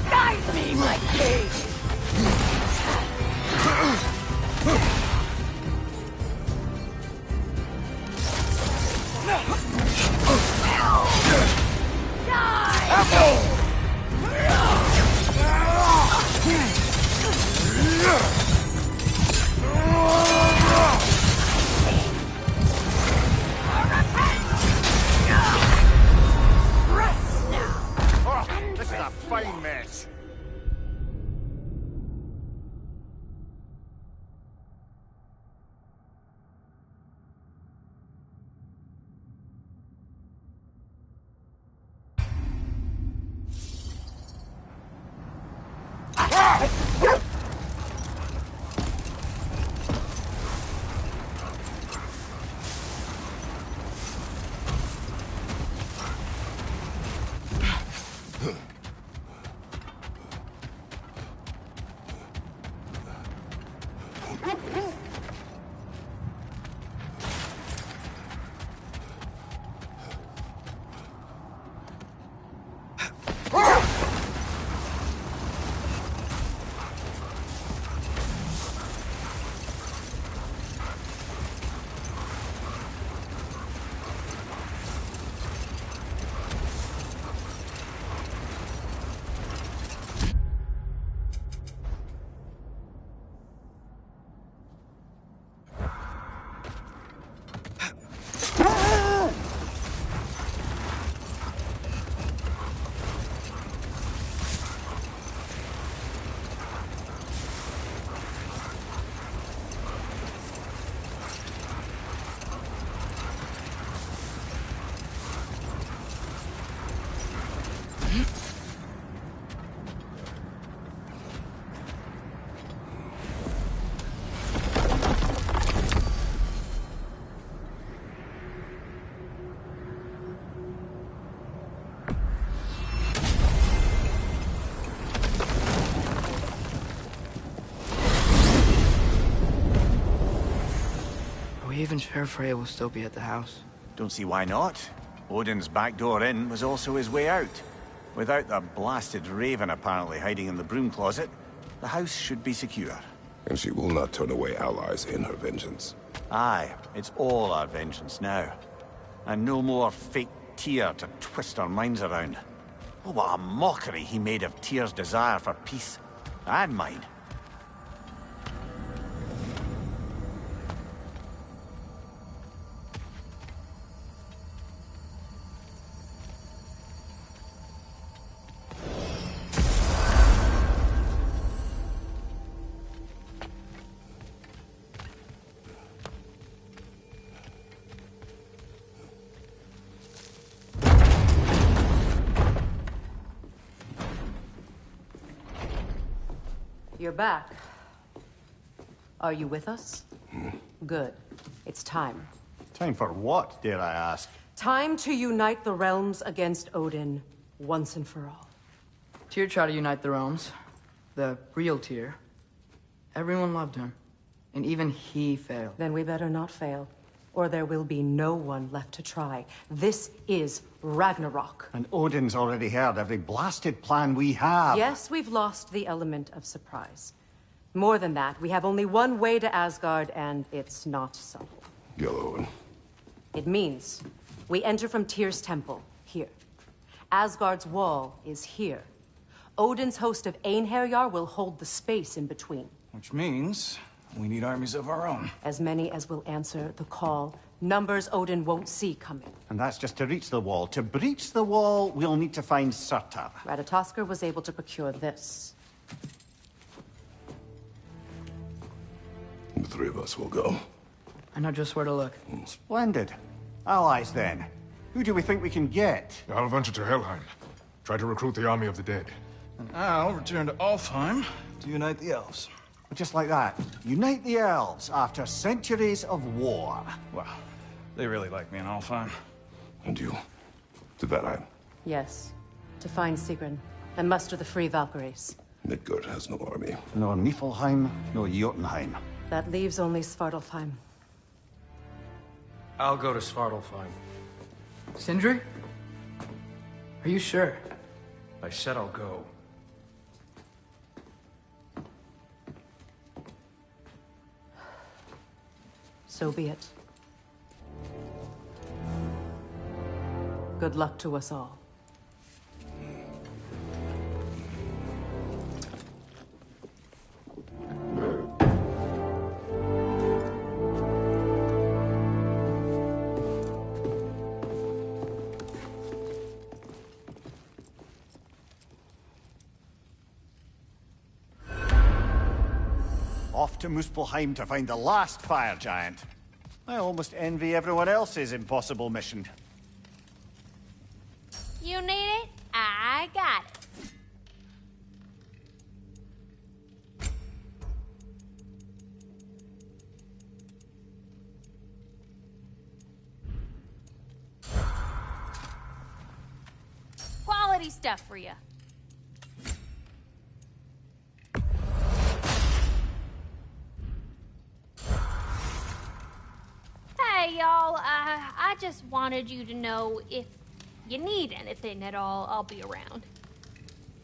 Guide me, my king! we even sure Freya will still be at the house? Don't see why not. Odin's back door in was also his way out. Without the blasted raven apparently hiding in the broom closet, the house should be secure. And she will not turn away allies in her vengeance. Aye, it's all our vengeance now. And no more fake Tyr to twist our minds around. Oh, what a mockery he made of Tyr's desire for peace. And mine. You're back. Are you with us? Good. It's time. Time for what, dare I ask? Time to unite the realms against Odin, once and for all. Tyr tried to unite the realms. The real Tyr. Everyone loved him. And even he failed. Then we better not fail, or there will be no one left to try. This is Ragnarok. And Odin's already heard every blasted plan we have. Yes, we've lost the element of surprise. More than that, we have only one way to Asgard, and it's not subtle. Yellow. It means we enter from Tyr's temple, here. Asgard's wall is here. Odin's host of Einherjar will hold the space in between. Which means we need armies of our own. As many as will answer the call. Numbers Odin won't see coming. And that's just to reach the wall. To breach the wall, we'll need to find Surtur. Ratatoskr was able to procure this. The three of us will go. I know just where to look. Splendid. Allies, then. Who do we think we can get? I'll venture to Helheim. Try to recruit the army of the dead. And I'll return to Alfheim to unite the elves. Just like that. Unite the elves after centuries of war. Well, they really like me in Alfheim. And you? To Valheim? Yes. To find Sigrun and muster the free Valkyries. Midgard has no army. No Niflheim, no Jotunheim. That leaves only Svartalfheim. I'll go to Svartalfheim. Sindri? Are you sure? I said I'll go. So be it. Good luck to us all. Off to Muspelheim to find the last fire giant. I almost envy everyone else's impossible mission. You need it? I got it. Quality stuff for you. Hey, y'all. I just wanted you to know if you need anything at all, I'll be around.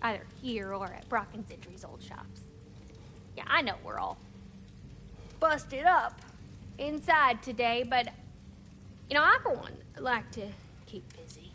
Either here or at Brock and Sindri's old shops. Yeah, I know we're all busted up inside today, but, you know, I for one like to keep busy.